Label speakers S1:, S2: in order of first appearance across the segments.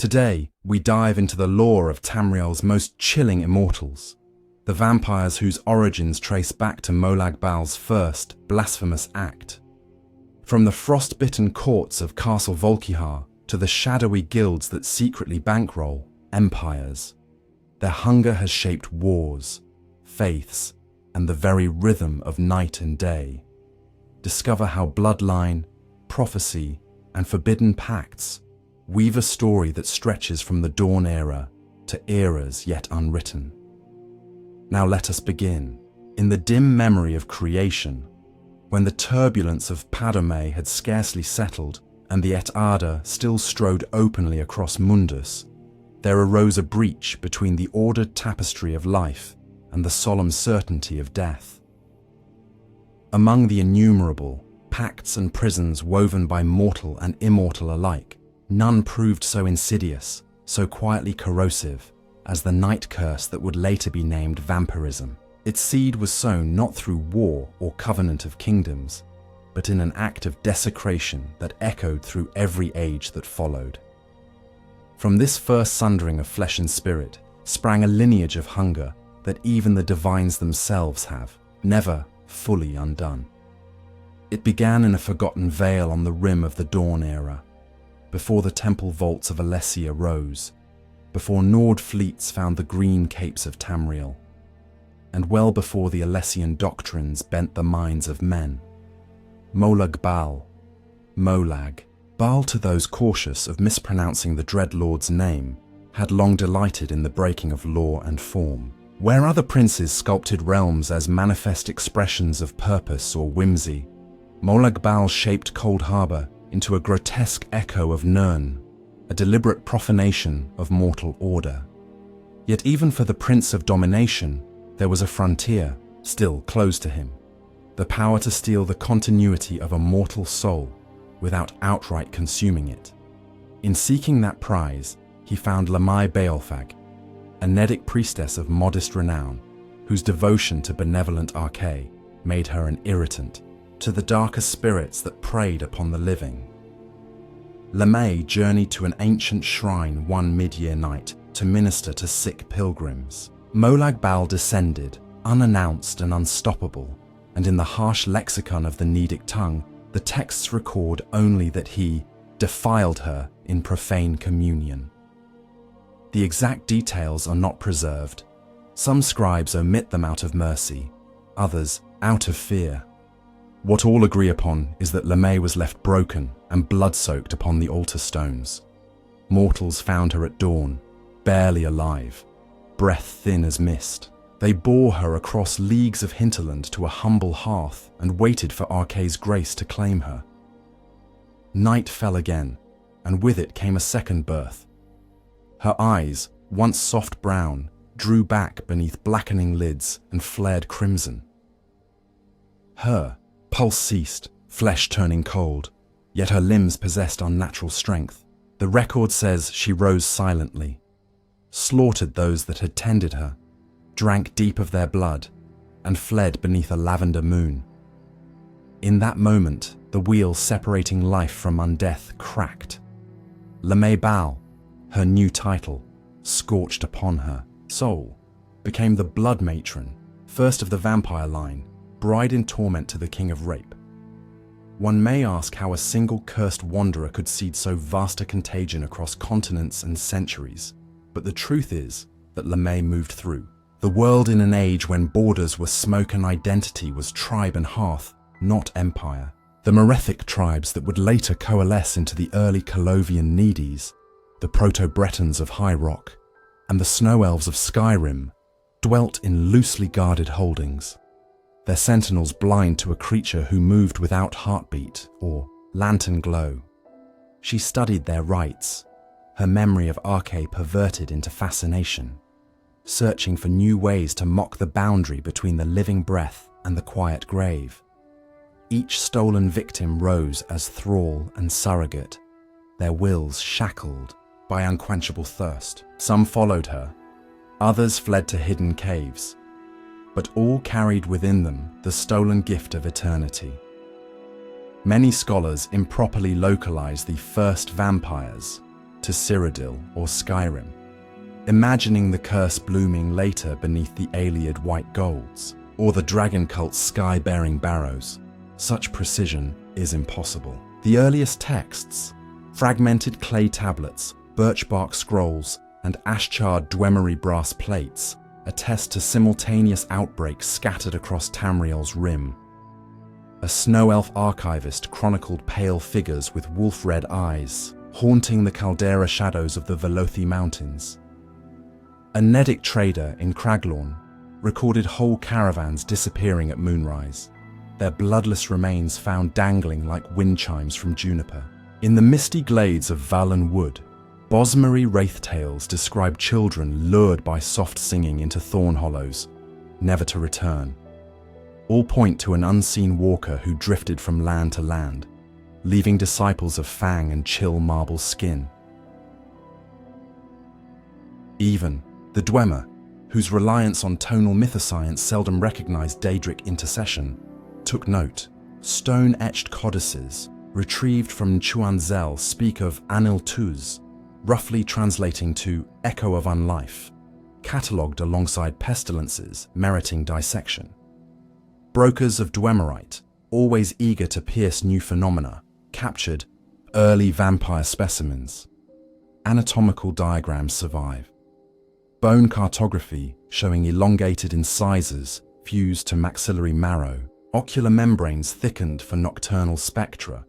S1: Today, we dive into the lore of Tamriel's most chilling immortals, the vampires whose origins trace back to Molag Bal's first blasphemous act. From the frost-bitten courts of Castle Volkihar to the shadowy guilds that secretly bankroll empires, their hunger has shaped wars, faiths, and the very rhythm of night and day. Discover how bloodline, prophecy, and forbidden pacts weave a story that stretches from the Dawn era to eras yet unwritten. Now let us begin. In the dim memory of creation, when the turbulence of Padome had scarcely settled and the Et Arda still strode openly across Mundus, there arose a breach between the ordered tapestry of life and the solemn certainty of death. Among the innumerable pacts and prisons woven by mortal and immortal alike, none proved so insidious, so quietly corrosive, as the night curse that would later be named vampirism. Its seed was sown not through war or covenant of kingdoms, but in an act of desecration that echoed through every age that followed. From this first sundering of flesh and spirit sprang a lineage of hunger that even the divines themselves have never fully undone. It began in a forgotten vale on the rim of the Dawn era, before the temple vaults of Alessia rose, before Nord fleets found the green capes of Tamriel, and well before the Alessian doctrines bent the minds of men. Molag Bal, Molag Bal, to those cautious of mispronouncing the Dread Lord's name, had long delighted in the breaking of law and form. Where other princes sculpted realms as manifest expressions of purpose or whimsy, Molag Bal shaped Cold Harbour into a grotesque echo of Nirn, a deliberate profanation of mortal order. Yet even for the Prince of Domination, there was a frontier still closed to him, the power to steal the continuity of a mortal soul without outright consuming it. In seeking that prize, he found Lamae Bal, a Nedic priestess of modest renown, whose devotion to benevolent Arche made her an irritant to the darker spirits that preyed upon the living. Lamae journeyed to an ancient shrine one mid-year night to minister to sick pilgrims. Molag Bal descended, unannounced and unstoppable, and in the harsh lexicon of the Nedic tongue, the texts record only that he defiled her in profane communion. The exact details are not preserved. Some scribes omit them out of mercy, others out of fear. What all agree upon is that Lamae was left broken and blood-soaked upon the altar stones. Mortals found her at dawn, barely alive, breath thin as mist. They bore her across leagues of hinterland to a humble hearth and waited for Arche's grace to claim her. Night fell again, and with it came a second birth. Her eyes, once soft brown, drew back beneath blackening lids and flared crimson. Her pulse ceased, flesh turning cold, yet her limbs possessed unnatural strength. The record says she rose silently, slaughtered those that had tended her, drank deep of their blood, and fled beneath a lavender moon. In that moment, the wheel separating life from undeath cracked. Lamae Bal, her new title, scorched upon her soul, became the blood matron, first of the vampire line, bride in torment to the king of rape. One may ask how a single cursed wanderer could seed so vast a contagion across continents and centuries, but the truth is that Lamae moved through. The world in an age when borders were smoke and identity was tribe and hearth, not empire. The Merethic tribes that would later coalesce into the early Colovian Needies, the Proto-Bretons of High Rock, and the Snow Elves of Skyrim dwelt in loosely guarded holdings, their sentinels blind to a creature who moved without heartbeat or lantern glow. She studied their rites, her memory of Arche perverted into fascination, searching for new ways to mock the boundary between the living breath and the quiet grave. Each stolen victim rose as thrall and surrogate, their wills shackled by unquenchable thirst. Some followed her, others fled to hidden caves, but all carried within them the stolen gift of eternity. Many scholars improperly localize the first vampires, to Cyrodiil or Skyrim, imagining the curse blooming later beneath the Ayleid white golds, or the dragon cult's sky-bearing barrows. Such precision is impossible. The earliest texts, fragmented clay tablets, birch bark scrolls, and ash-charred Dwemery brass plates, attest to simultaneous outbreaks scattered across Tamriel's rim. A snow elf archivist chronicled pale figures with wolf-red eyes, haunting the caldera shadows of the Velothi Mountains. A Nedic trader in Craglorn recorded whole caravans disappearing at moonrise, their bloodless remains found dangling like wind chimes from juniper. In the misty glades of Valen Wood, Bosmary wraith tales describe children lured by soft singing into thorn hollows, never to return. All point to an unseen walker who drifted from land to land, leaving disciples of fang and chill marble skin. Even the Dwemer, whose reliance on tonal mythoscience seldom recognized Daedric intercession, took note. Stone-etched codices, retrieved from Chuanzel, speak of Anil Tuz, roughly translating to echo of unlife, catalogued alongside pestilences meriting dissection. Brokers of Dwemerite, always eager to pierce new phenomena, captured early vampire specimens. Anatomical diagrams survive. Bone cartography showing elongated incisors fused to maxillary marrow, ocular membranes thickened for nocturnal spectra,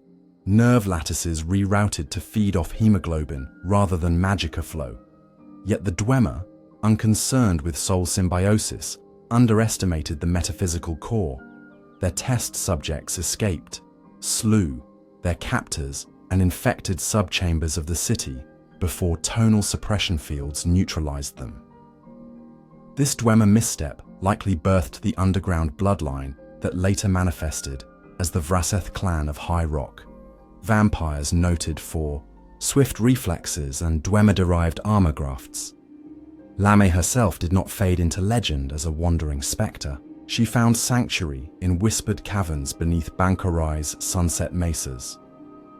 S1: nerve lattices rerouted to feed off hemoglobin rather than magica flow. Yet the Dwemer, unconcerned with soul symbiosis, underestimated the metaphysical core. Their test subjects escaped, slew their captors, and infected subchambers of the city before tonal suppression fields neutralized them. This Dwemer misstep likely birthed the underground bloodline that later manifested as the Vraseth clan of High Rock, vampires noted for swift reflexes and Dwemer-derived armor grafts. Lamae herself did not fade into legend as a wandering spectre. She found sanctuary in whispered caverns beneath Bankarai's sunset mesas.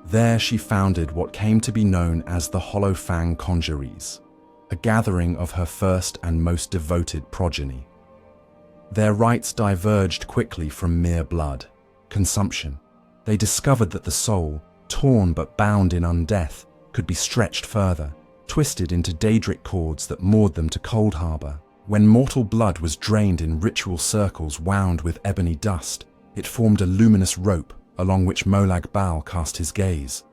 S1: There she founded what came to be known as the Hollow Fang Conjurees, a gathering of her first and most devoted progeny. Their rites diverged quickly from mere blood consumption. They discovered that the soul, torn but bound in undeath, could be stretched further, twisted into Daedric cords that moored them to Cold Harbor. When mortal blood was drained in ritual circles wound with ebony dust, it formed a luminous rope along which Molag Bal cast his gaze.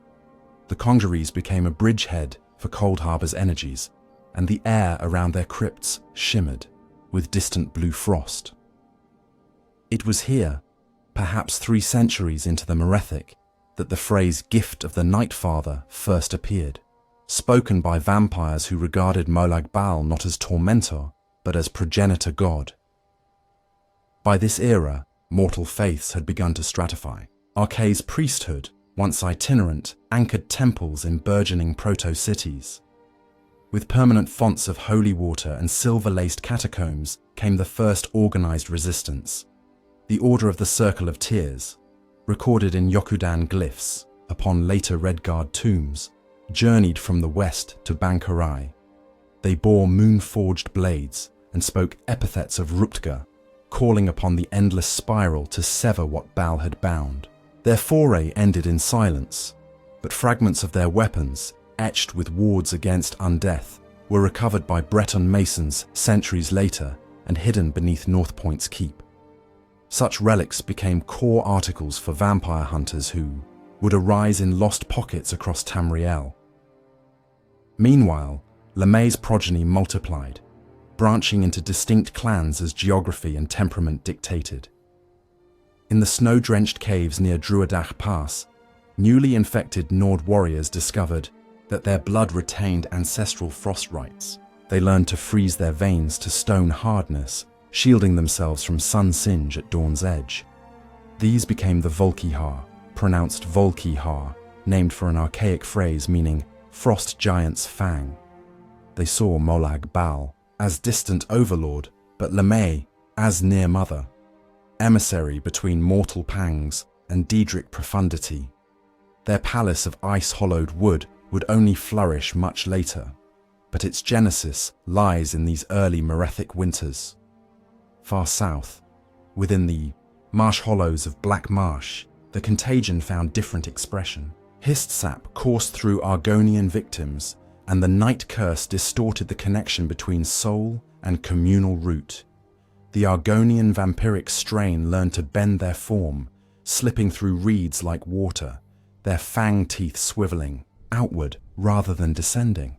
S1: The conjurees became a bridgehead for Cold Harbor's energies, and the air around their crypts shimmered with distant blue frost. It was here, perhaps 3 centuries into the Merethic, that the phrase Gift of the Night Father first appeared, spoken by vampires who regarded Molag Bal not as tormentor, but as progenitor god. By this era, mortal faiths had begun to stratify. Arkay's priesthood, once itinerant, anchored temples in burgeoning proto-cities. With permanent fonts of holy water and silver-laced catacombs came the first organized resistance, the Order of the Circle of Tears, recorded in Yokudan glyphs upon later Redguard tombs, journeyed from the west to Bankarai. They bore moon-forged blades and spoke epithets of Ruptga, calling upon the endless spiral to sever what Bal had bound. Their foray ended in silence, but fragments of their weapons, etched with wards against undeath, were recovered by Breton masons centuries later and hidden beneath North Point's keep. Such relics became core articles for vampire hunters who would arise in lost pockets across Tamriel. Meanwhile, Lamae's progeny multiplied, branching into distinct clans as geography and temperament dictated. In the snow-drenched caves near Druidach Pass, newly infected Nord warriors discovered that their blood retained ancestral frost rites. They learned to freeze their veins to stone hardness, shielding themselves from sun singe at dawn's edge. These became the Volkihar, pronounced Volkihar, named for an archaic phrase meaning frost giant's fang. They saw Molag Bal as distant overlord, but Lamae as near mother, emissary between mortal pangs and Daedric profundity. Their palace of ice-hollowed wood would only flourish much later, but its genesis lies in these early Merethic winters. Far south, within the marsh hollows of Black Marsh, the contagion found different expression. Hist sap coursed through Argonian victims, and the night curse distorted the connection between soul and communal root. The Argonian vampiric strain learned to bend their form, slipping through reeds like water, their fang teeth swiveling outward rather than descending.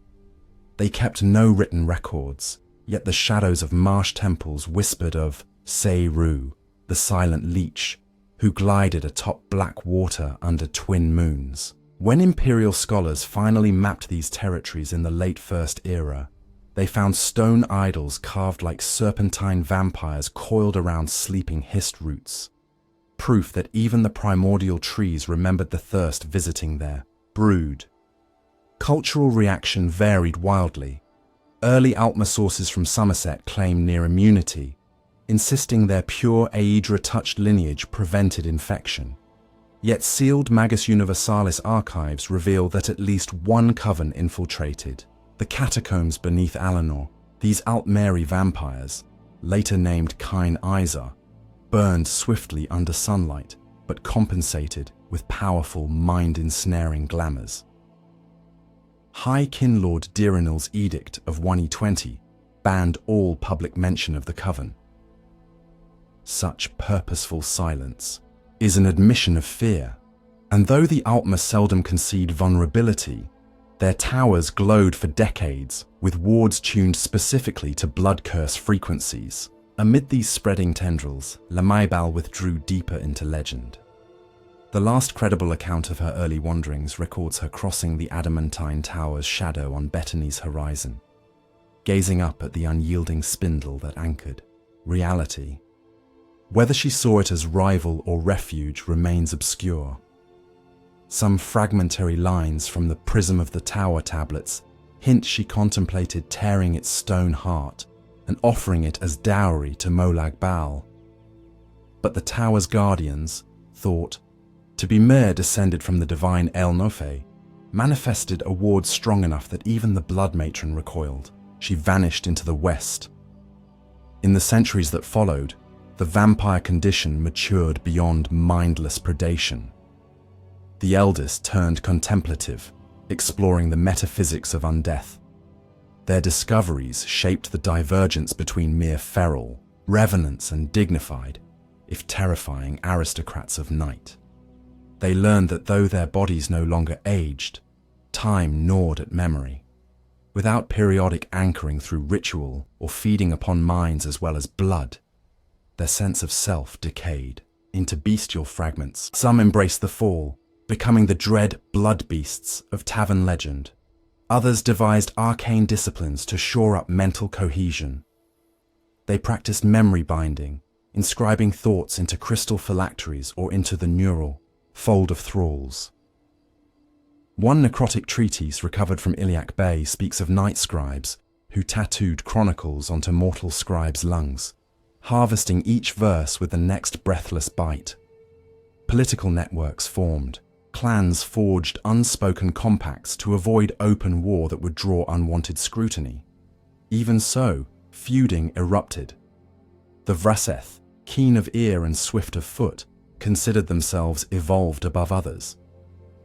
S1: They kept no written records, yet the shadows of marsh temples whispered of Seiru, the silent leech, who glided atop black water under twin moons. When imperial scholars finally mapped these territories in the late First Era, they found stone idols carved like serpentine vampires coiled around sleeping Hist roots, proof that even the primordial trees remembered the thirst visiting their brood. Cultural reaction varied wildly. Early Altmer sources from Somerset claim near immunity, insisting their pure Aedra-touched lineage prevented infection. Yet sealed Magus Universalis archives reveal that at least one coven infiltrated the catacombs beneath Alinor. These Altmeri vampires, later named Kine Izar, burned swiftly under sunlight, but compensated with powerful mind-ensnaring glamours. High Kinlord Dirinil's edict of 1E20 banned all public mention of the coven. Such purposeful silence is an admission of fear, and though the Altmer seldom concede vulnerability, their towers glowed for decades with wards tuned specifically to blood curse frequencies. Amid these spreading tendrils, Lamae Bal withdrew deeper into legend. The last credible account of her early wanderings records her crossing the adamantine tower's shadow on Bethany's horizon, gazing up at the unyielding spindle that anchored reality. Whether she saw it as rival or refuge remains obscure. Some fragmentary lines from the prism of the tower tablets hint she contemplated tearing its stone heart and offering it as dowry to Molag Bal. But the tower's guardians thought to be Mer descended from the divine El Nofe, manifested a ward strong enough that even the blood matron recoiled. She vanished into the west. In the centuries that followed, the vampire condition matured beyond mindless predation. The eldest turned contemplative, exploring the metaphysics of undeath. Their discoveries shaped the divergence between mere feral, revenants and dignified, if terrifying, aristocrats of night. They learned that though their bodies no longer aged, time gnawed at memory. Without periodic anchoring through ritual or feeding upon minds as well as blood, their sense of self decayed into bestial fragments. Some embraced the fall, becoming the dread blood beasts of tavern legend. Others devised arcane disciplines to shore up mental cohesion. They practiced memory binding, inscribing thoughts into crystal phylacteries or into the neural fold of thralls. One necrotic treatise recovered from Iliac Bay speaks of night scribes who tattooed chronicles onto mortal scribes' lungs, harvesting each verse with the next breathless bite. Political networks formed. Clans forged unspoken compacts to avoid open war that would draw unwanted scrutiny. Even so, feuding erupted. The Vraseth, keen of ear and swift of foot, considered themselves evolved above others,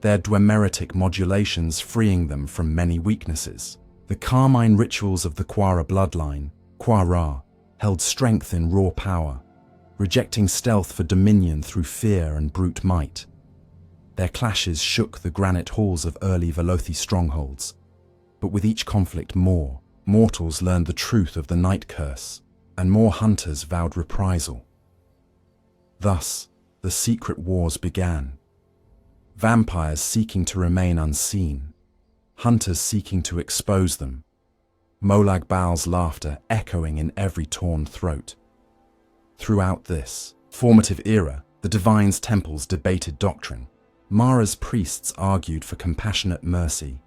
S1: their dwemeretic modulations freeing them from many weaknesses. The carmine rituals of the Quara bloodline, Quara, held strength in raw power, rejecting stealth for dominion through fear and brute might. Their clashes shook the granite halls of early Velothi strongholds, but with each conflict more mortals learned the truth of the night curse, and more hunters vowed reprisal. Thus, the secret wars began. Vampires seeking to remain unseen, hunters seeking to expose them, Molag Bal's laughter echoing in every torn throat. Throughout this formative era, the Divine's temples debated doctrine. Mara's priests argued for compassionate mercy.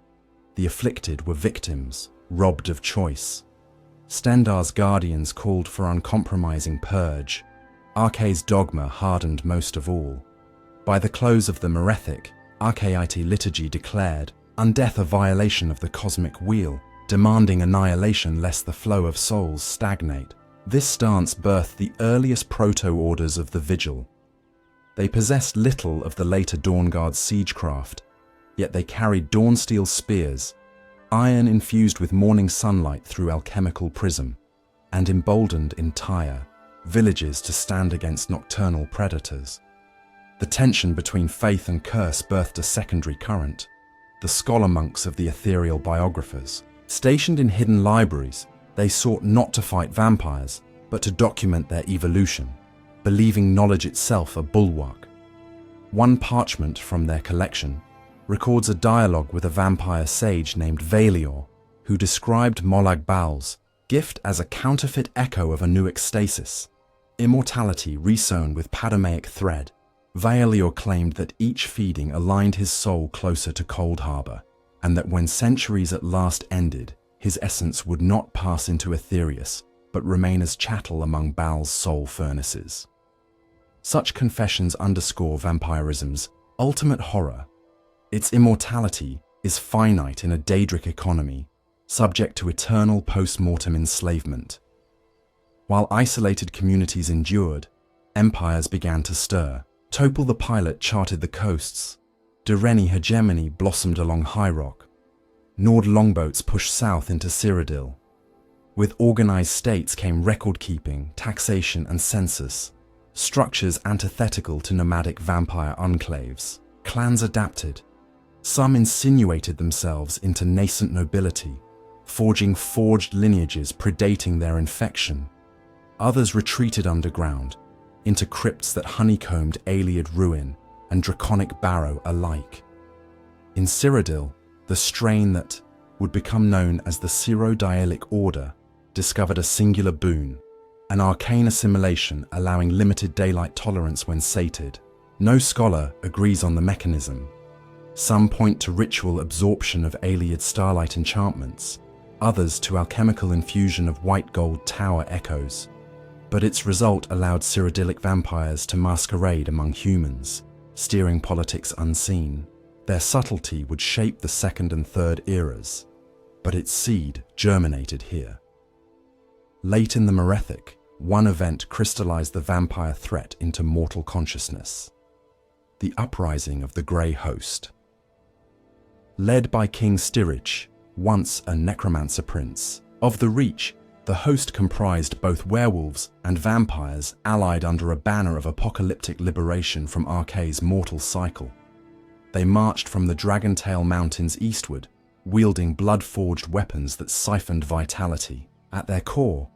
S1: The afflicted were victims, robbed of choice. Stendar's guardians called for uncompromising purge. Arkay's dogma hardened most of all. By the close of the Merethic, Archaite liturgy declared undeath a violation of the cosmic wheel, demanding annihilation lest the flow of souls stagnate. This stance birthed the earliest proto-orders of the Vigil. They possessed little of the later Dawnguard's siegecraft, yet they carried dawnsteel spears, iron infused with morning sunlight through alchemical prism, and emboldened entire villages to stand against nocturnal predators. The tension between faith and curse birthed a secondary current. The scholar monks of the ethereal biographers, stationed in hidden libraries, they sought not to fight vampires, but to document their evolution, believing knowledge itself a bulwark. One parchment from their collection records a dialogue with a vampire sage named Vailior, who described Molag Bal's gift as a counterfeit echo of a new ecstasis, immortality resewn with padomaic thread. Vailior claimed that each feeding aligned his soul closer to Cold Harbor, and that when centuries at last ended, his essence would not pass into Aetherius, but remain as chattel among Bal's soul furnaces. Such confessions underscore vampirism's ultimate horror. Its immortality is finite in a Daedric economy, subject to eternal post-mortem enslavement. While isolated communities endured, empires began to stir. Topal the Pilot charted the coasts. Direni hegemony blossomed along High Rock. Nord longboats pushed south into Cyrodiil. With organized states came record-keeping, taxation and census, structures antithetical to nomadic vampire enclaves. Clans adapted. Some insinuated themselves into nascent nobility, forging forged lineages predating their infection. Others retreated underground, into crypts that honeycombed Ayleid ruin and draconic barrow alike. In Cyrodiil, the strain that would become known as the Cyrodiilic Order discovered a singular boon, an arcane assimilation allowing limited daylight tolerance when sated. No scholar agrees on the mechanism. Some point to ritual absorption of Ayleid starlight enchantments, others to alchemical infusion of white gold tower echoes. But its result allowed Cyrodiilic vampires to masquerade among humans, steering politics unseen. Their subtlety would shape the second and third eras, but its seed germinated here. Late in the Merethic, one event crystallized the vampire threat into mortal consciousness: the uprising of the Grey Host. Led by King Styrich, once a necromancer prince, of the Reach, the host comprised both werewolves and vampires allied under a banner of apocalyptic liberation from Arkay's mortal cycle. They marched from the Dragontail Mountains eastward, wielding blood-forged weapons that siphoned vitality. At their core,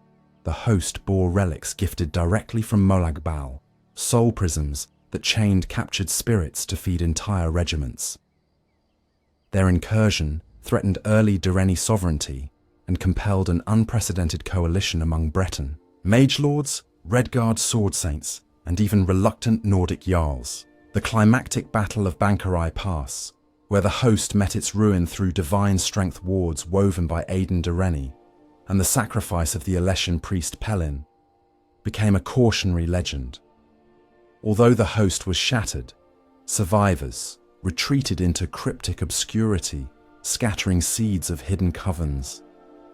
S1: the host bore relics gifted directly from Molag Bal, soul prisms that chained captured spirits to feed entire regiments. Their incursion threatened early Direni sovereignty and compelled an unprecedented coalition among Breton magelords, Redguard sword saints, and even reluctant Nordic jarls. The climactic Battle of Bankarai Pass, where the host met its ruin through divine strength wards woven by Aiden Direni, and the sacrifice of the Alessian priest Pelin, became a cautionary legend. Although the host was shattered, survivors retreated into cryptic obscurity, scattering seeds of hidden covens.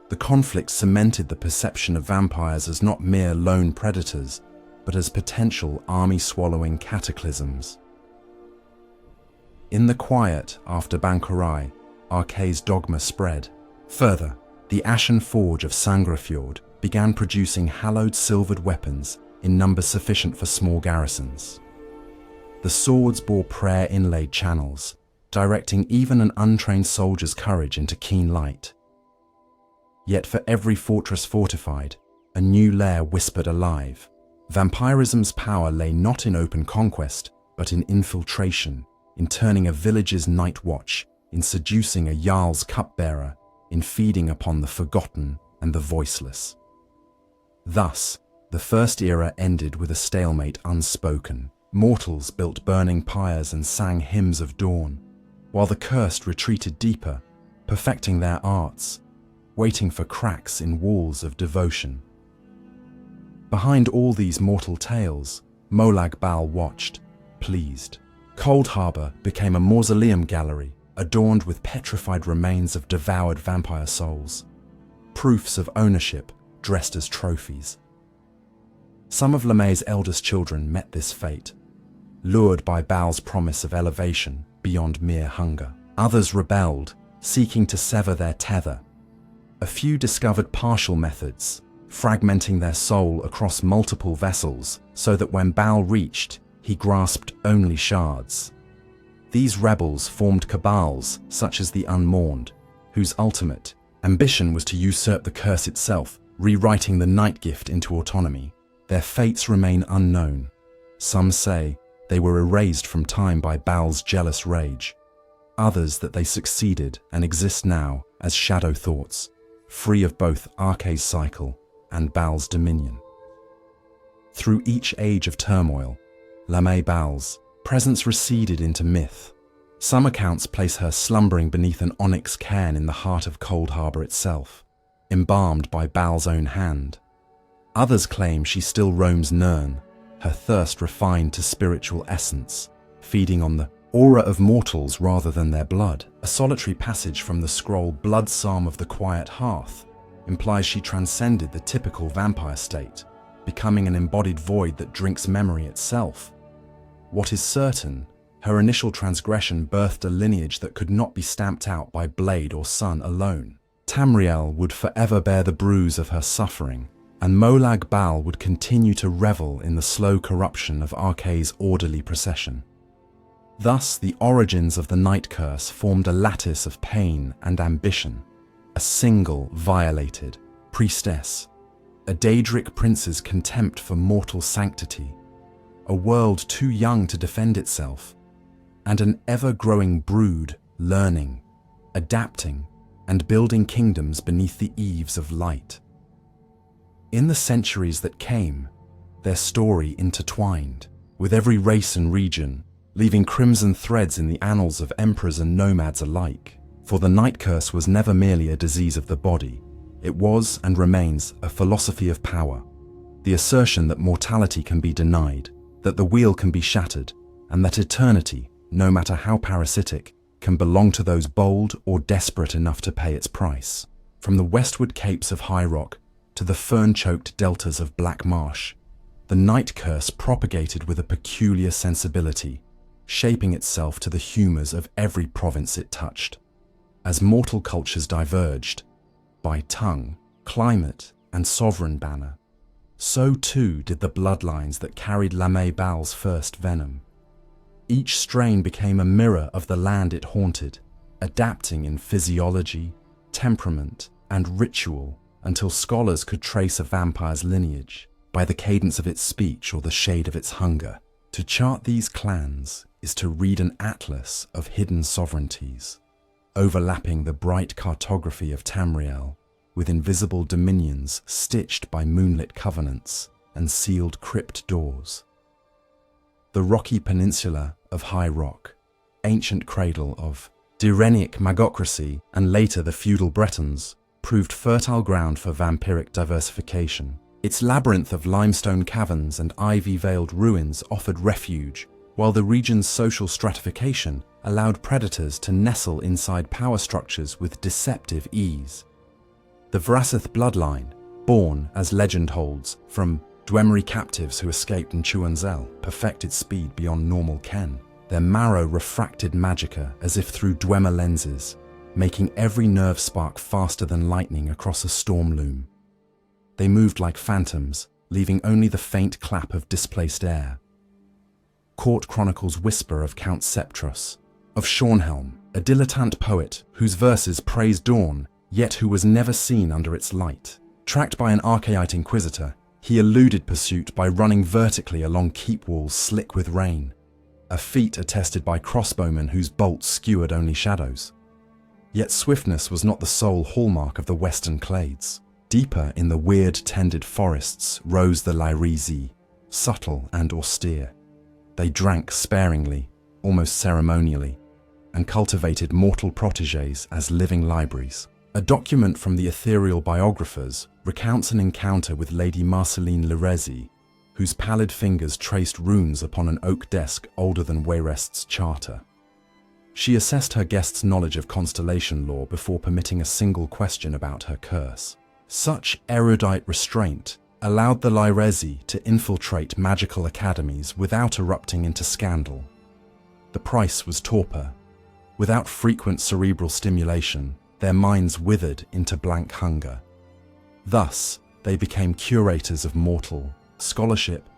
S1: The conflict cemented the perception of vampires as not mere lone predators, but as potential army-swallowing cataclysms. In the quiet after Bankarai, Arkay's dogma spread. Further, the Ashen Forge of Sangrafjord began producing hallowed silvered weapons in numbers sufficient for small garrisons. The swords bore prayer-inlaid channels, directing even an untrained soldier's courage into keen light. Yet for every fortress fortified, a new lair whispered alive. Vampirism's power lay not in open conquest, but in infiltration, in turning a village's night watch, in seducing a jarl's cupbearer, in feeding upon the forgotten and the voiceless. Thus, the first era ended with a stalemate unspoken. Mortals built burning pyres and sang hymns of dawn, while the cursed retreated deeper, perfecting their arts, waiting for cracks in walls of devotion. Behind all these mortal tales, Molag Bal watched, pleased. Cold Harbor became a mausoleum gallery, adorned with petrified remains of devoured vampire souls, proofs of ownership dressed as trophies. Some of Lamae's eldest children met this fate, lured by Bal's promise of elevation beyond mere hunger. Others rebelled, seeking to sever their tether. A few discovered partial methods, fragmenting their soul across multiple vessels so that when Bal reached, he grasped only shards. These rebels formed cabals such as the Unmourned, whose ultimate ambition was to usurp the curse itself, rewriting the night gift into autonomy. Their fates remain unknown. Some say they were erased from time by Bal's jealous rage. Others that they succeeded and exist now as shadow thoughts, free of both Arce's cycle and Bal's dominion. Through each age of turmoil, Lamae Bal's presence receded into myth. Some accounts place her slumbering beneath an onyx cairn in the heart of Cold Harbor itself, embalmed by Bal's own hand. Others claim she still roams Nirn, her thirst refined to spiritual essence, feeding on the aura of mortals rather than their blood. A solitary passage from the scroll Blood Psalm of the Quiet Hearth implies she transcended the typical vampire state, becoming an embodied void that drinks memory itself. What is certain, her initial transgression birthed a lineage that could not be stamped out by blade or sun alone. Tamriel would forever bear the bruise of her suffering, and Molag Bal would continue to revel in the slow corruption of Arce's orderly procession. Thus, the origins of the Night Curse formed a lattice of pain and ambition, a single violated priestess, a Daedric prince's contempt for mortal sanctity, a world too young to defend itself, and an ever-growing brood learning, adapting, and building kingdoms beneath the eaves of light. In the centuries that came, their story intertwined, with every race and region, leaving crimson threads in the annals of emperors and nomads alike. For the Night Curse was never merely a disease of the body. It was and remains a philosophy of power, the assertion that mortality can be denied, that the wheel can be shattered, and that eternity, no matter how parasitic, can belong to those bold or desperate enough to pay its price. From the westward capes of High Rock to the fern-choked deltas of Black Marsh, the Night Curse propagated with a peculiar sensibility, shaping itself to the humours of every province it touched. As mortal cultures diverged, by tongue, climate, and sovereign banner, so too did the bloodlines that carried Lamae Bal's first venom. Each strain became a mirror of the land it haunted, adapting in physiology, temperament, and ritual until scholars could trace a vampire's lineage by the cadence of its speech or the shade of its hunger. To chart these clans is to read an atlas of hidden sovereignties, overlapping the bright cartography of Tamriel with invisible dominions stitched by moonlit covenants and sealed crypt doors. The rocky peninsula of High Rock, ancient cradle of Direnic magocracy and later the feudal Bretons, proved fertile ground for vampiric diversification. Its labyrinth of limestone caverns and ivy-veiled ruins offered refuge, while the region's social stratification allowed predators to nestle inside power structures with deceptive ease. The Vrasith bloodline, born, as legend holds, from Dwemer captives who escaped in Chuanzel, perfected speed beyond normal ken. Their marrow refracted magicka as if through Dwemer lenses, making every nerve spark faster than lightning across a storm loom. They moved like phantoms, leaving only the faint clap of displaced air. Court chronicles whisper of Count Septros, of Shornhelm, a dilettante poet whose verses praise dawn, yet who was never seen under its light. Tracked by an Archaite inquisitor, he eluded pursuit by running vertically along keep walls slick with rain, a feat attested by crossbowmen whose bolts skewered only shadows. Yet swiftness was not the sole hallmark of the western clades. Deeper in the weird-tended forests rose the Lyrizi, subtle and austere. They drank sparingly, almost ceremonially, and cultivated mortal protégés as living libraries. A document from the ethereal biographers recounts an encounter with Lady Marceline Lerezi, whose pallid fingers traced runes upon an oak desk older than Wayrest's charter. She assessed her guest's knowledge of constellation lore before permitting a single question about her curse. Such erudite restraint allowed the Lyresi to infiltrate magical academies without erupting into scandal. The price was torpor. Without frequent cerebral stimulation, their minds withered into blank hunger. Thus, they became curators of mortal scholarship,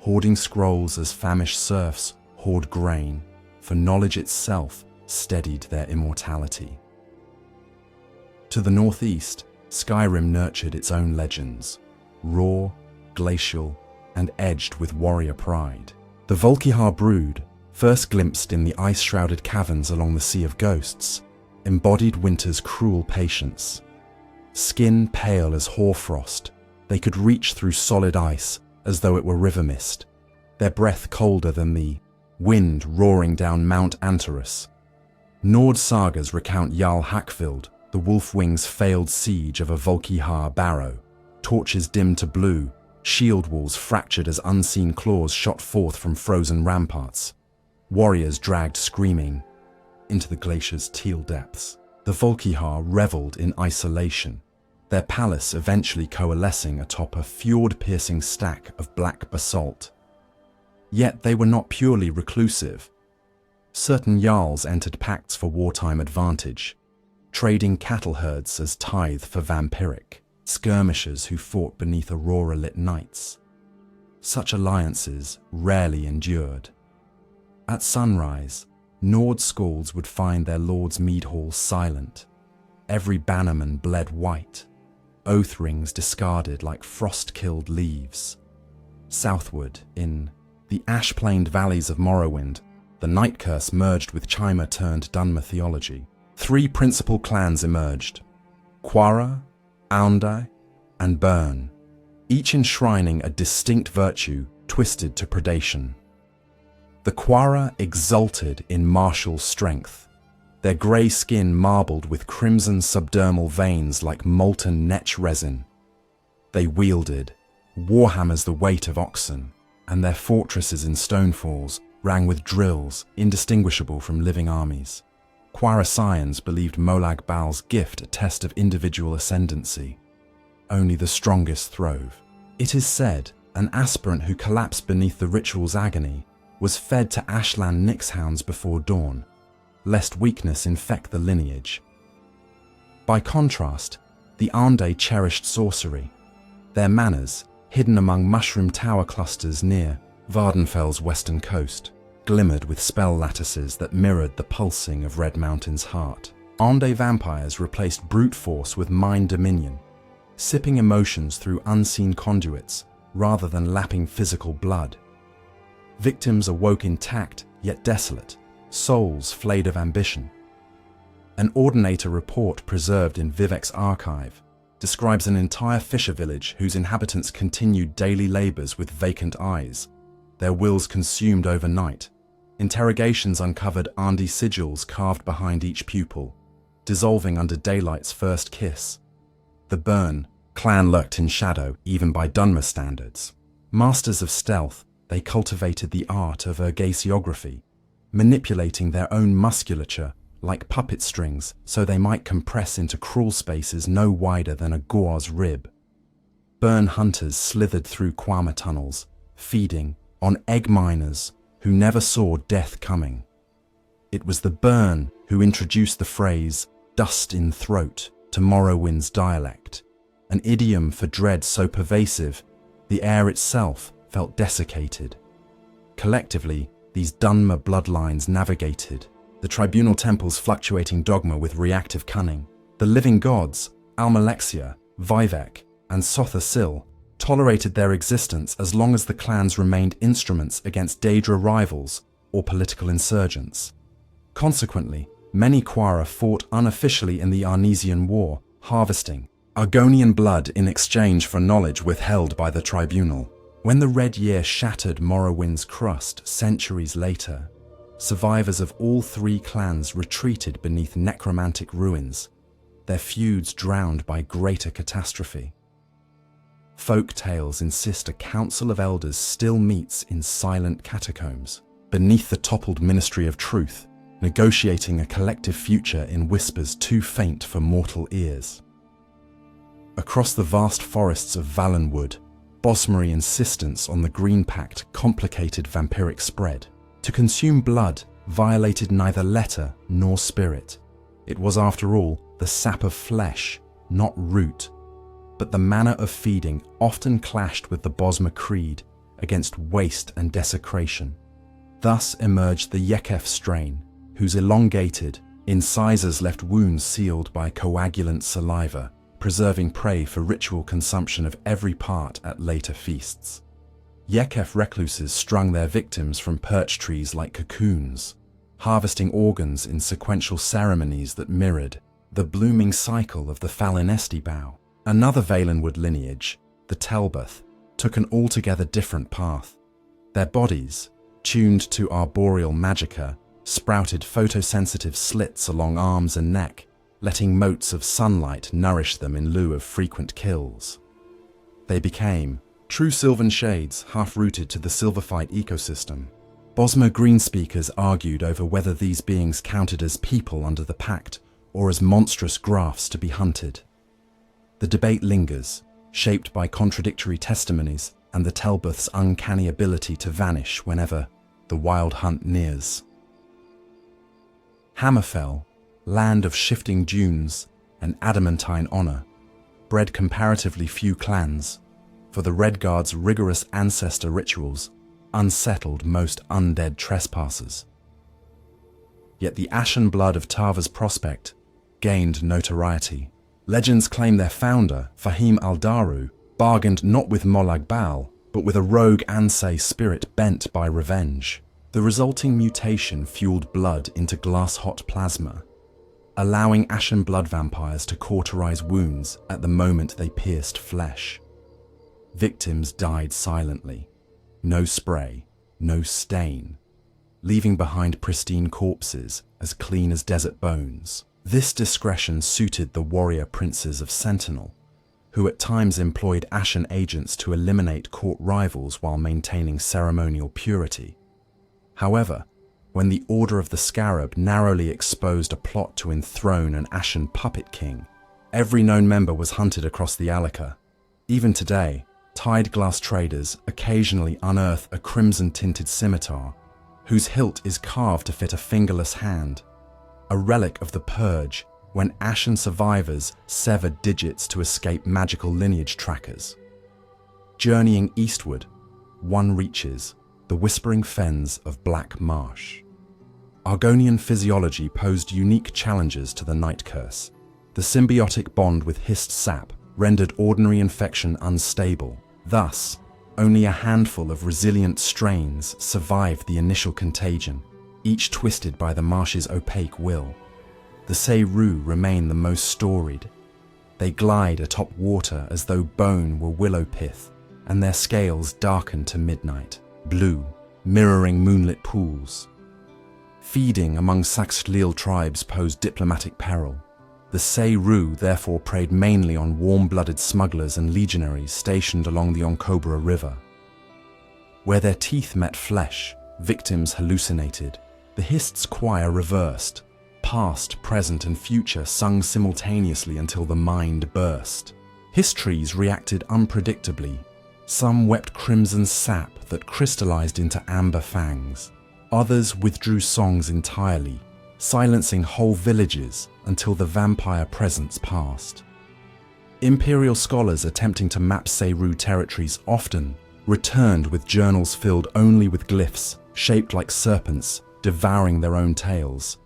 S1: hoarding scrolls as famished serfs hoard grain, for knowledge itself steadied their immortality. To the northeast, Skyrim nurtured its own legends, raw, glacial, and edged with warrior pride. The Volkihar brood, first glimpsed in the ice-shrouded caverns along the Sea of Ghosts, embodied winter's cruel patience. Skin pale as hoarfrost, they could reach through solid ice as though it were river mist, their breath colder than the wind roaring down Mount Antares. Nord sagas recount Jarl Hackfield, the Wolfwing's failed siege of a Volkihar barrow, torches dimmed to blue, shield walls fractured as unseen claws shot forth from frozen ramparts, warriors dragged screaming into the glacier's teal depths. The Volkihar reveled in isolation, their palace eventually coalescing atop a fjord-piercing stack of black basalt. Yet they were not purely reclusive. Certain jarls entered pacts for wartime advantage, trading cattle herds as tithe for vampiric skirmishers who fought beneath aurora-lit nights. Such alliances rarely endured. At sunrise, Nord skalds would find their lord's mead hall silent. Every bannerman bled white, oath rings discarded like frost-killed leaves. Southward, in the ash-planed valleys of Morrowind, the Night Curse merged with Chima-turned-Dunmer theology. Three principal clans emerged: Quara, Aundai, and Burn, each enshrining a distinct virtue twisted to predation. The Quara exulted in martial strength, their grey skin marbled with crimson subdermal veins like molten netch resin. They wielded warhammers the weight of oxen, and their fortresses in Stonefalls rang with drills indistinguishable from living armies. Quara-Scions believed Molag Bal's gift a test of individual ascendancy. Only the strongest throve. It is said an aspirant who collapsed beneath the ritual's agony was fed to Ashland Nixhounds before dawn, lest weakness infect the lineage. By contrast, the Aundai cherished sorcery. Their manners, hidden among mushroom tower clusters near Vardenfell's western coast, glimmered with spell lattices that mirrored the pulsing of Red Mountain's heart. Aundai vampires replaced brute force with mind dominion, sipping emotions through unseen conduits rather than lapping physical blood. Victims awoke intact yet desolate, souls flayed of ambition. An Ordinator report preserved in Vivek's archive describes an entire fisher village whose inhabitants continued daily labours with vacant eyes, their wills consumed overnight. Interrogations uncovered Andi sigils carved behind each pupil, dissolving under daylight's first kiss. The Burn clan lurked in shadow even by Dunmer standards. Masters of stealth, they cultivated the art of ergasiography, manipulating their own musculature like puppet strings so they might compress into crawl spaces no wider than a gauze rib. Burn hunters slithered through Quama tunnels, feeding on egg miners who never saw death coming. It was the Burn who introduced the phrase "dust in throat" to Morrowind's dialect, an idiom for dread so pervasive the air itself felt desiccated. Collectively, these Dunmer bloodlines navigated the tribunal temple's fluctuating dogma with reactive cunning. The living gods, Almalexia, Vivek, and Sotha Sil, tolerated their existence as long as the clans remained instruments against Daedra rivals or political insurgents. Consequently, many Quara fought unofficially in the Arnesian War, harvesting Argonian blood in exchange for knowledge withheld by the tribunal. When the Red Year shattered Morrowind's crust centuries later, survivors of all three clans retreated beneath necromantic ruins, their feuds drowned by greater catastrophe. Folk tales insist a council of elders still meets in silent catacombs, beneath the toppled Ministry of Truth, negotiating a collective future in whispers too faint for mortal ears. Across the vast forests of Valenwood, Bosmer's insistence on the Green Pact complicated vampiric spread. To consume blood violated neither letter nor spirit. It was, after all, the sap of flesh, not root. But the manner of feeding often clashed with the Bosmer creed against waste and desecration. Thus emerged the Yekef strain, whose elongated incisors left wounds sealed by coagulant saliva, preserving prey for ritual consumption of every part at later feasts. Yekef recluses strung their victims from birch trees like cocoons, harvesting organs in sequential ceremonies that mirrored the blooming cycle of the Falinesti bough. Another Valenwood lineage, the Telboth, took an altogether different path. Their bodies, tuned to arboreal magica, sprouted photosensitive slits along arms and neck, letting motes of sunlight nourish them in lieu of frequent kills. They became true sylvan shades, half-rooted to the silverfight ecosystem. Bosmer greenspeakers argued over whether these beings counted as people under the pact or as monstrous grafts to be hunted. The debate lingers, shaped by contradictory testimonies and the Telboth's uncanny ability to vanish whenever the wild hunt nears. Hammerfell, land of shifting dunes and adamantine honor, bred comparatively few clans, for the Redguard's rigorous ancestor rituals unsettled most undead trespassers. Yet the ashen blood of Tava's prospect gained notoriety. Legends claim their founder, Fahim Aldaru, bargained not with Molag Bal, but with a rogue Ansei spirit bent by revenge. The resulting mutation fueled blood into glass-hot plasma, allowing ashen blood vampires to cauterize wounds at the moment they pierced flesh. Victims died silently. No spray, no stain, leaving behind pristine corpses as clean as desert bones. This discretion suited the warrior princes of Sentinel, who at times employed ashen agents to eliminate court rivals while maintaining ceremonial purity. However, when the Order of the Scarab narrowly exposed a plot to enthrone an ashen puppet king, every known member was hunted across the Alaka. Even today, tied glass traders occasionally unearth a crimson-tinted scimitar, whose hilt is carved to fit a fingerless hand, a relic of the Purge when ashen survivors severed digits to escape magical lineage trackers. Journeying eastward, one reaches the whispering fens of Black Marsh. Argonian physiology posed unique challenges to the Night Curse. The symbiotic bond with hissed sap rendered ordinary infection unstable. Thus, only a handful of resilient strains survived the initial contagion, each twisted by the marsh's opaque will. The Seiru remain the most storied. They glide atop water as though bone were willow pith, and their scales darken to midnight, blue, mirroring moonlit pools. Feeding among Cyrodiil tribes posed diplomatic peril. The Seiru therefore preyed mainly on warm-blooded smugglers and legionaries stationed along the Onkobra River. Where their teeth met flesh, victims hallucinated. The Hist's choir reversed. Past, present, and future sung simultaneously until the mind burst. Histories reacted unpredictably. Some wept crimson sap that crystallized into amber fangs. Others withdrew songs entirely, silencing whole villages until the vampire presence passed. Imperial scholars attempting to map Seiru territories often returned with journals filled only with glyphs shaped like serpents devouring their own tales,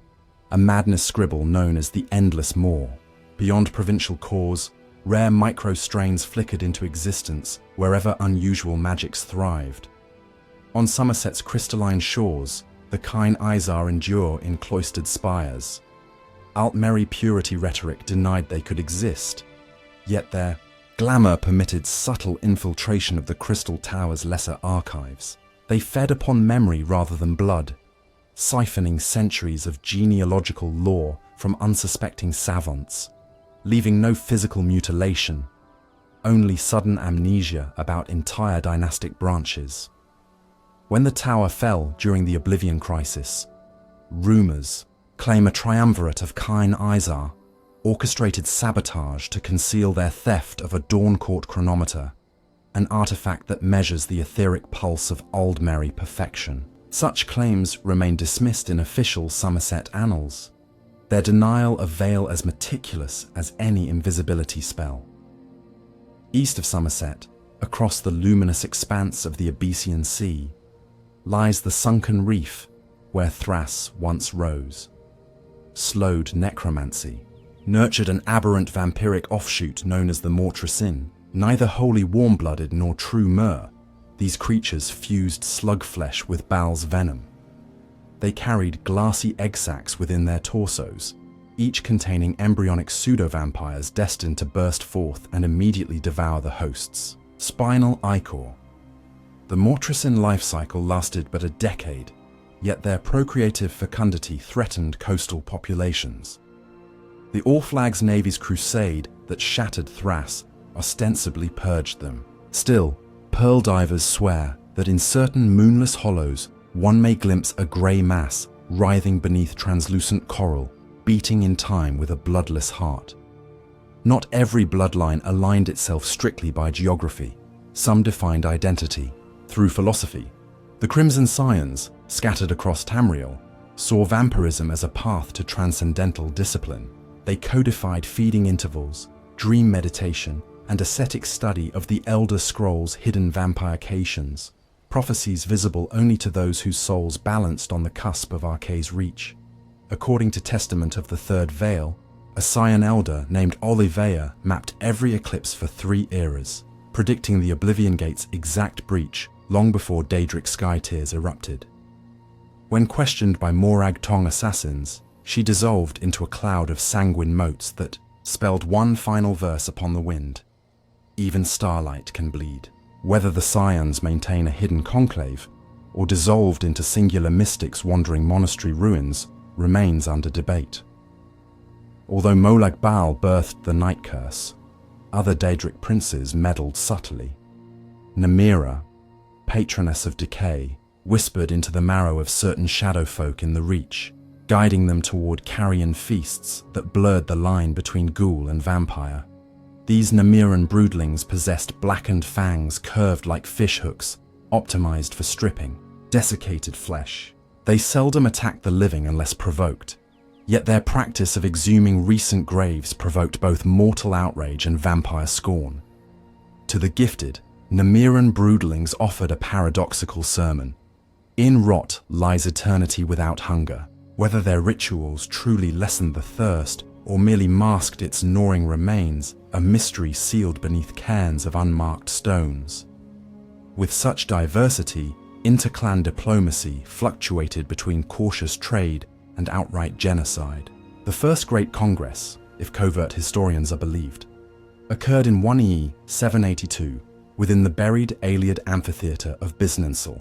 S1: a madness scribble known as the Endless Maw. Beyond provincial cores, rare micro-strains flickered into existence wherever unusual magics thrived. On Somerset's crystalline shores, the Kine Izar endure in cloistered spires. Altmerry purity rhetoric denied they could exist, yet their glamour permitted subtle infiltration of the Crystal Tower's lesser archives. They fed upon memory rather than blood, siphoning centuries of genealogical lore from unsuspecting savants, leaving no physical mutilation, only sudden amnesia about entire dynastic branches. When the tower fell during the Oblivion Crisis, rumors claim a triumvirate of Kine Izar orchestrated sabotage to conceal their theft of a Dawn Court chronometer, an artifact that measures the etheric pulse of Aldmeri perfection. Such claims remain dismissed in official Somerset annals, their denial of wail as meticulous as any invisibility spell. East of Somerset, across the luminous expanse of the Abyssian Sea, lies the sunken reef where Thras once rose. Slowed necromancy, nurtured an aberrant vampiric offshoot known as the Mortrasin. Neither wholly warm-blooded nor true Mer, these creatures fused slug flesh with Bal's venom. They carried glassy egg sacs within their torsos, each containing embryonic pseudo-vampires destined to burst forth and immediately devour the hosts. Spinal ichor. The Mortrasin life cycle lasted but a decade, yet their procreative fecundity threatened coastal populations. The All-Flags Navy's crusade that shattered Thras ostensibly purged them. Still, pearl divers swear that in certain moonless hollows one may glimpse a grey mass writhing beneath translucent coral, beating in time with a bloodless heart. Not every bloodline aligned itself strictly by geography. Some defined identity through philosophy. The Crimson Scions, scattered across Tamriel, saw vampirism as a path to transcendental discipline. They codified feeding intervals, dream meditation, and ascetic study of the Elder Scrolls' hidden vampirications, prophecies visible only to those whose souls balanced on the cusp of Arcae's reach. According to Testament of the Third Veil, a Scion elder named Oliveia mapped every eclipse for 3 eras, predicting the Oblivion Gate's exact breach long before Daedric sky tears erupted. When questioned by Morag Tong assassins, she dissolved into a cloud of sanguine motes that spelled one final verse upon the wind. Even starlight can bleed. Whether the Scions maintain a hidden conclave or dissolved into singular mystics wandering monastery ruins remains under debate. Although Molag Bal birthed the Night Curse, other Daedric princes meddled subtly. Namira, patroness of decay, whispered into the marrow of certain shadow folk in the Reach, guiding them toward carrion feasts that blurred the line between ghoul and vampire. These Namiran broodlings possessed blackened fangs curved like fishhooks, optimized for stripping, desiccated flesh. They seldom attacked the living unless provoked, yet their practice of exhuming recent graves provoked both mortal outrage and vampire scorn. To the gifted, Namiran broodlings offered a paradoxical sermon. In rot lies eternity without hunger. Whether their rituals truly lessened the thirst or merely masked its gnawing remains, a mystery sealed beneath cairns of unmarked stones. With such diversity, interclan diplomacy fluctuated between cautious trade and outright genocide. The First Great Congress, if covert historians are believed, occurred in 1E 782 within the buried Aeliad amphitheatre of Biznansel.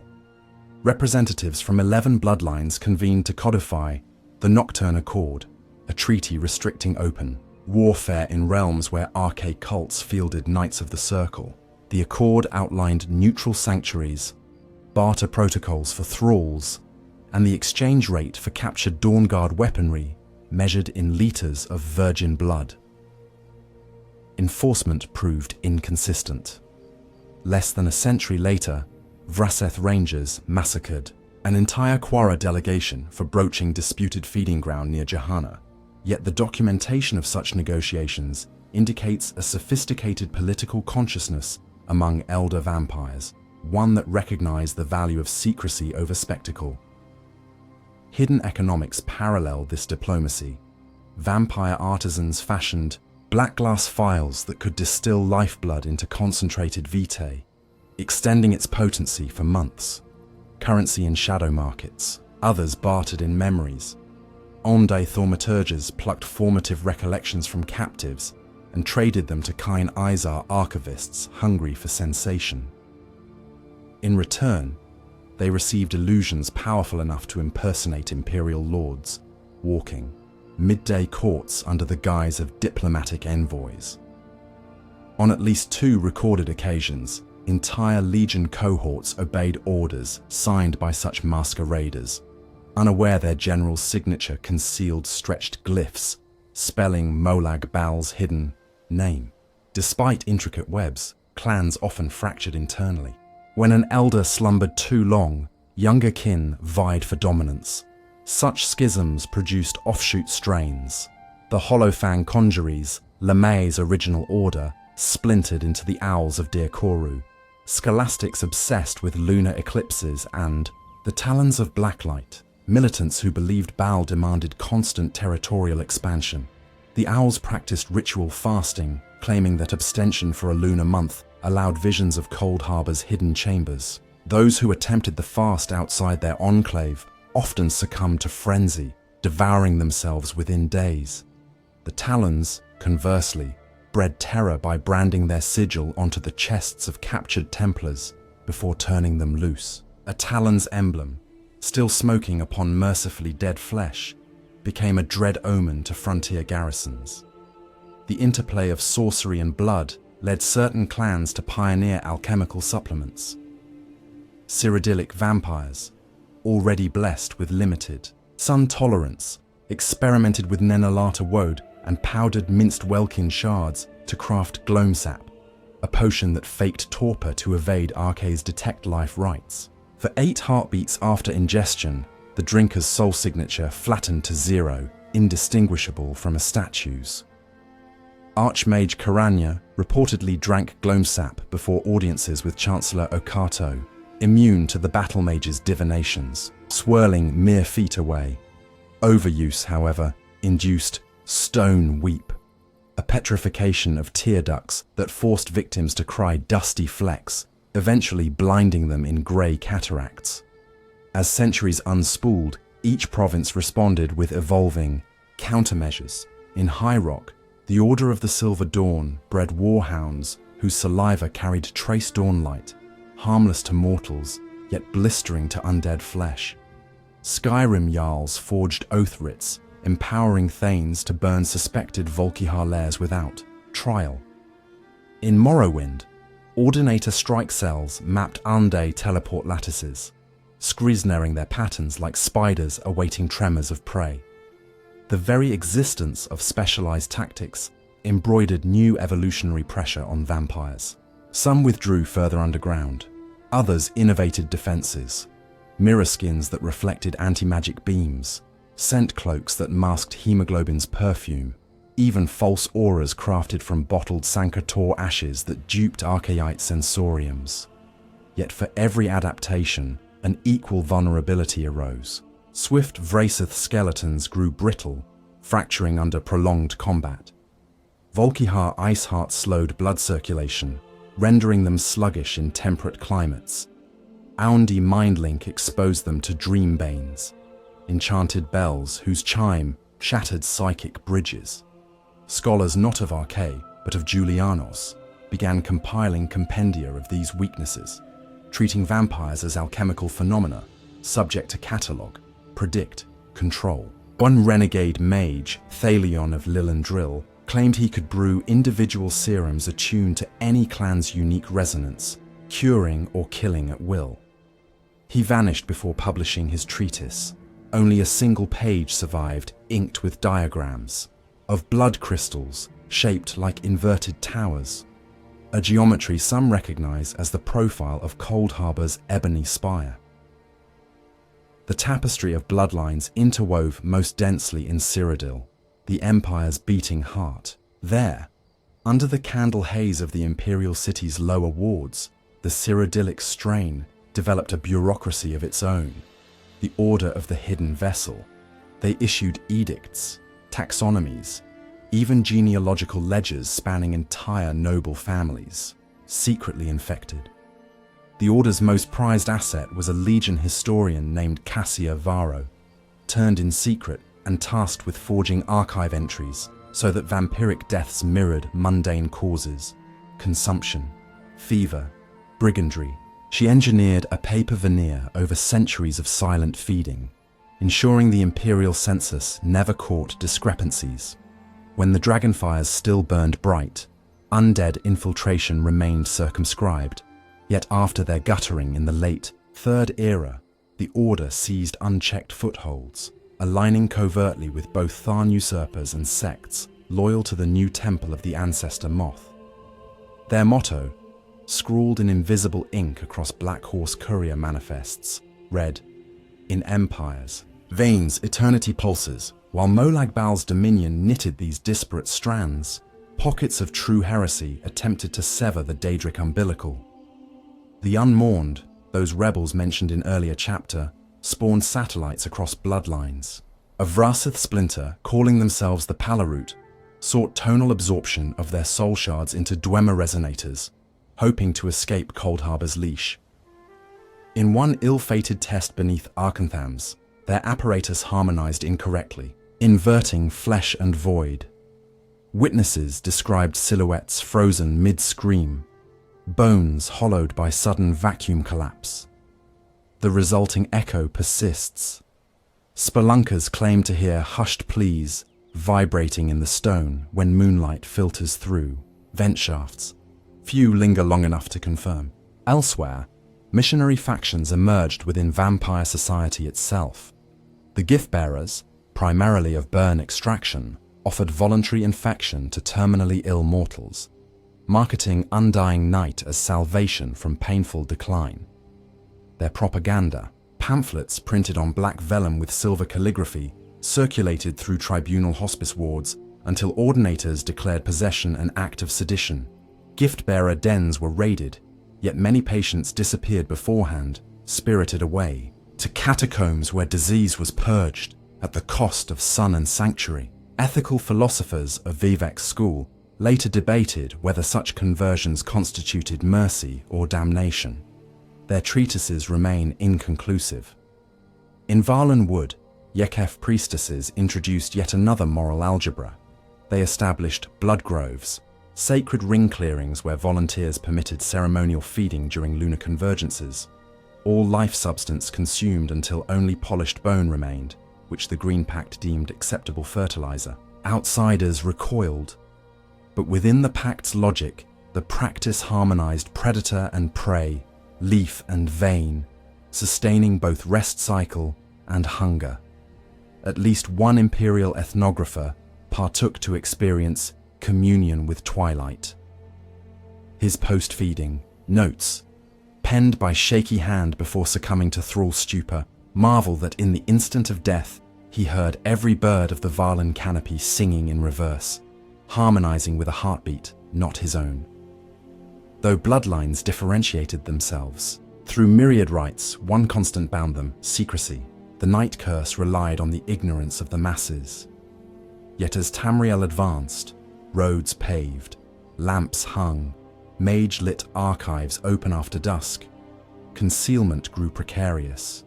S1: Representatives from 11 bloodlines convened to codify the Nocturne Accord, a treaty restricting open warfare in realms where archaic cults fielded Knights of the Circle. The Accord outlined neutral sanctuaries, barter protocols for thralls, and the exchange rate for captured Dawnguard weaponry measured in litres of virgin blood. Enforcement proved inconsistent. Less than a century later, Vraseth Rangers massacred an entire Quara delegation for broaching disputed feeding ground near Johanna. Yet the documentation of such negotiations indicates a sophisticated political consciousness among elder vampires, one that recognized the value of secrecy over spectacle. Hidden economics parallel this diplomacy. Vampire artisans fashioned black glass phials that could distill lifeblood into concentrated vitae, extending its potency for months. Currency in shadow markets. Others bartered in memories. Onday thaumaturges plucked formative recollections from captives and traded them to Kine Izar archivists hungry for sensation. In return, they received illusions powerful enough to impersonate imperial lords, walking midday courts under the guise of diplomatic envoys. On at least 2 recorded occasions, entire legion cohorts obeyed orders signed by such masqueraders, unaware their general's signature concealed stretched glyphs, spelling Molag Bal's hidden name. Despite intricate webs, clans often fractured internally. When an elder slumbered too long, younger kin vied for dominance. Such schisms produced offshoot strains. The Hollowfang conjuries, Lamae's original order, splintered into the Owls of Dir Koru, scholastics obsessed with lunar eclipses, and the Talons of Blacklight, militants who believed Bal demanded constant territorial expansion. The Owls practiced ritual fasting, claiming that abstention for a lunar month allowed visions of Cold Harbor's hidden chambers. Those who attempted the fast outside their enclave often succumbed to frenzy, devouring themselves within days. The Talons, conversely, bred terror by branding their sigil onto the chests of captured Templars before turning them loose. A Talon's emblem, still smoking upon mercifully dead flesh, became a dread omen to frontier garrisons. The interplay of sorcery and blood led certain clans to pioneer alchemical supplements. Cyrodiilic vampires, already blessed with limited sun tolerance, experimented with Nenalata woad and powdered minced welkin shards to craft glomsap, a potion that faked torpor to evade Arce's detect life rites. For 8 heartbeats after ingestion, the drinker's soul signature flattened to 0, indistinguishable from a statue's. Archmage Karanya reportedly drank glomsap before audiences with Chancellor Okato, immune to the battle mage's divinations, swirling mere feet away. Overuse, however, induced stone weep, a petrification of tear ducts that forced victims to cry dusty flecks, eventually blinding them in grey cataracts. As centuries unspooled, each province responded with evolving countermeasures. In High Rock, the Order of the Silver Dawn bred warhounds whose saliva carried trace dawnlight, harmless to mortals, yet blistering to undead flesh. Skyrim Jarls forged oath writs, empowering thanes to burn suspected Volkihar lairs without trial. In Morrowind, Ordinator strike cells mapped Unday teleport lattices, skrisnering their patterns like spiders awaiting tremors of prey. The very existence of specialized tactics embroidered new evolutionary pressure on vampires. Some withdrew further underground, others innovated defenses, mirror skins that reflected anti-magic beams, scent cloaks that masked hemoglobin's perfume, even false auras crafted from bottled Sankator ashes that duped archaite sensoriums. Yet for every adaptation, an equal vulnerability arose. Swift Vrasith skeletons grew brittle, fracturing under prolonged combat. Volkihar Iceheart slowed blood circulation, rendering them sluggish in temperate climates. Aundi Mindlink exposed them to dreambanes, enchanted bells whose chime shattered psychic bridges. Scholars not of Arche, but of Julianos, began compiling compendia of these weaknesses, treating vampires as alchemical phenomena, subject to catalogue, predict, control. One renegade mage, Thalion of Lilandril, claimed he could brew individual serums attuned to any clan's unique resonance, curing or killing at will. He vanished before publishing his treatise. Only a single page survived, inked with diagrams of blood crystals shaped like inverted towers, a geometry some recognize as the profile of Cold Harbor's ebony spire. The tapestry of bloodlines interwove most densely in Cyrodiil, the Empire's beating heart. There, under the candle haze of the imperial city's lower wards, the Cyrodiilic strain developed a bureaucracy of its own, the Order of the Hidden Vessel. They issued edicts, taxonomies, even genealogical ledgers spanning entire noble families, secretly infected. The Order's most prized asset was a legion historian named Cassia Varro, turned in secret and tasked with forging archive entries so that vampiric deaths mirrored mundane causes: consumption, fever, brigandry. She engineered a paper veneer over centuries of silent feeding, ensuring the imperial census never caught discrepancies. When the dragonfires still burned bright, undead infiltration remained circumscribed. Yet after their guttering in the late Third Era, the Order seized unchecked footholds, aligning covertly with both Tharn usurpers and sects loyal to the new temple of the ancestor Moth. Their motto, scrawled in invisible ink across Black Horse courier manifests, read, "In empires, veins, eternity pulses." While Molag Bal's dominion knitted these disparate strands, pockets of true heresy attempted to sever the Daedric umbilical. The Unmourned, those rebels mentioned in earlier chapter, spawned satellites across bloodlines. A Vrasith splinter, calling themselves the Palarut, sought tonal absorption of their soul shards into Dwemer resonators, hoping to escape Cold Harbor's leash. In one ill-fated test beneath Arkanthams, their apparatus harmonized incorrectly, inverting flesh and void. Witnesses described silhouettes frozen mid-scream, bones hollowed by sudden vacuum collapse. The resulting echo persists. Spelunkers claim to hear hushed pleas vibrating in the stone when moonlight filters through vent shafts. Few linger long enough to confirm. Elsewhere, missionary factions emerged within vampire society itself. The gift-bearers, primarily of burn extraction, offered voluntary infection to terminally ill mortals, marketing undying night as salvation from painful decline. Their propaganda, pamphlets printed on black vellum with silver calligraphy, circulated through tribunal hospice wards until ordinators declared possession an act of sedition. Gift-bearer dens were raided, yet many patients disappeared beforehand, spirited away, to catacombs where disease was purged at the cost of sun and sanctuary. Ethical philosophers of Vivek's school later debated whether such conversions constituted mercy or damnation. Their treatises remain inconclusive. In Varlan Wood, Yekef priestesses introduced yet another moral algebra. They established blood groves, sacred ring clearings where volunteers permitted ceremonial feeding during lunar convergences, all life substance consumed until only polished bone remained, which the Green Pact deemed acceptable fertilizer. Outsiders recoiled, but within the Pact's logic, the practice harmonized predator and prey, leaf and vein, sustaining both rest cycle and hunger. At least one imperial ethnographer partook to experience communion with twilight. His post-feeding notes, penned by shaky hand before succumbing to thrall stupor, marvel that in the instant of death, he heard every bird of the Varlan canopy singing in reverse, harmonizing with a heartbeat not his own. Though bloodlines differentiated themselves, through myriad rites, one constant bound them: secrecy. The night curse relied on the ignorance of the masses. Yet as Tamriel advanced, roads paved, lamps hung, mage-lit archives open after dusk, concealment grew precarious.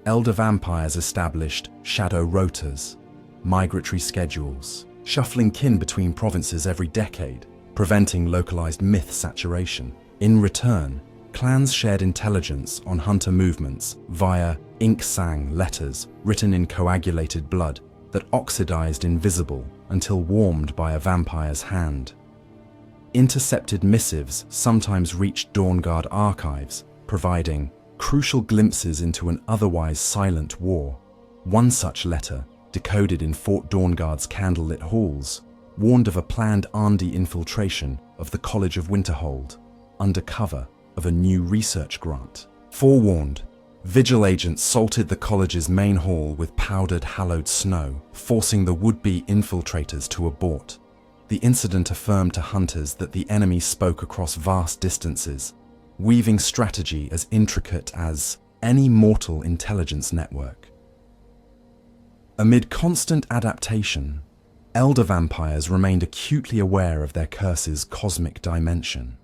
S1: Elder vampires established shadow rotas, migratory schedules, shuffling kin between provinces every decade, preventing localized myth saturation. In return, clans shared intelligence on hunter movements via ink-sang letters written in coagulated blood that oxidized invisible until warmed by a vampire's hand. Intercepted missives sometimes reached Dawnguard archives, providing crucial glimpses into an otherwise silent war. One such letter, decoded in Fort Dawnguard's candlelit halls, warned of a planned Andi infiltration of the College of Winterhold, under cover of a new research grant. Forewarned, vigil agents salted the college's main hall with powdered hallowed snow, forcing the would-be infiltrators to abort. The incident affirmed to hunters that the enemy spoke across vast distances, weaving strategy as intricate as any mortal intelligence network. Amid constant adaptation, elder vampires remained acutely aware of their curse's cosmic dimension.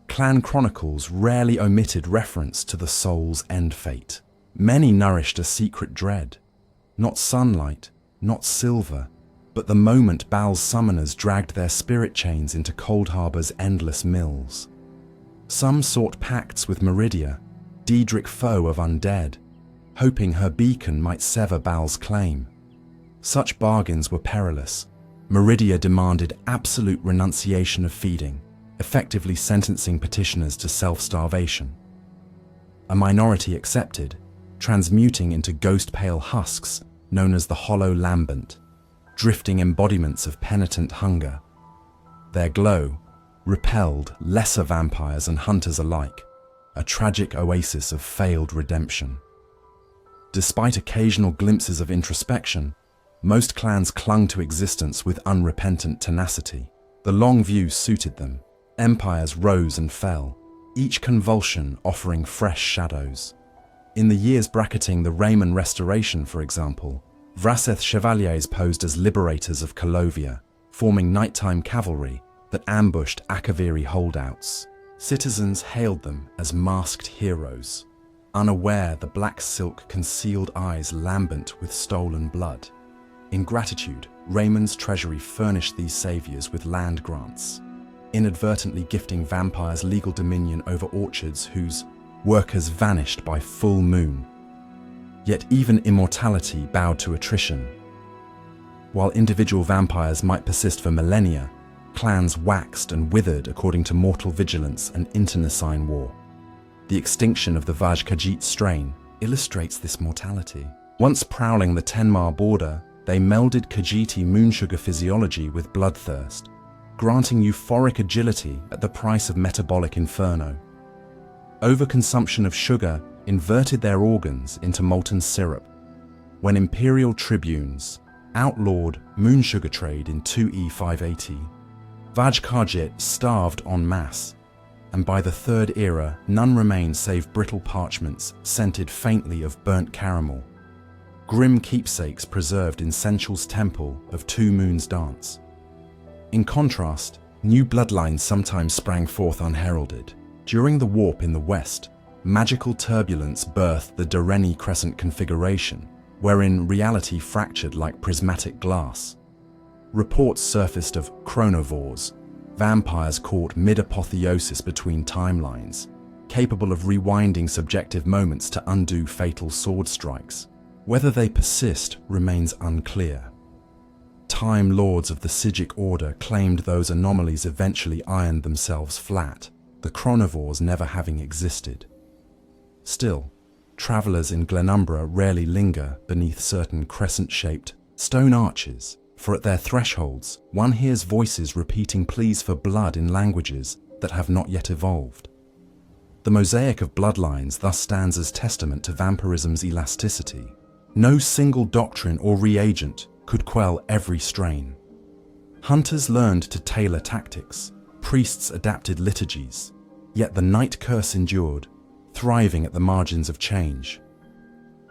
S1: Clan chronicles rarely omitted reference to the soul's end fate. Many nourished a secret dread, not sunlight, not silver, but the moment Bal's summoners dragged their spirit chains into Cold Harbor's endless mills. Some sought pacts with Meridia, Daedric foe of undead, hoping her beacon might sever Bal's claim. Such bargains were perilous. Meridia demanded absolute renunciation of feeding, effectively sentencing petitioners to self-starvation. A minority accepted, transmuting into ghost-pale husks known as the hollow lambent, drifting embodiments of penitent hunger. Their glow repelled lesser vampires and hunters alike, a tragic oasis of failed redemption. Despite occasional glimpses of introspection, most clans clung to existence with unrepentant tenacity. The long view suited them. Empires rose and fell, each convulsion offering fresh shadows. In the years bracketing the Rayman Restoration, for example, Vraseth chevaliers posed as liberators of Kolovia, forming nighttime cavalry that ambushed Akaviri holdouts. Citizens hailed them as masked heroes, unaware the black silk concealed eyes lambent with stolen blood. In gratitude, Rayman's treasury furnished these saviors with land grants, inadvertently gifting vampires legal dominion over orchards whose workers vanished by full moon. Yet even immortality bowed to attrition. While individual vampires might persist for millennia, clans waxed and withered according to mortal vigilance and internecine war. The extinction of the Vaj Khajiit strain illustrates this mortality. Once prowling the Tenmar border, they melded Khajiiti moonsugar physiology with bloodthirst, granting euphoric agility at the price of metabolic inferno. Overconsumption of sugar inverted their organs into molten syrup. When imperial tribunes outlawed moonsugar trade in 2E 580, Vaj Khajiit starved en masse, and by the Third Era none remained save brittle parchments scented faintly of burnt caramel, grim keepsakes preserved in Sensual's temple of Two Moons Dance. In contrast, new bloodlines sometimes sprang forth unheralded. During the warp in the west, magical turbulence birthed the Doreni crescent configuration, wherein reality fractured like prismatic glass. Reports surfaced of chronovores, vampires caught mid-apotheosis between timelines, capable of rewinding subjective moments to undo fatal sword strikes. Whether they persist remains unclear. Time Lords of the Sigic Order claimed those anomalies eventually ironed themselves flat, the chronovores never having existed. Still, travelers in Glenumbra rarely linger beneath certain crescent-shaped stone arches, for at their thresholds one hears voices repeating pleas for blood in languages that have not yet evolved. The mosaic of bloodlines thus stands as testament to vampirism's elasticity. No single doctrine or reagent could quell every strain. Hunters learned to tailor tactics, priests adapted liturgies, yet the night curse endured, thriving at the margins of change.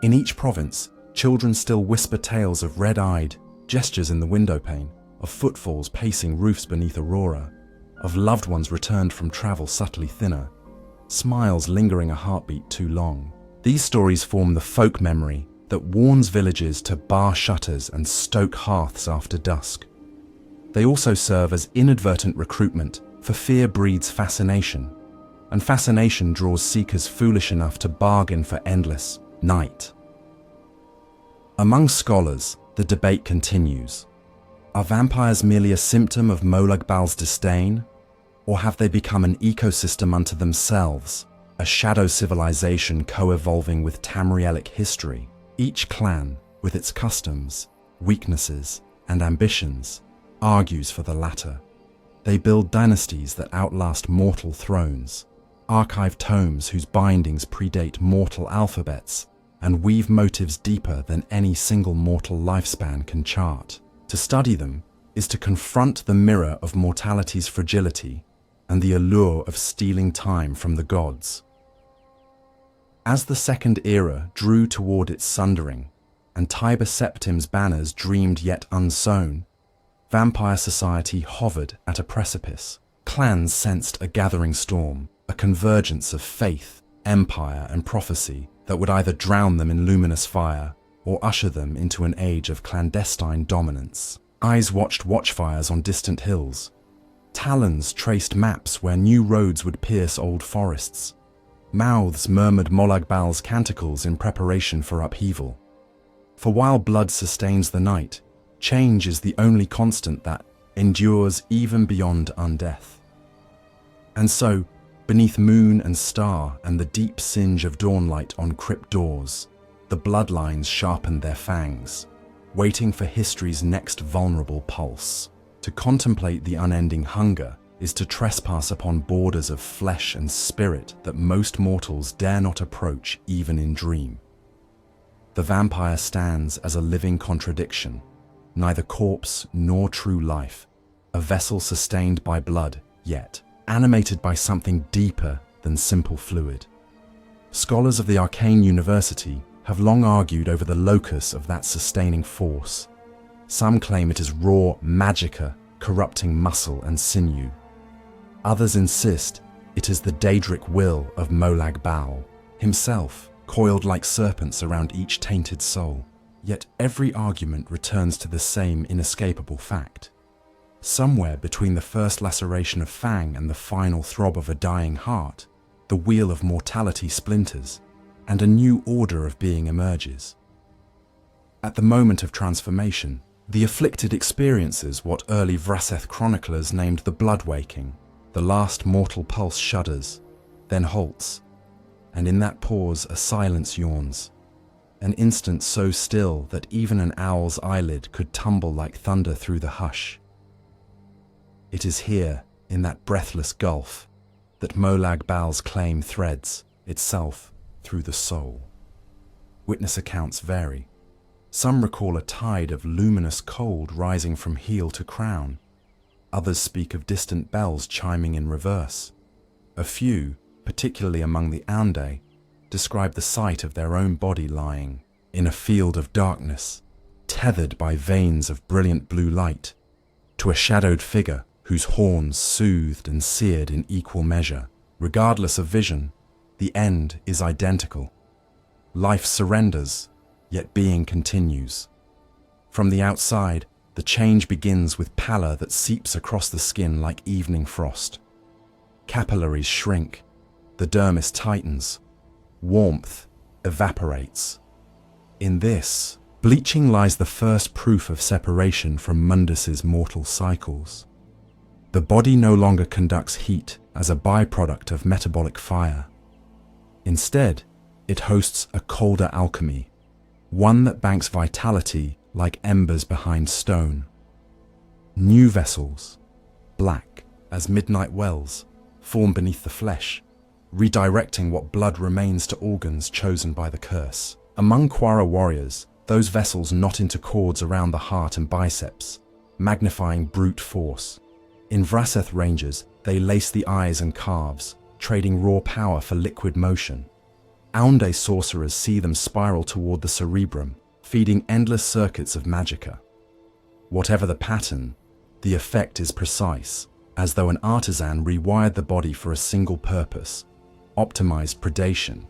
S1: In each province, children still whisper tales of red-eyed gestures in the windowpane, of footfalls pacing roofs beneath aurora, of loved ones returned from travel subtly thinner, smiles lingering a heartbeat too long. These stories form the folk memory that warns villages to bar shutters and stoke hearths after dusk. They also serve as inadvertent recruitment, for fear breeds fascination, and fascination draws seekers foolish enough to bargain for endless night. Among scholars, the debate continues. Are vampires merely a symptom of Molag Bal's disdain, or have they become an ecosystem unto themselves, a shadow civilization co-evolving with Tamrielic history? Each clan, with its customs, weaknesses, and ambitions, argues for the latter. They build dynasties that outlast mortal thrones, archive tomes whose bindings predate mortal alphabets, and weave motives deeper than any single mortal lifespan can chart. To study them is to confront the mirror of mortality's fragility and the allure of stealing time from the gods. As the Second Era drew toward its sundering, and Tiber Septim's banners dreamed yet unsown, vampire society hovered at a precipice. Clans sensed a gathering storm, a convergence of faith, empire, and prophecy that would either drown them in luminous fire or usher them into an age of clandestine dominance. Eyes watched watchfires on distant hills. Talons traced maps where new roads would pierce old forests. Mouths murmured Molag Bal's canticles in preparation for upheaval. For while blood sustains the night, change is the only constant that endures even beyond undeath. And so, beneath moon and star and the deep singe of dawnlight on crypt doors, the bloodlines sharpened their fangs, waiting for history's next vulnerable pulse. To contemplate the unending hunger is to trespass upon borders of flesh and spirit that most mortals dare not approach even in dream. The vampire stands as a living contradiction, neither corpse nor true life, a vessel sustained by blood, yet animated by something deeper than simple fluid. Scholars of the Arcane University have long argued over the locus of that sustaining force. Some claim it is raw magicka corrupting muscle and sinew. Others insist it is the Daedric will of Molag Bal, himself coiled like serpents around each tainted soul. Yet every argument returns to the same inescapable fact. Somewhere between the first laceration of fang and the final throb of a dying heart, the wheel of mortality splinters, and a new order of being emerges. At the moment of transformation, the afflicted experiences what early Vraseth chroniclers named the blood-waking. The last mortal pulse shudders, then halts, and in that pause a silence yawns, an instant so still that even an owl's eyelid could tumble like thunder through the hush. It is here, in that breathless gulf, that Molag Bal's claim threads itself through the soul. Witness accounts vary. Some recall a tide of luminous cold rising from heel to crown. Others speak of distant bells chiming in reverse. A few, particularly among the Aunde, describe the sight of their own body lying in a field of darkness, tethered by veins of brilliant blue light, to a shadowed figure whose horns soothed and seared in equal measure. Regardless of vision, the end is identical. Life surrenders, yet being continues. From the outside, the change begins with pallor that seeps across the skin like evening frost. Capillaries shrink, the dermis tightens, warmth evaporates. In this, bleaching lies the first proof of separation from Mundus's mortal cycles. The body no longer conducts heat as a byproduct of metabolic fire. Instead, it hosts a colder alchemy, one that banks vitality like embers behind stone. New vessels, black as midnight wells, form beneath the flesh, redirecting what blood remains to organs chosen by the curse. Among Quara warriors, those vessels knot into cords around the heart and biceps, magnifying brute force. In Vraseth rangers, they lace the eyes and calves, trading raw power for liquid motion. Aunde sorcerers see them spiral toward the cerebrum, feeding endless circuits of magicka. Whatever the pattern, the effect is precise, as though an artisan rewired the body for a single purpose, optimized predation.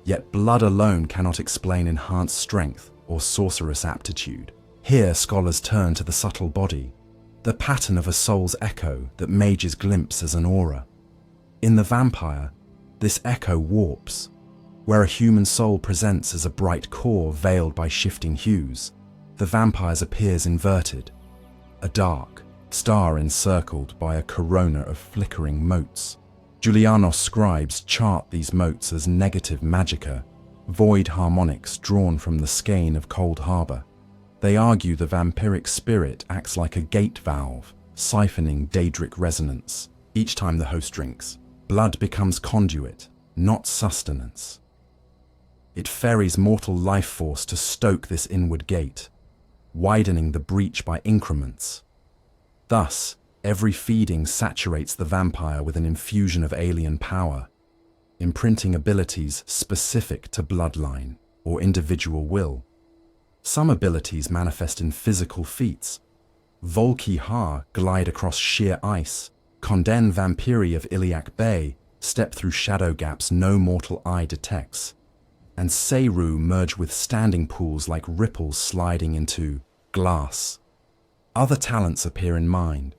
S1: Yet blood alone cannot explain enhanced strength or sorcerous aptitude. Here scholars turn to the subtle body, the pattern of a soul's echo that mages glimpse as an aura. In the vampire, this echo warps. Where a human soul presents as a bright core veiled by shifting hues, the vampire's appears inverted, a dark star encircled by a corona of flickering motes. Julianos scribes chart these motes as negative magicka, void harmonics drawn from the skein of Cold Harbor. They argue the vampiric spirit acts like a gate valve, siphoning Daedric resonance. Each time the host drinks, blood becomes conduit, not sustenance. It ferries mortal life force to stoke this inward gate, widening the breach by increments. Thus, every feeding saturates the vampire with an infusion of alien power, imprinting abilities specific to bloodline or individual will. Some abilities manifest in physical feats. Volkihar glide across sheer ice, Conden vampiri of Iliac Bay step through shadow gaps no mortal eye detects, and Seiru merge with standing pools like ripples sliding into glass. Other talents appear in mind.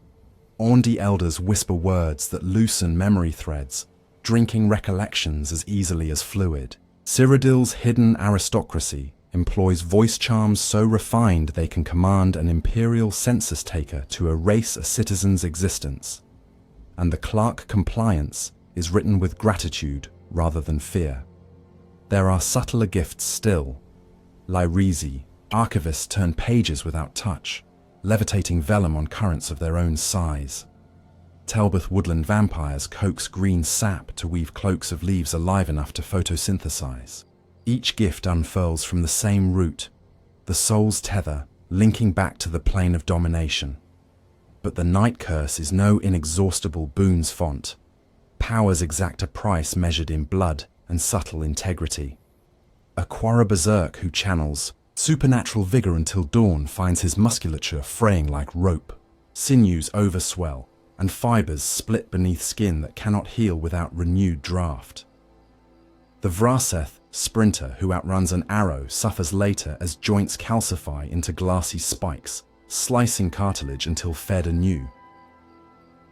S1: Aundi elders whisper words that loosen memory threads, drinking recollections as easily as fluid. Cyrodiil's hidden aristocracy employs voice charms so refined they can command an imperial census taker to erase a citizen's existence. And the clerk compliance is written with gratitude rather than fear. There are subtler gifts still, Lyrizi, archivists turn pages without touch, levitating vellum on currents of their own size. Telbeth woodland vampires coax green sap to weave cloaks of leaves alive enough to photosynthesize. Each gift unfurls from the same root, the soul's tether, linking back to the plane of domination. But the night curse is no inexhaustible boon's font. Powers exact a price measured in blood and subtle integrity. A Quara berserk who channels supernatural vigor until dawn finds his musculature fraying like rope. Sinews overswell, and fibers split beneath skin that cannot heal without renewed draft. The Vraseth sprinter who outruns an arrow suffers later as joints calcify into glassy spikes, slicing cartilage until fed anew.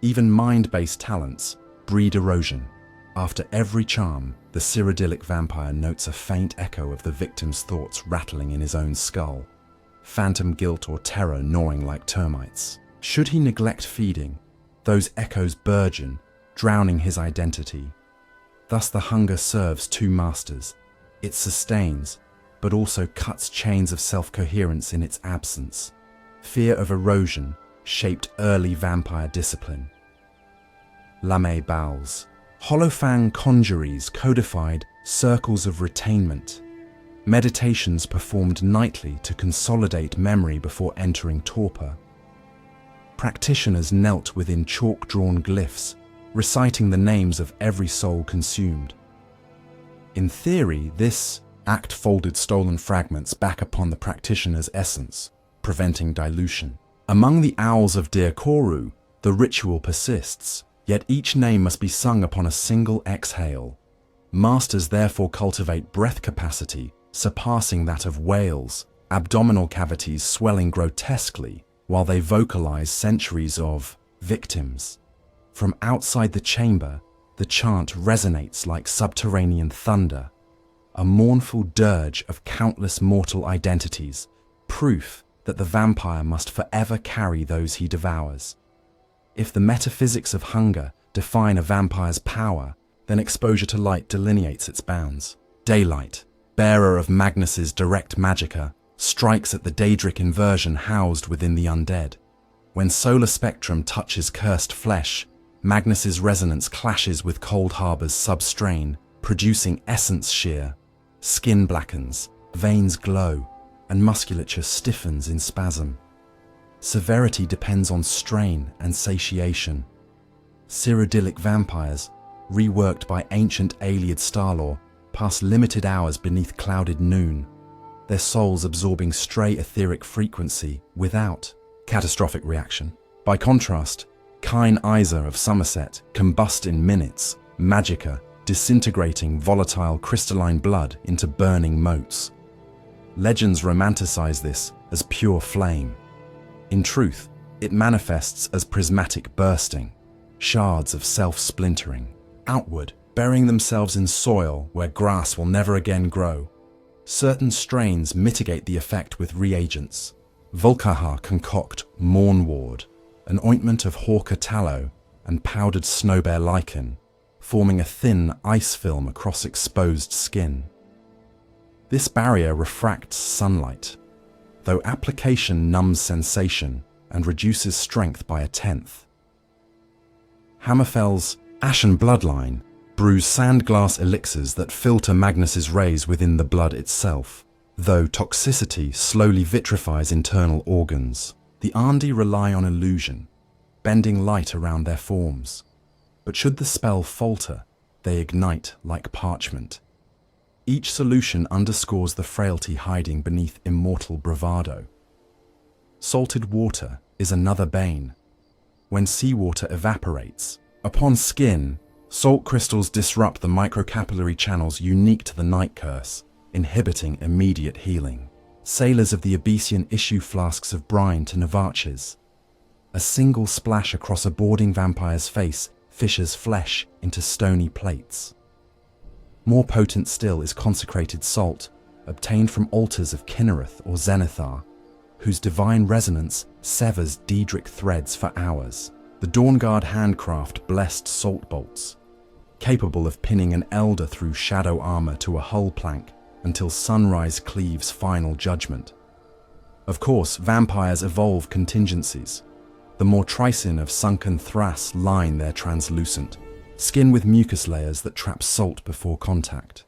S1: Even mind-based talents breed erosion. After every charm, the Cyrodiilic vampire notes a faint echo of the victim's thoughts rattling in his own skull, phantom guilt or terror gnawing like termites. Should he neglect feeding, those echoes burgeon, drowning his identity. Thus the hunger serves two masters. It sustains, but also cuts chains of self-coherence in its absence. Fear of erosion shaped early vampire discipline. Lamae Bals, Holofang conjuries codified circles of retainment, meditations performed nightly to consolidate memory before entering torpor. Practitioners knelt within chalk-drawn glyphs, reciting the names of every soul consumed. In theory, this act folded stolen fragments back upon the practitioner's essence, preventing dilution. Among the owls of Dir Koru, the ritual persists, yet each name must be sung upon a single exhale. Masters therefore cultivate breath capacity, surpassing that of whales, abdominal cavities swelling grotesquely, while they vocalize centuries of victims. From outside the chamber, the chant resonates like subterranean thunder, a mournful dirge of countless mortal identities, proof that the vampire must forever carry those he devours. If the metaphysics of hunger define a vampire's power, then exposure to light delineates its bounds. Daylight, bearer of Magnus's direct magicka, strikes at the Daedric inversion housed within the undead. When solar spectrum touches cursed flesh, Magnus's resonance clashes with Cold Harbor's substrain, producing essence shear. Skin blackens, veins glow, and musculature stiffens in spasm. Severity depends on strain and satiation. Cyrodiilic vampires, reworked by ancient Ayleid starlore, pass limited hours beneath clouded noon, their souls absorbing stray etheric frequency without catastrophic reaction. By contrast, Kine Isa of Somerset combust in minutes, magicka disintegrating volatile crystalline blood into burning motes. Legends romanticize this as pure flame. In truth, it manifests as prismatic bursting, shards of self-splintering, outward, burying themselves in soil where grass will never again grow. Certain strains mitigate the effect with reagents. Volkihar concoct Mornward, an ointment of hawker tallow and powdered snowbear lichen, forming a thin ice film across exposed skin. This barrier refracts sunlight, though application numbs sensation and reduces strength by 1/10. Hammerfell's Ashen Bloodline brews sandglass elixirs that filter Magnus's rays within the blood itself, though toxicity slowly vitrifies internal organs. The Andi rely on illusion, bending light around their forms. But should the spell falter, they ignite like parchment. Each solution underscores the frailty hiding beneath immortal bravado. Salted water is another bane. When seawater evaporates, upon skin, salt crystals disrupt the microcapillary channels unique to the night curse, inhibiting immediate healing. Sailors of the Abyssian issue flasks of brine to Navaches. A single splash across a boarding vampire's face fissures flesh into stony plates. More potent still is consecrated salt, obtained from altars of Kinnereth or Zenithar, whose divine resonance severs Daedric threads for hours. The Dawnguard handcraft blessed salt bolts, capable of pinning an elder through shadow armor to a hull plank, until sunrise cleaves final judgment. Of course, vampires evolve contingencies. The more tricin of sunken thras line their translucent skin with mucus layers that trap salt before contact.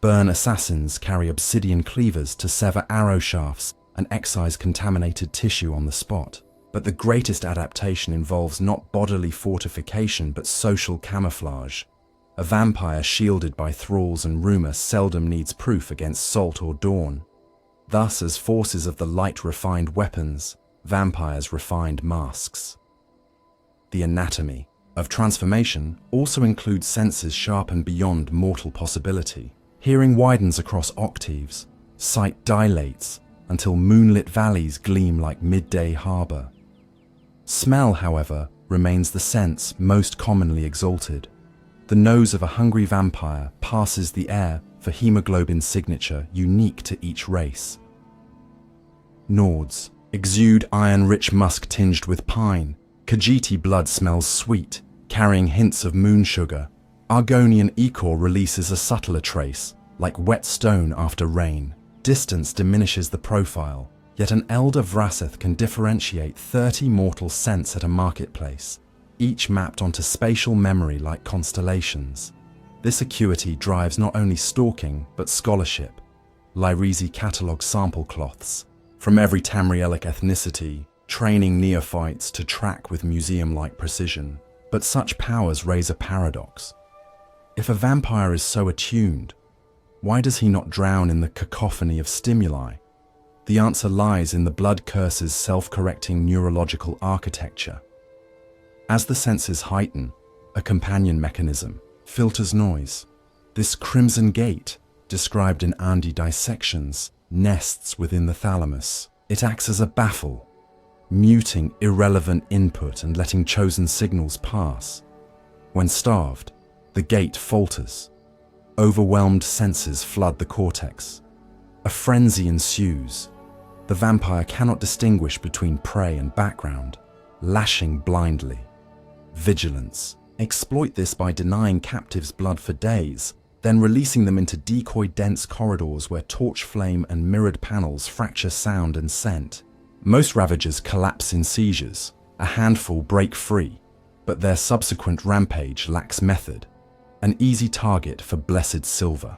S1: Burn assassins carry obsidian cleavers to sever arrow shafts and excise contaminated tissue on the spot. But the greatest adaptation involves not bodily fortification but social camouflage. A vampire shielded by thralls and rumour seldom needs proof against salt or dawn. Thus, as forces of the light refined weapons, vampires refined masks. The anatomy of transformation also includes senses sharpened beyond mortal possibility. Hearing widens across octaves, sight dilates until moonlit valleys gleam like midday harbour. Smell, however, remains the sense most commonly exalted. The nose of a hungry vampire passes the air for hemoglobin signature unique to each race. Nords exude iron-rich musk tinged with pine. Khajiiti blood smells sweet, carrying hints of moon sugar. Argonian ichor releases a subtler trace, like wet stone after rain. Distance diminishes the profile, yet an elder Vraseth can differentiate 30 mortal scents at a marketplace, each mapped onto spatial memory like constellations. This acuity drives not only stalking, but scholarship. Lyresi catalogues sample cloths from every Tamrielic ethnicity, training neophytes to track with museum-like precision. But such powers raise a paradox. If a vampire is so attuned, why does he not drown in the cacophony of stimuli? The answer lies in the blood curse's self-correcting neurological architecture. As the senses heighten, a companion mechanism filters noise. This crimson gate, described in Andi dissections, nests within the thalamus. It acts as a baffle, muting irrelevant input and letting chosen signals pass. When starved, the gate falters. Overwhelmed senses flood the cortex. A frenzy ensues. The vampire cannot distinguish between prey and background, lashing blindly. Vigilance. Exploit this by denying captives blood for days, then releasing them into decoy-dense corridors where torch flame and mirrored panels fracture sound and scent. Most ravagers collapse in seizures. A handful break free, but their subsequent rampage lacks method. An easy target for blessed silver.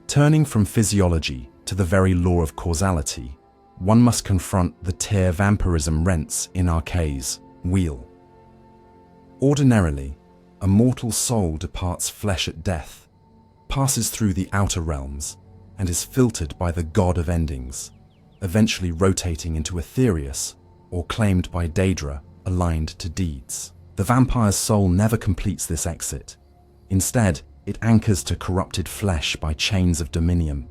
S1: Turning from physiology to the very law of causality, one must confront the tear vampirism rents in Arcae's wail. Ordinarily, a mortal soul departs flesh at death, passes through the outer realms, and is filtered by the god of endings, eventually rotating into Aetherius, or claimed by Daedra, aligned to deeds. The vampire's soul never completes this exit. Instead, it anchors to corrupted flesh by chains of dominion.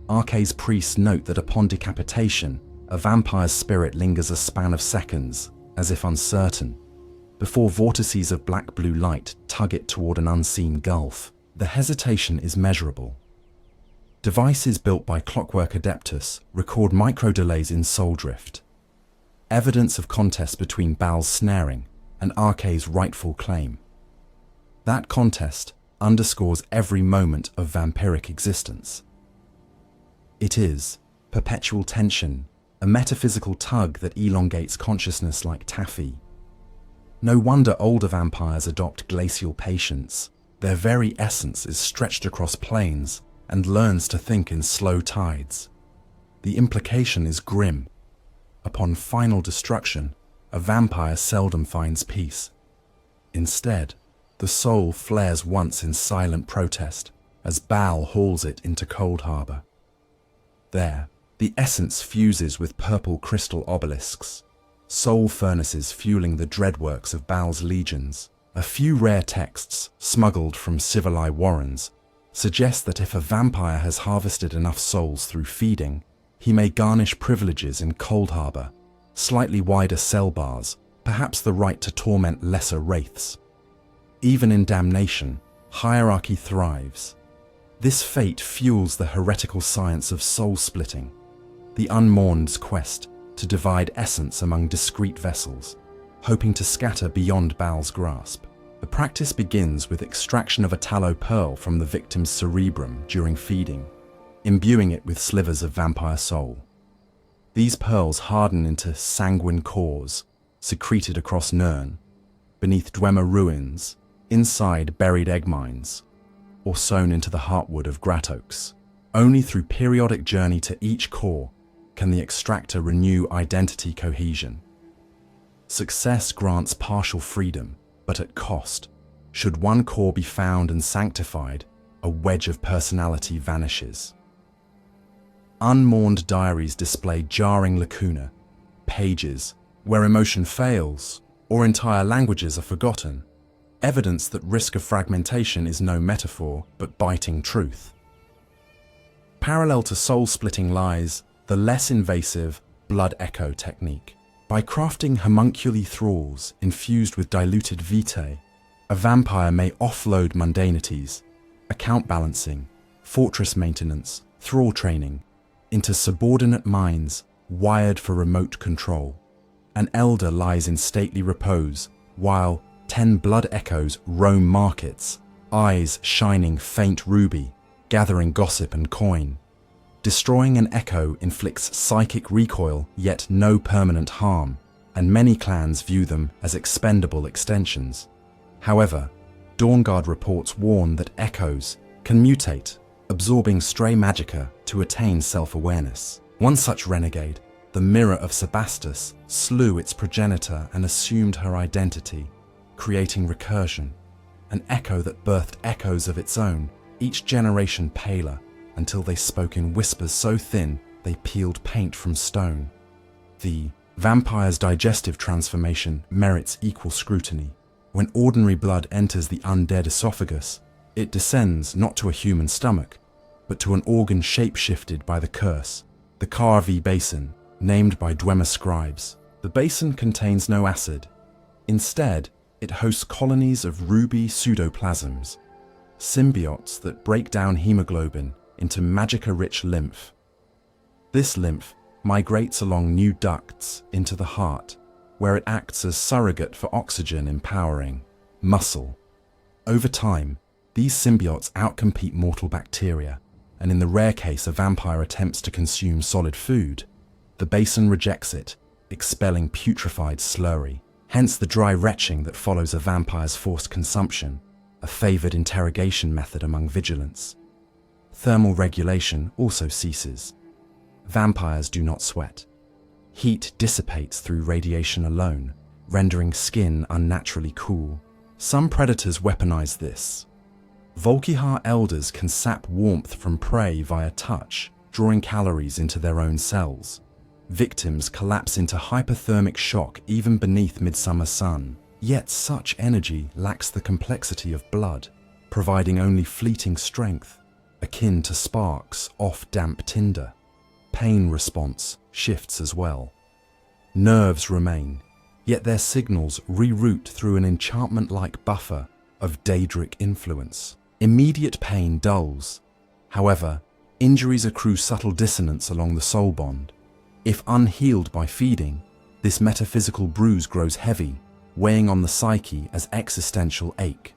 S1: Arcae's priests note that upon decapitation, a vampire's spirit lingers a span of seconds, as if uncertain, before vortices of black-blue light tug it toward an unseen gulf. The hesitation is measurable. Devices built by Clockwork Adeptus record micro-delays in soul drift, evidence of contest between Bal's snaring and Arcae's rightful claim. That contest underscores every moment of vampiric existence. It is perpetual tension, a metaphysical tug that elongates consciousness like taffy. No wonder older vampires adopt glacial patience. Their very essence is stretched across plains and learns to think in slow tides. The implication is grim. Upon final destruction, a vampire seldom finds peace. Instead, the soul flares once in silent protest as Bal hauls it into Cold Harbour. There, the essence fuses with purple crystal obelisks, soul furnaces fueling the dreadworks of Bal's legions. A few rare texts, smuggled from Civilized warrens, suggest that if a vampire has harvested enough souls through feeding, he may garnish privileges in Cold Harbour, slightly wider cell bars, perhaps the right to torment lesser wraiths. Even in damnation, hierarchy thrives. This fate fuels the heretical science of soul-splitting, the unmourned's quest to divide essence among discrete vessels, hoping to scatter beyond Bal's grasp. The practice begins with extraction of a tallow pearl from the victim's cerebrum during feeding. imbuing it with slivers of vampire soul. These pearls harden into sanguine cores, secreted across Nirn, beneath Dwemer ruins, inside buried egg mines, or sewn into the heartwood of grat oaks. Only through periodic journey to each core can the extractor renew identity cohesion. Success grants partial freedom, but at cost. Should one core be found and sanctified, a wedge of personality vanishes. Unmourned diaries display jarring lacuna, pages where emotion fails or entire languages are forgotten, evidence that risk of fragmentation is no metaphor but biting truth. Parallel to soul-splitting lies the less invasive blood echo technique. By crafting homunculi thralls infused with diluted vitae, a vampire may offload mundanities, account balancing, fortress maintenance, thrall training, into subordinate minds wired for remote control. An elder lies in stately repose, while 10 blood echoes roam markets, eyes shining faint ruby, gathering gossip and coin. Destroying an echo inflicts psychic recoil, yet no permanent harm, and many clans view them as expendable extensions. However, Dawnguard reports warn that echoes can mutate, absorbing stray magicka to attain self-awareness. One such renegade, the Mirror of Sebastus, slew its progenitor and assumed her identity, creating recursion, an echo that birthed echoes of its own, each generation paler, until they spoke in whispers so thin they peeled paint from stone. The vampire's digestive transformation merits equal scrutiny. When ordinary blood enters the undead esophagus, it descends not to a human stomach, but to an organ shape-shifted by the curse, the Carvi basin, named by Dwemer scribes. The basin contains no acid. Instead, it hosts colonies of ruby pseudoplasms, symbiotes that break down hemoglobin into magicka-rich lymph. This lymph migrates along new ducts into the heart, where it acts as surrogate for oxygen empowering muscle. Over time, these symbiotes outcompete mortal bacteria, and in the rare case a vampire attempts to consume solid food, the basin rejects it, expelling putrefied slurry. Hence the dry retching that follows a vampire's forced consumption, a favoured interrogation method among vigilants. Thermal regulation also ceases. Vampires do not sweat. Heat dissipates through radiation alone, rendering skin unnaturally cool. Some predators weaponize this. Volkihar elders can sap warmth from prey via touch, drawing calories into their own cells. Victims collapse into hypothermic shock even beneath midsummer sun. Yet such energy lacks the complexity of blood, providing only fleeting strength, akin to sparks off damp tinder. Pain response shifts as well. Nerves remain, yet their signals reroute through an enchantment-like buffer of daedric influence. Immediate pain dulls. However, injuries accrue subtle dissonance along the soul bond. If unhealed by feeding, this metaphysical bruise grows heavy, weighing on the psyche as existential ache.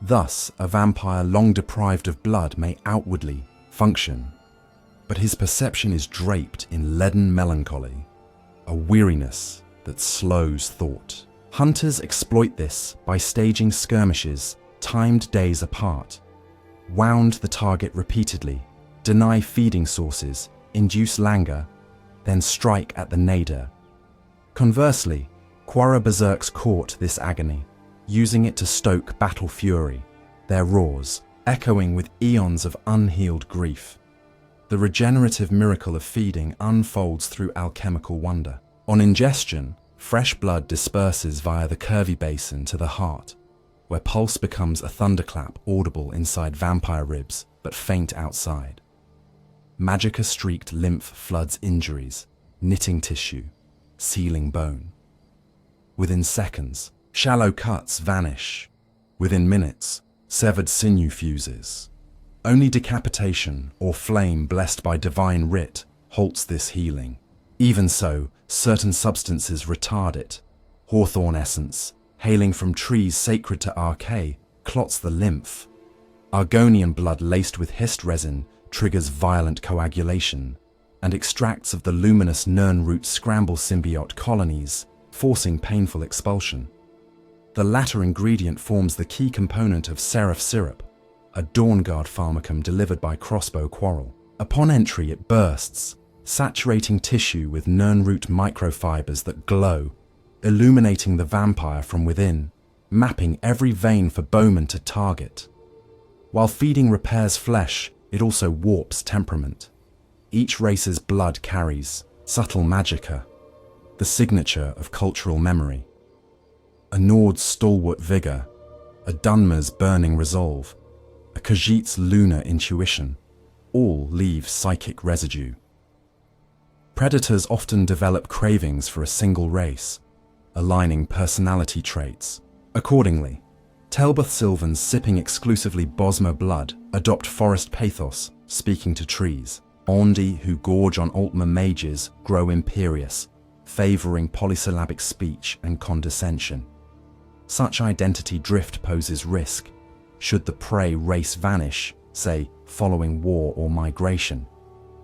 S1: Thus, a vampire long deprived of blood may outwardly function, but his perception is draped in leaden melancholy, a weariness that slows thought. Hunters exploit this by staging skirmishes timed days apart, wound the target repeatedly, deny feeding sources, induce languor, then strike at the nadir. Conversely, Quara berserks court this agony, using it to stoke battle fury, their roars echoing with eons of unhealed grief. The regenerative miracle of feeding unfolds through alchemical wonder. On ingestion, fresh blood disperses via the curvy basin to the heart, where pulse becomes a thunderclap audible inside vampire ribs but faint outside. Magicka-streaked lymph floods injuries, knitting tissue, sealing bone. Within seconds, shallow cuts vanish. Within minutes, severed sinew fuses. Only decapitation or flame blessed by divine writ halts this healing. Even so, certain substances retard it. Hawthorn essence, hailing from trees sacred to Arche, clots the lymph. Argonian blood laced with hist resin triggers violent coagulation, and extracts of the luminous Nirn root scramble symbiote colonies, forcing painful expulsion. The latter ingredient forms the key component of seraph syrup, a Dawnguard pharmacum delivered by crossbow quarrel. Upon entry, it bursts, saturating tissue with Nirn root microfibers that glow, illuminating the vampire from within, mapping every vein for bowman to target. While feeding repairs flesh, it also warps temperament. Each race's blood carries subtle magicka, the signature of cultural memory. A Nord's stalwart vigor, a Dunmer's burning resolve, a Khajiit's lunar intuition, all leave psychic residue. Predators often develop cravings for a single race, aligning personality traits. Accordingly, Telboth Sylvans sipping exclusively Bosmer blood adopt forest pathos, speaking to trees. Ondi who gorge on Altmer mages grow imperious, favouring polysyllabic speech and condescension. Such identity drift poses risk. Should the prey race vanish, say, following war or migration,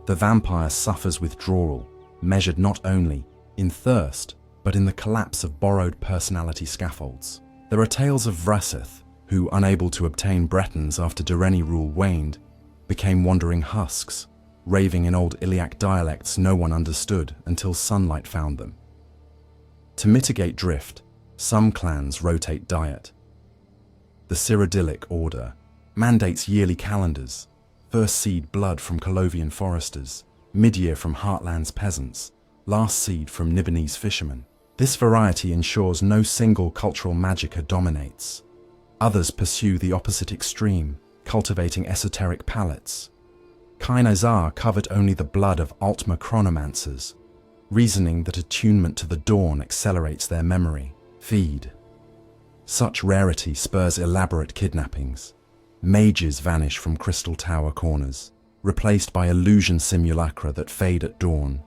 S1: the vampire suffers withdrawal, measured not only in thirst, but in the collapse of borrowed personality scaffolds. There are tales of Vraseth, who, unable to obtain Bretons after Durrani rule waned, became wandering husks, raving in old Iliac dialects no one understood until sunlight found them. To mitigate drift, some clans rotate diet. The Cyrodiilic order mandates yearly calendars, first seed blood from Colovian foresters, mid-year from Heartland's peasants, last seed from Nibonese fishermen. This variety ensures no single cultural magicka dominates. Others pursue the opposite extreme, cultivating esoteric palates. Kainazar covet only the blood of Altmer chronomancers, reasoning that attunement to the dawn accelerates their memory. Feed. Such rarity spurs elaborate kidnappings. Mages vanish from crystal tower corners, replaced by illusion simulacra that fade at dawn,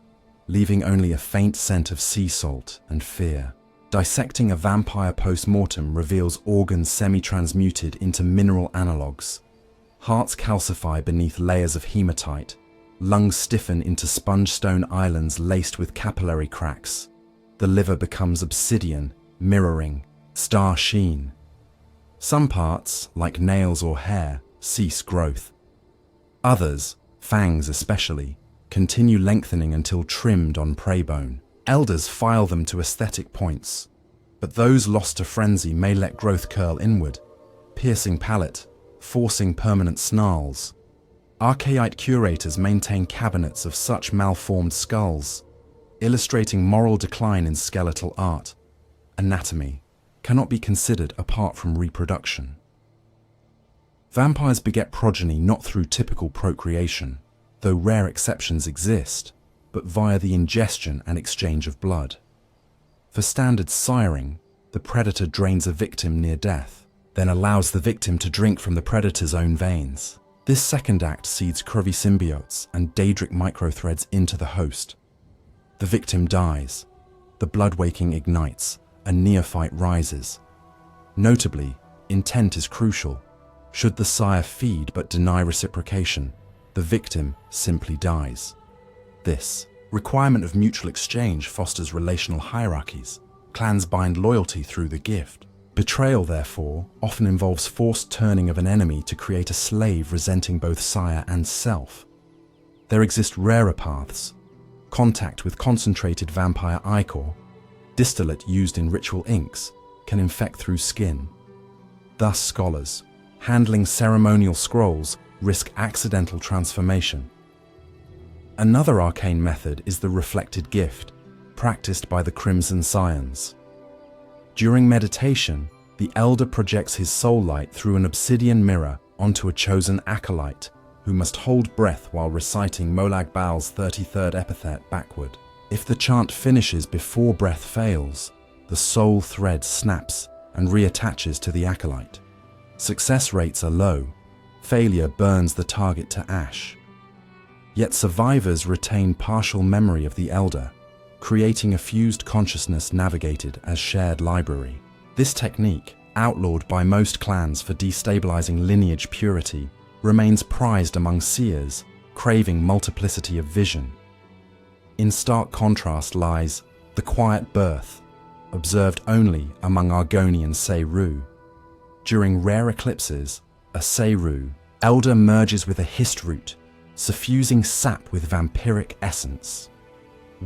S1: leaving only a faint scent of sea salt and fear. Dissecting a vampire post-mortem reveals organs semi-transmuted into mineral analogues. Hearts calcify beneath layers of hematite, lungs stiffen into spongestone islands laced with capillary cracks. The liver becomes obsidian, mirroring star sheen. Some parts, like nails or hair, cease growth. Others, fangs especially, continue lengthening until trimmed on prey bone. Elders file them to aesthetic points, but those lost to frenzy may let growth curl inward, piercing palate, forcing permanent snarls. Archaite curators maintain cabinets of such malformed skulls, illustrating moral decline in skeletal art. Anatomy cannot be considered apart from reproduction. Vampires beget progeny not through typical procreation, though rare exceptions exist, but via the ingestion and exchange of blood. For standard siring, the predator drains a victim near death, then allows the victim to drink from the predator's own veins. This second act seeds curvy symbiotes and daedric microthreads into the host. The victim dies, the blood waking ignites, a neophyte rises. Notably, intent is crucial. Should the sire feed but deny reciprocation, the victim simply dies. This requirement of mutual exchange fosters relational hierarchies. Clans bind loyalty through the gift. Betrayal, therefore, often involves forced turning of an enemy to create a slave resenting both sire and self. There exist rarer paths: contact with concentrated vampire ichor, distillate used in ritual inks, can infect through skin. Thus scholars, handling ceremonial scrolls, risk accidental transformation. Another arcane method is the reflected gift, practiced by the Crimson Scions. During meditation, the elder projects his soul light through an obsidian mirror onto a chosen acolyte, who must hold breath while reciting Molag Bal's 33rd epithet backward. If the chant finishes before breath fails, the soul thread snaps and reattaches to the acolyte. Success rates are low. Failure burns the target to ash. Yet survivors retain partial memory of the elder, creating a fused consciousness navigated as shared library. This technique, outlawed by most clans for destabilizing lineage purity, remains prized among seers, craving multiplicity of vision. In stark contrast lies the quiet birth, observed only among Argonian Seiru. During rare eclipses, a Seiru elder merges with a hist root, suffusing sap with vampiric essence.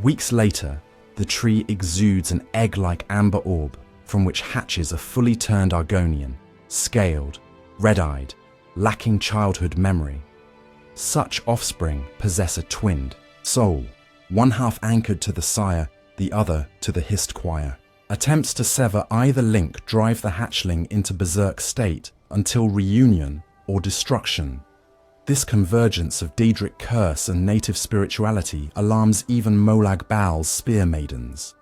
S1: Weeks later, the tree exudes an egg-like amber orb from which hatches a fully turned Argonian, scaled, red-eyed, lacking childhood memory. Such offspring possess a twinned soul, one half anchored to the sire, the other to the hist choir. Attempts to sever either link drive the hatchling into berserk state until reunion or destruction. This convergence of Daedric curse and native spirituality alarms even Molag Bal's spear maidens.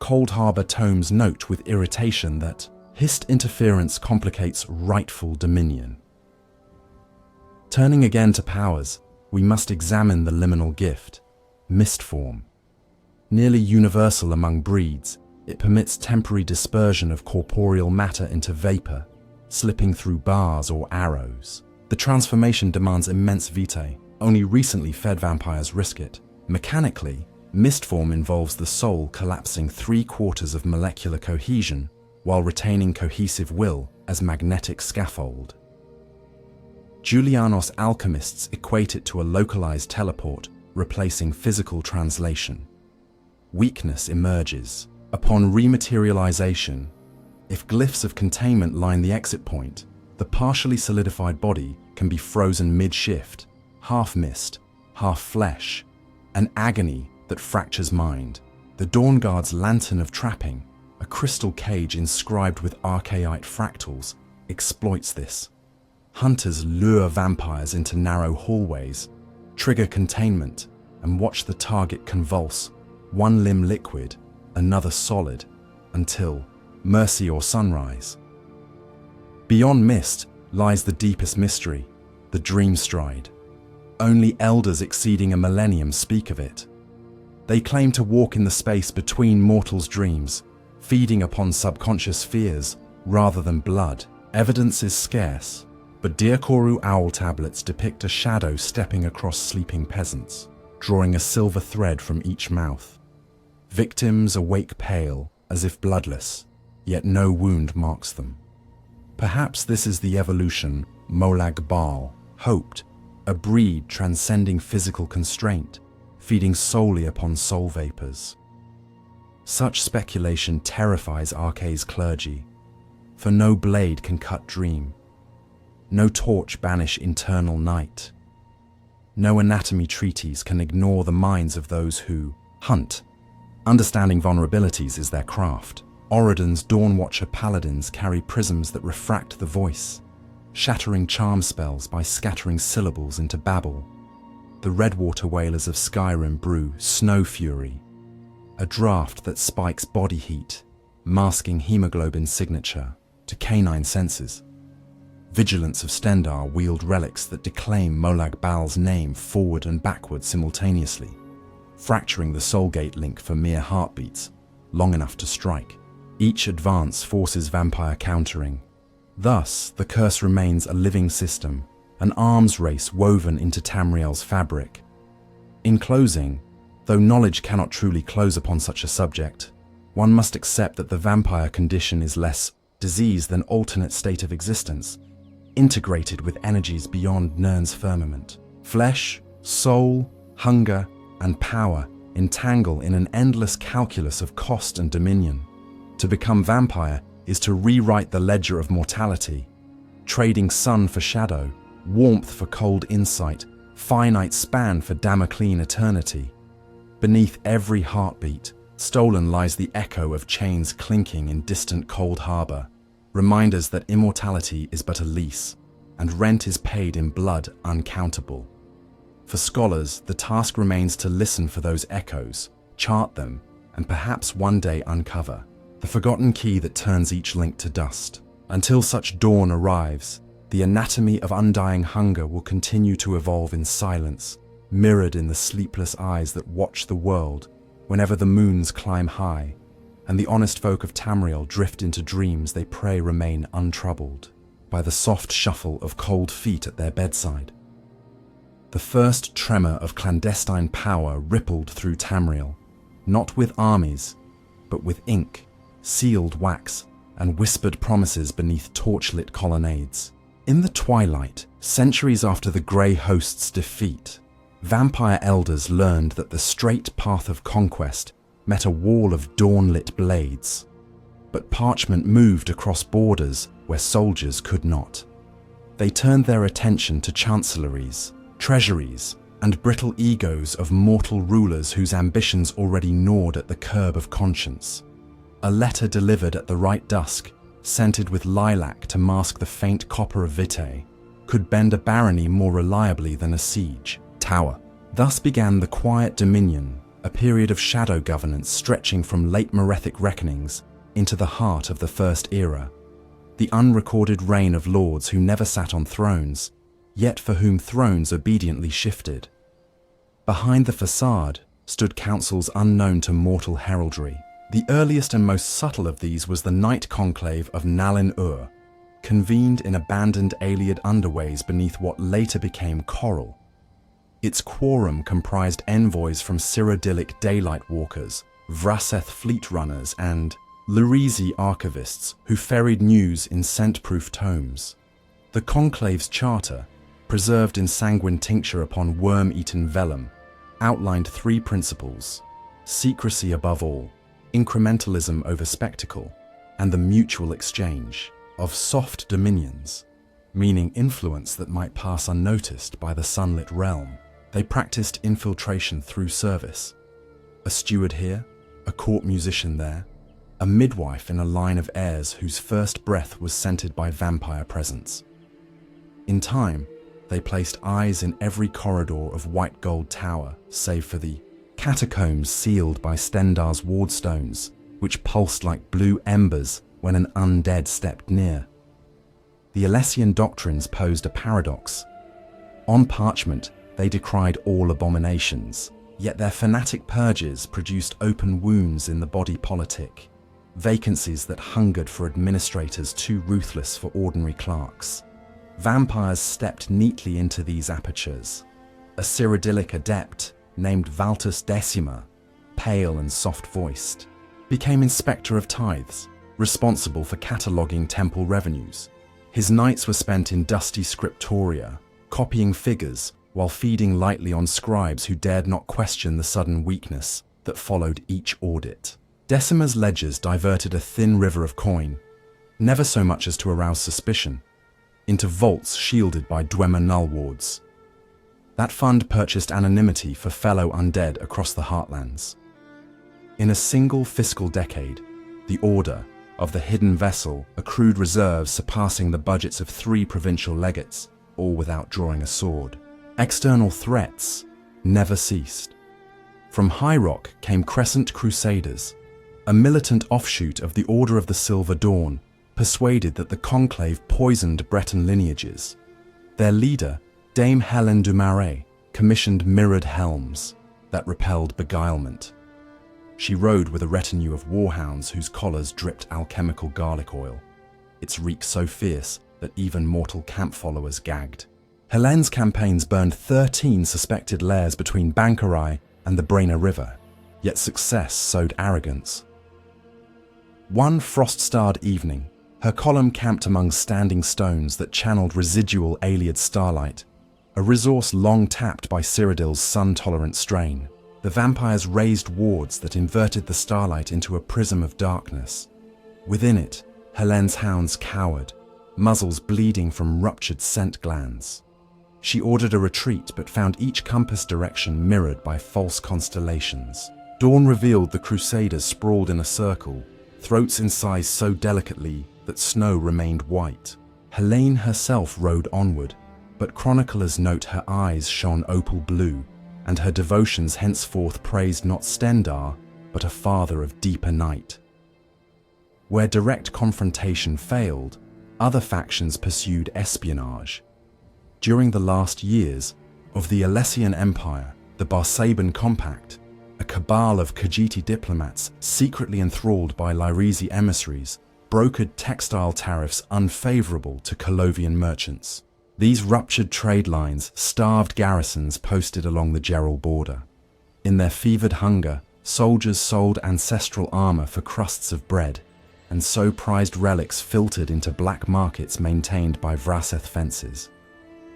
S1: Cold Harbour tomes note with irritation that hist interference complicates rightful dominion. Turning again to powers, we must examine the liminal gift, mist form. Nearly universal among breeds, it permits temporary dispersion of corporeal matter into vapor, slipping through bars or arrows. The transformation demands immense vitae. Only recently fed vampires risk it. Mechanically, mist form involves the soul collapsing 3/4 of molecular cohesion while retaining cohesive will as magnetic scaffold. Julianos alchemists equate it to a localized teleport, replacing physical translation. Weakness emerges. Upon rematerialization, if glyphs of containment line the exit point, the partially solidified body can be frozen mid-shift, half mist, half flesh, an agony that fractures mind. The Dawn Guard's lantern of trapping, a crystal cage inscribed with archaite fractals, exploits this. Hunters lure vampires into narrow hallways, trigger containment, and watch the target convulse, one limb liquid, another solid, until mercy or sunrise. Beyond mist lies the deepest mystery, the dream stride. Only elders exceeding a millennium speak of it. They claim to walk in the space between mortals' dreams, feeding upon subconscious fears rather than blood. Evidence is scarce, but Diakoru owl tablets depict a shadow stepping across sleeping peasants, drawing a silver thread from each mouth. Victims awake pale, as if bloodless, yet no wound marks them. Perhaps this is the evolution Molag Bal hoped, a breed transcending physical constraint, feeding solely upon soul vapors. Such speculation terrifies Arkay's clergy, for no blade can cut dream, no torch banish internal night, no anatomy treatise can ignore the minds of those who hunt. Understanding vulnerabilities is their craft. Oridon's Dawn Watcher paladins carry prisms that refract the voice, shattering charm spells by scattering syllables into babble. The Redwater Wailers of Skyrim brew Snow Fury, a draught that spikes body heat, masking hemoglobin signature to canine senses. Vigilants of Stendar wield relics that declaim Molag Bal's name forward and backward simultaneously, fracturing the soulgate link for mere heartbeats, long enough to strike. Each advance forces vampire countering. Thus, the curse remains a living system, an arms race woven into Tamriel's fabric. In closing, though knowledge cannot truly close upon such a subject, one must accept that the vampire condition is less disease than alternate state of existence, integrated with energies beyond Nirn's firmament. Flesh, soul, hunger, and power entangle in an endless calculus of cost and dominion. To become vampire is to rewrite the ledger of mortality, trading sun for shadow, warmth for cold insight, finite span for Damoclean eternity. Beneath every heartbeat, stolen lies the echo of chains clinking in distant Cold Harbour, reminders that immortality is but a lease, and rent is paid in blood uncountable. For scholars, the task remains to listen for those echoes, chart them, and perhaps one day uncover the forgotten key that turns each link to dust. Until such dawn arrives, the anatomy of undying hunger will continue to evolve in silence, mirrored in the sleepless eyes that watch the world whenever the moons climb high, and the honest folk of Tamriel drift into dreams they pray remain untroubled by the soft shuffle of cold feet at their bedside. the first tremor of clandestine power rippled through Tamriel, not with armies, but with ink, sealed wax, and whispered promises beneath torchlit colonnades. In the twilight, centuries after the Grey Host's defeat, vampire elders learned that the straight path of conquest met a wall of dawn-lit blades. But parchment moved across borders where soldiers could not. They turned their attention to chancelleries, treasuries, and brittle egos of mortal rulers whose ambitions already gnawed at the curb of conscience. A letter delivered at the right dusk, scented with lilac to mask the faint copper of vitae, could bend a barony more reliably than a siege tower. Thus began the Quiet Dominion, a period of shadow governance stretching from late Merethic reckonings into the heart of the First Era. The unrecorded reign of lords who never sat on thrones, yet for whom thrones obediently shifted. Behind the facade stood councils unknown to mortal heraldry. The earliest and most subtle of these was the Night Conclave of Nalin-Ur, convened in abandoned Ayleid underways beneath what later became Coral. Its quorum comprised envoys from Cyrodiilic daylight walkers, Vraseth fleet runners, and Lurizi archivists who ferried news in scent-proof tomes. The conclave's charter, preserved in sanguine tincture upon worm-eaten vellum, outlined three principles: secrecy above all, incrementalism over spectacle, and the mutual exchange of soft dominions, meaning influence that might pass unnoticed by the sunlit realm. They practiced infiltration through service. A steward here, a court musician there, a midwife in a line of heirs whose first breath was scented by vampire presence. In time, they placed eyes in every corridor of white gold tower, save for the catacombs sealed by Stendar's wardstones, which pulsed like blue embers when an undead stepped near. The Alessian doctrines posed a paradox. On parchment, they decried all abominations, yet their fanatic purges produced open wounds in the body politic, vacancies that hungered for administrators too ruthless for ordinary clerks. Vampires stepped neatly into these apertures. A Cyrodiilic adept, named Valtus Decima, pale and soft-voiced, became inspector of tithes, responsible for cataloguing temple revenues. His nights were spent in dusty scriptoria, copying figures while feeding lightly on scribes who dared not question the sudden weakness that followed each audit. Decima's ledgers diverted a thin river of coin, never so much as to arouse suspicion, into vaults shielded by Dwemer null wards. That fund purchased anonymity for fellow undead across the heartlands. In a single fiscal decade, the Order of the Hidden Vessel accrued reserves surpassing the budgets of 3 provincial legates, all without drawing a sword. External threats never ceased. From High Rock came Crescent Crusaders, a militant offshoot of the Order of the Silver Dawn, persuaded that the Conclave poisoned Breton lineages. Their leader, Dame Helen du Marais, commissioned mirrored helms that repelled beguilement. She rode with a retinue of warhounds whose collars dripped alchemical garlic oil, its reek so fierce that even mortal camp followers gagged. Helene's campaigns burned 13 suspected lairs between Bankarai and the Braina River, yet success sowed arrogance. One frost-starred evening, her column camped among standing stones that channeled residual Ayleid starlight, a resource long tapped by Cyrodiil's sun-tolerant strain. The vampires raised wards that inverted the starlight into a prism of darkness. Within it, Helene's hounds cowered, muzzles bleeding from ruptured scent glands. She ordered a retreat but found each compass direction mirrored by false constellations. Dawn revealed the Crusaders sprawled in a circle, throats incised so delicately that snow remained white. Helene herself rode onward, but chroniclers note her eyes shone opal blue, and her devotions henceforth praised not Stendar, but a father of deeper night. Where direct confrontation failed, other factions pursued espionage. During the last years of the Alessian Empire, the Barsaban Compact, a cabal of Khajiiti diplomats secretly enthralled by Lyrizi emissaries, brokered textile tariffs unfavorable to Colovian merchants. These ruptured trade lines starved garrisons posted along the Gerald border. In their fevered hunger, soldiers sold ancestral armor for crusts of bread, and so prized relics filtered into black markets maintained by Vraseth fences.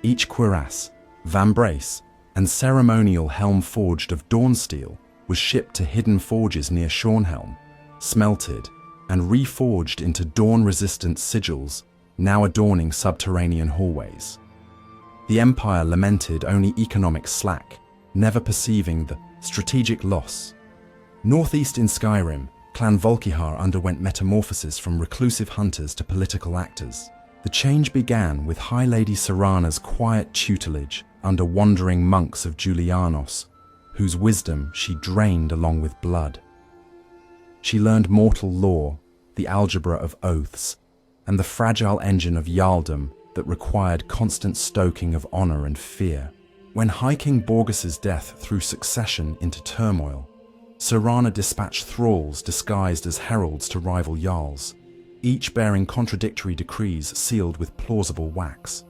S1: Each cuirass, vambrace, and ceremonial helm forged of dawn steel was shipped to hidden forges near Shornhelm, smelted, and reforged into dawn-resistant sigils now adorning subterranean hallways. The Empire lamented only economic slack, never perceiving the strategic loss. Northeast in Skyrim, Clan Volkihar underwent metamorphosis from reclusive hunters to political actors. The change began with High Lady Serana's quiet tutelage under wandering monks of Julianos, whose wisdom she drained along with blood. She learned mortal law, the algebra of oaths, and the fragile engine of Jarldom that required constant stoking of honor and fear. When High King Borgus's death threw succession into turmoil, Serana dispatched thralls disguised as heralds to rival jarls, each bearing contradictory decrees sealed with plausible wax.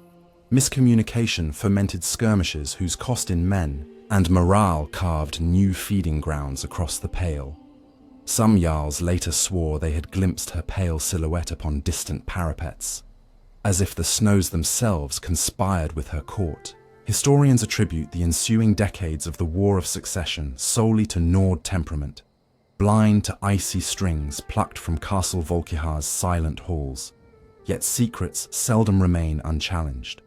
S1: Miscommunication fomented skirmishes whose cost in men and morale carved new feeding grounds across the Pale. Some jarls later swore they had glimpsed her pale silhouette upon distant parapets, as if the snows themselves conspired with her court. Historians attribute the ensuing decades of the War of Succession solely to Nord temperament, blind to icy strings plucked from Castle Volkihar's silent halls, yet secrets seldom remain unchallenged.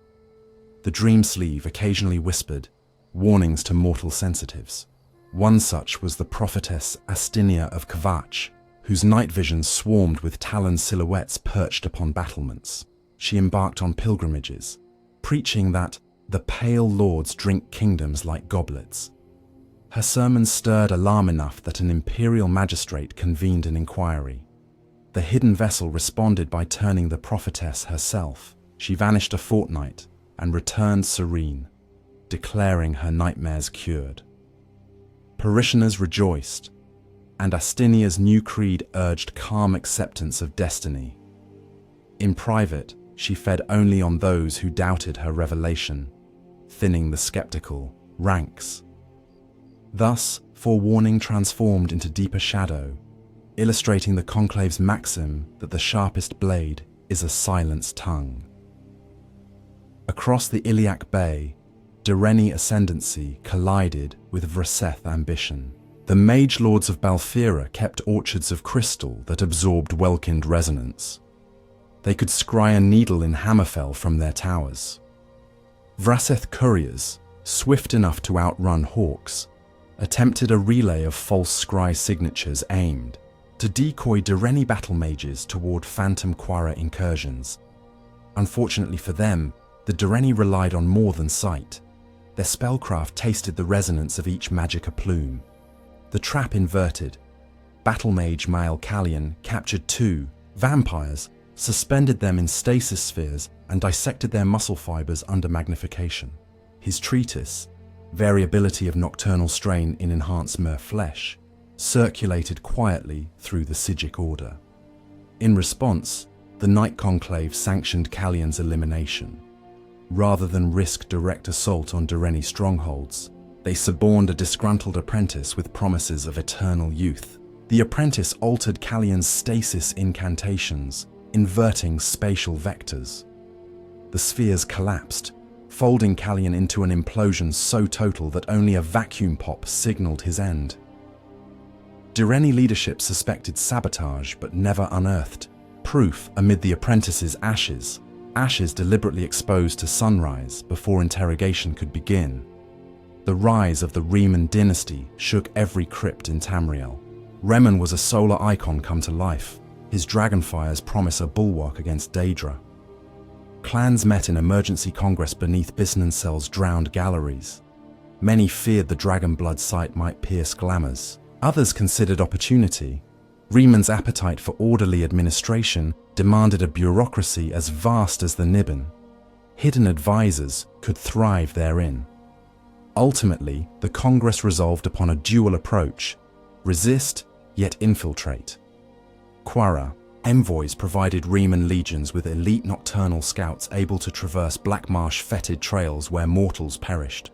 S1: The Dream Sleeve occasionally whispered warnings to mortal sensitives. One such was the prophetess Astinia of Kvatch, whose night visions swarmed with taloned silhouettes perched upon battlements. She embarked on pilgrimages, preaching that the Pale Lords drink kingdoms like goblets. Her sermons stirred alarm enough that an imperial magistrate convened an inquiry. The hidden vessel responded by turning the prophetess herself. She vanished a fortnight and returned serene, declaring her nightmares cured. Parishioners rejoiced, and Astinia's new creed urged calm acceptance of destiny. In private, she fed only on those who doubted her revelation, thinning the skeptical ranks. Thus, forewarning transformed into deeper shadow, illustrating the Conclave's maxim that the sharpest blade is a silenced tongue. Across the Iliac Bay, Direni ascendancy collided with Vraseth ambition. The mage lords of Balfira kept orchards of crystal that absorbed welkind resonance. They could scry a needle in Hammerfell from their towers. Vraseth couriers, swift enough to outrun hawks, attempted a relay of false scry signatures aimed to decoy Direni battle mages toward phantom Quara incursions. Unfortunately for them, the Direni relied on more than sight. Their spellcraft tasted the resonance of each magicka plume. The trap inverted. Battle mage Mael Callion captured 2 vampires, suspended them in stasis spheres, and dissected their muscle fibers under magnification. His treatise, Variability of Nocturnal Strain in Enhanced Mer Flesh, circulated quietly through the Sigic Order. In response, the Night Conclave sanctioned Callion's elimination. Rather than risk direct assault on Direni strongholds, they suborned a disgruntled apprentice with promises of eternal youth. The apprentice altered Callion's stasis incantations, inverting spatial vectors. The spheres collapsed, folding Callion into an implosion so total that only a vacuum pop signaled his end. Direni leadership suspected sabotage but never unearthed proof amid the apprentice's ashes deliberately exposed to sunrise before interrogation could begin. The rise of the Riemann dynasty shook every crypt in Tamriel. Remen was a solar icon come to life. His dragonfires promise a bulwark against Daedra. Clans met in emergency congress beneath Bisnensel's drowned galleries. Many feared the Dragonblood site might pierce glamours. Others considered opportunity. Riemann's appetite for orderly administration demanded a bureaucracy as vast as the Niben. Hidden advisors could thrive therein. Ultimately, the Congress resolved upon a dual approach: resist, yet infiltrate. Quara, Envoys provided Riemann legions with elite nocturnal scouts able to traverse black marsh-fetid trails where mortals perished.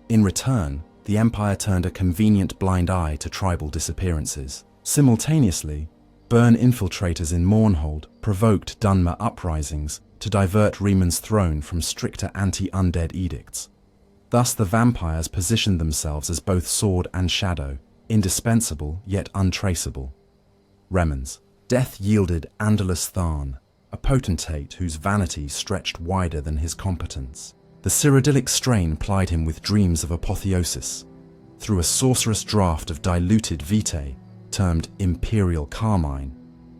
S1: In return, the Empire turned a convenient blind eye to tribal disappearances. Simultaneously, Bern infiltrators in Mournhold provoked Dunmer uprisings to divert Riemann's throne from stricter anti-undead edicts. Thus the vampires positioned themselves as both sword and shadow, indispensable yet untraceable. Remens. Death yielded Andalus Tharn, a potentate whose vanity stretched wider than his competence. The Cyrodiilic strain plied him with dreams of apotheosis. Through a sorcerous draught of diluted vitae, termed Imperial Carmine,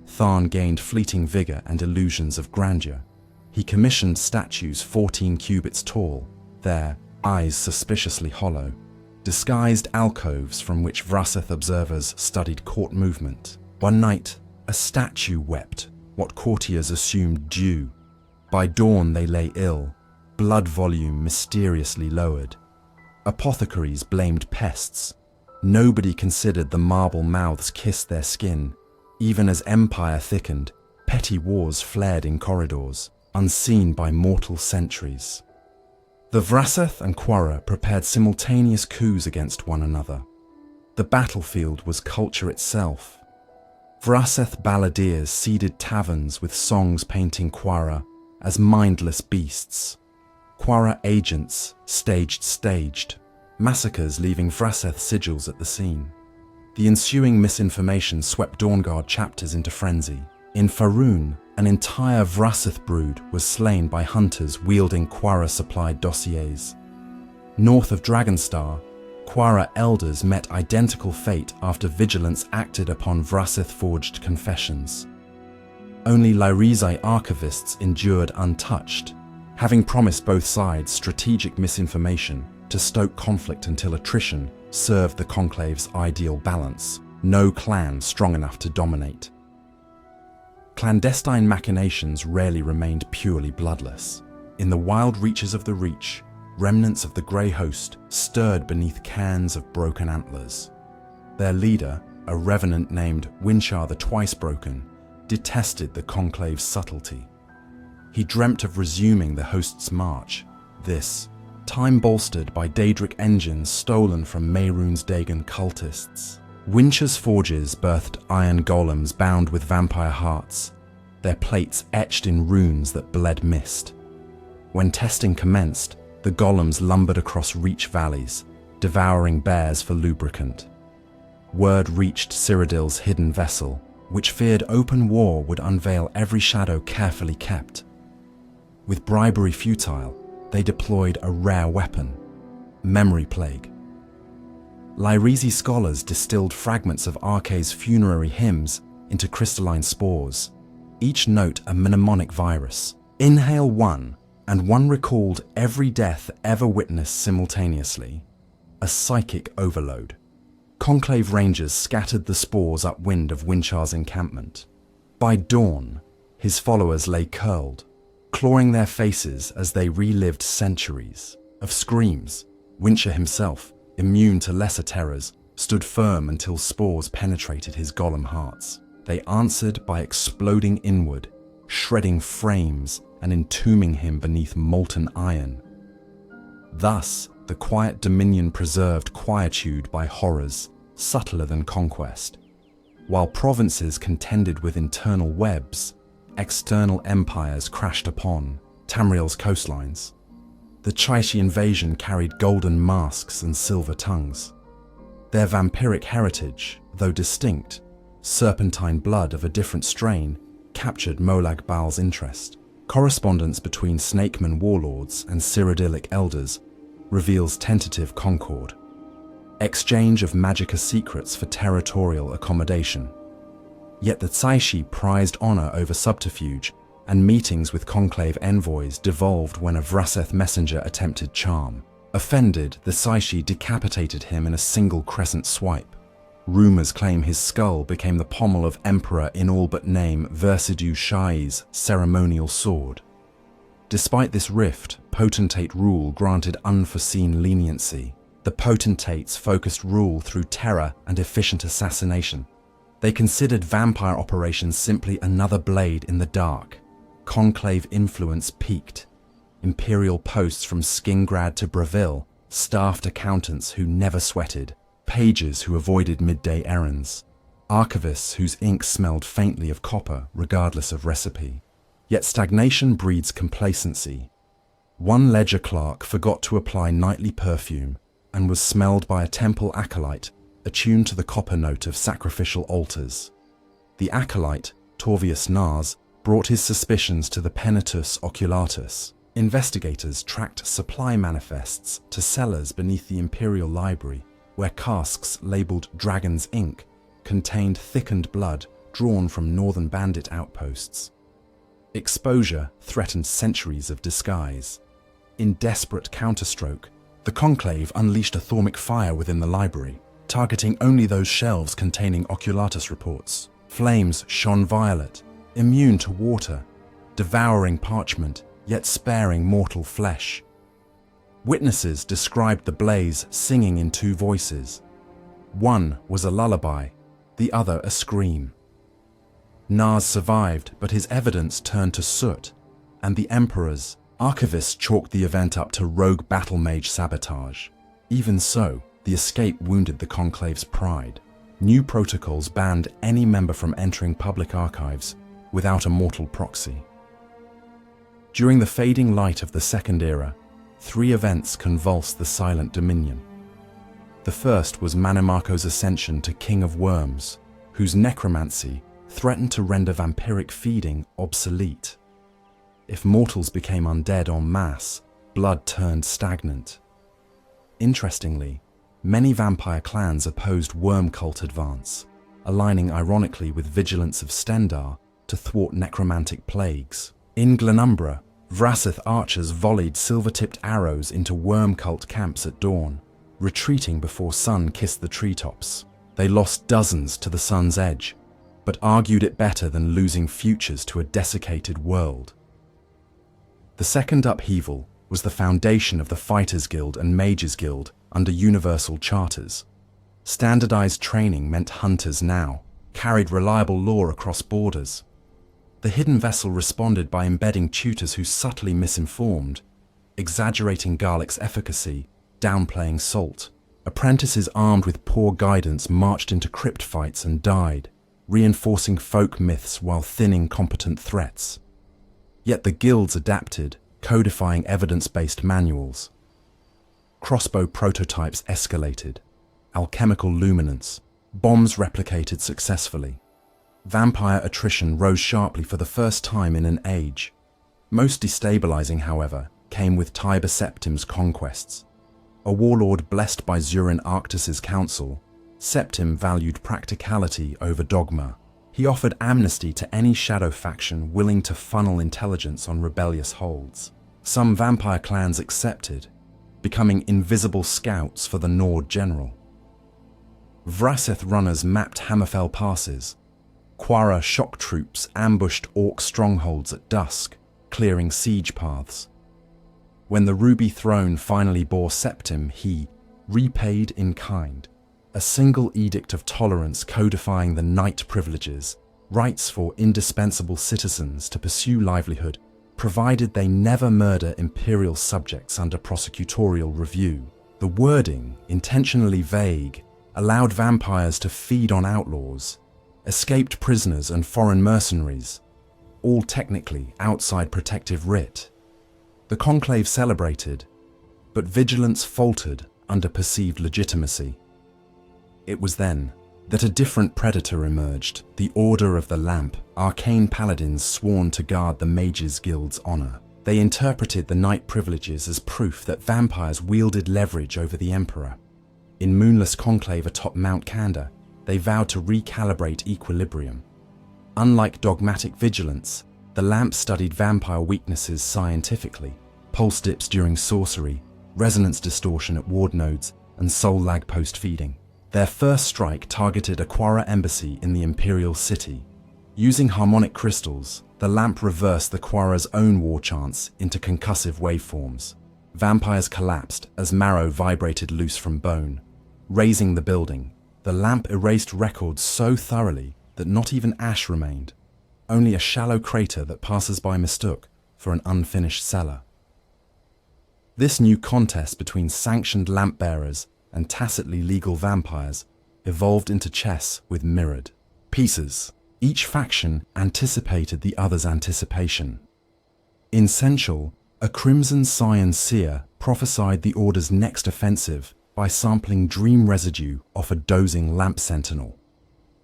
S1: Tharn gained fleeting vigor and illusions of grandeur. He commissioned statues 14 cubits tall, their eyes suspiciously hollow, disguised alcoves from which Vraseth observers studied court movement. One night, a statue wept, what courtiers assumed due. By dawn they lay ill, blood volume mysteriously lowered. Apothecaries blamed pests. Nobody considered the marble mouths kissed their skin. Even as empire thickened, petty wars flared in corridors, unseen by mortal sentries. The Vraseth and Quara prepared simultaneous coups against one another. The battlefield was culture itself. Vraseth balladeers seeded taverns with songs painting Quara as mindless beasts. Quara agents staged, massacres leaving Vraseth sigils at the scene. The ensuing misinformation swept Dawnguard chapters into frenzy. In Faerûn, an entire Vraseth brood was slain by hunters wielding Quara-supplied dossiers. North of Dragonstar, Quara elders met identical fate after vigilance acted upon Vraseth-forged confessions. Only Lyrizi archivists endured untouched, having promised both sides strategic misinformation to stoke conflict until attrition served the Conclave's ideal balance, no clan strong enough to dominate. Clandestine machinations rarely remained purely bloodless. In the wild reaches of the Reach, remnants of the Grey Host stirred beneath cairns of broken antlers. Their leader, a revenant named Winchar the Twice-Broken, detested the Conclave's subtlety. He dreamt of resuming the host's march, this time bolstered by Daedric engines stolen from Mehrunes Dagon cultists. Winchar's forges birthed iron golems bound with vampire hearts, their plates etched in runes that bled mist. When testing commenced, the golems lumbered across Reach valleys, devouring bears for lubricant. Word reached Cyrodiil's hidden vessel, which feared open war would unveil every shadow carefully kept. With bribery futile, they deployed a rare weapon, Memory Plague. Lyrizi scholars distilled fragments of Arkay's funerary hymns into crystalline spores, each note a mnemonic virus. Inhale one, and one recalled every death ever witnessed simultaneously. A psychic overload. Conclave rangers scattered the spores upwind of Winchar's encampment. By dawn, his followers lay curled, clawing their faces as they relived centuries of screams. Winchar himself, immune to lesser terrors, stood firm until spores penetrated his golem hearts. They answered by exploding inward, shredding frames and entombing him beneath molten iron. Thus, the quiet dominion preserved quietude by horrors subtler than conquest. While provinces contended with internal webs, external empires crashed upon Tamriel's coastlines. The Chaishi invasion carried golden masks and silver tongues. Their vampiric heritage, though distinct, serpentine blood of a different strain, captured Molag Bal's interest. Correspondence between Snakeman warlords and Cyrodiilic elders reveals tentative concord. Exchange of magicka secrets for territorial accommodation. Yet the Tsaishi prized honor over subterfuge, and meetings with conclave envoys devolved when a Vraseth messenger attempted charm. Offended, the Tsaishi decapitated him in a single crescent swipe. Rumors claim his skull became the pommel of Emperor in all but name Versidue Shai's ceremonial sword. Despite this rift, potentate rule granted unforeseen leniency. The potentates focused rule through terror and efficient assassination. They considered vampire operations simply another blade in the dark. Conclave influence peaked. Imperial posts from Skingrad to Breville, staffed accountants who never sweated, pages who avoided midday errands, archivists whose ink smelled faintly of copper regardless of recipe. Yet stagnation breeds complacency. One ledger clerk forgot to apply nightly perfume and was smelled by a temple acolyte attuned to the copper note of sacrificial altars. The acolyte, Torvius Nars, brought his suspicions to the Penitus Oculatus. Investigators tracked supply manifests to cellars beneath the Imperial Library, where casks labelled Dragon's Ink contained thickened blood drawn from northern bandit outposts. Exposure threatened centuries of disguise. In desperate counterstroke, the Conclave unleashed a thaumic fire within the library, targeting only those shelves containing Oculatus reports. Flames shone violet, immune to water, devouring parchment, yet sparing mortal flesh. Witnesses described the blaze singing in two voices. One was a lullaby, the other a scream. Nars survived, but his evidence turned to soot, and the Emperor's archivists chalked the event up to rogue battle mage sabotage. Even so, the escape wounded the Conclave's pride. New protocols banned any member from entering public archives without a mortal proxy. During the fading light of the Second Era, 3 events convulsed the Silent Dominion. The first was Manimarco's ascension to King of Worms, whose necromancy threatened to render vampiric feeding obsolete. If mortals became undead en masse, blood turned stagnant. Interestingly, many vampire clans opposed worm cult advance, aligning ironically with vigilance of Stendar to thwart necromantic plagues. In Glenumbra, Vrasith archers volleyed silver-tipped arrows into worm cult camps at dawn, retreating before sun kissed the treetops. They lost dozens to the sun's edge, but argued it better than losing futures to a desiccated world. The second upheaval was the foundation of the Fighters Guild and Mages Guild under universal charters. Standardized training meant hunters now carried reliable lore across borders. The hidden vessel responded by embedding tutors who subtly misinformed, exaggerating garlic's efficacy, downplaying salt. Apprentices armed with poor guidance marched into crypt fights and died, reinforcing folk myths while thinning competent threats. Yet the guilds adapted, codifying evidence-based manuals. Crossbow prototypes escalated, alchemical luminance, bombs replicated successfully. Vampire attrition rose sharply for the first time in an age. Most destabilizing, however, came with Tiber Septim's conquests. A warlord blessed by Zurin Arctus's counsel, Septim valued practicality over dogma. He offered amnesty to any shadow faction willing to funnel intelligence on rebellious holds. Some vampire clans accepted, becoming invisible scouts for the Nord general. Vrasith runners mapped Hammerfell passes. Quara shock troops ambushed orc strongholds at dusk, clearing siege paths. When the Ruby Throne finally bore Septim, he repaid in kind. A single edict of tolerance codifying the knight privileges, rights for indispensable citizens to pursue livelihood, provided they never murder imperial subjects under prosecutorial review. The wording, intentionally vague, allowed vampires to feed on outlaws, escaped prisoners and foreign mercenaries, all technically outside protective writ. The Conclave celebrated, but vigilance faltered under perceived legitimacy. It was then that a different predator emerged, the Order of the Lamp, arcane paladins sworn to guard the Mages Guild's honor. They interpreted the knight privileges as proof that vampires wielded leverage over the Emperor. In moonless conclave atop Mount Kanda, they vowed to recalibrate equilibrium. Unlike dogmatic vigilance, the Lamp studied vampire weaknesses scientifically, pulse dips during sorcery, resonance distortion at ward nodes, and soul lag post-feeding. Their first strike targeted a Quara embassy in the Imperial City. Using harmonic crystals, the Lamp reversed the Quara's own war chants into concussive waveforms. Vampires collapsed as marrow vibrated loose from bone. Raising the building, The lamp erased records so thoroughly that not even ash remained, only a shallow crater that passers-by mistook for an unfinished cellar. This new contest between sanctioned lamp-bearers and tacitly legal vampires evolved into chess with mirrored pieces. Each faction anticipated the other's anticipation. In Sensual, a Crimson Scion seer prophesied the Order's next offensive by sampling dream residue off a dozing lamp sentinel.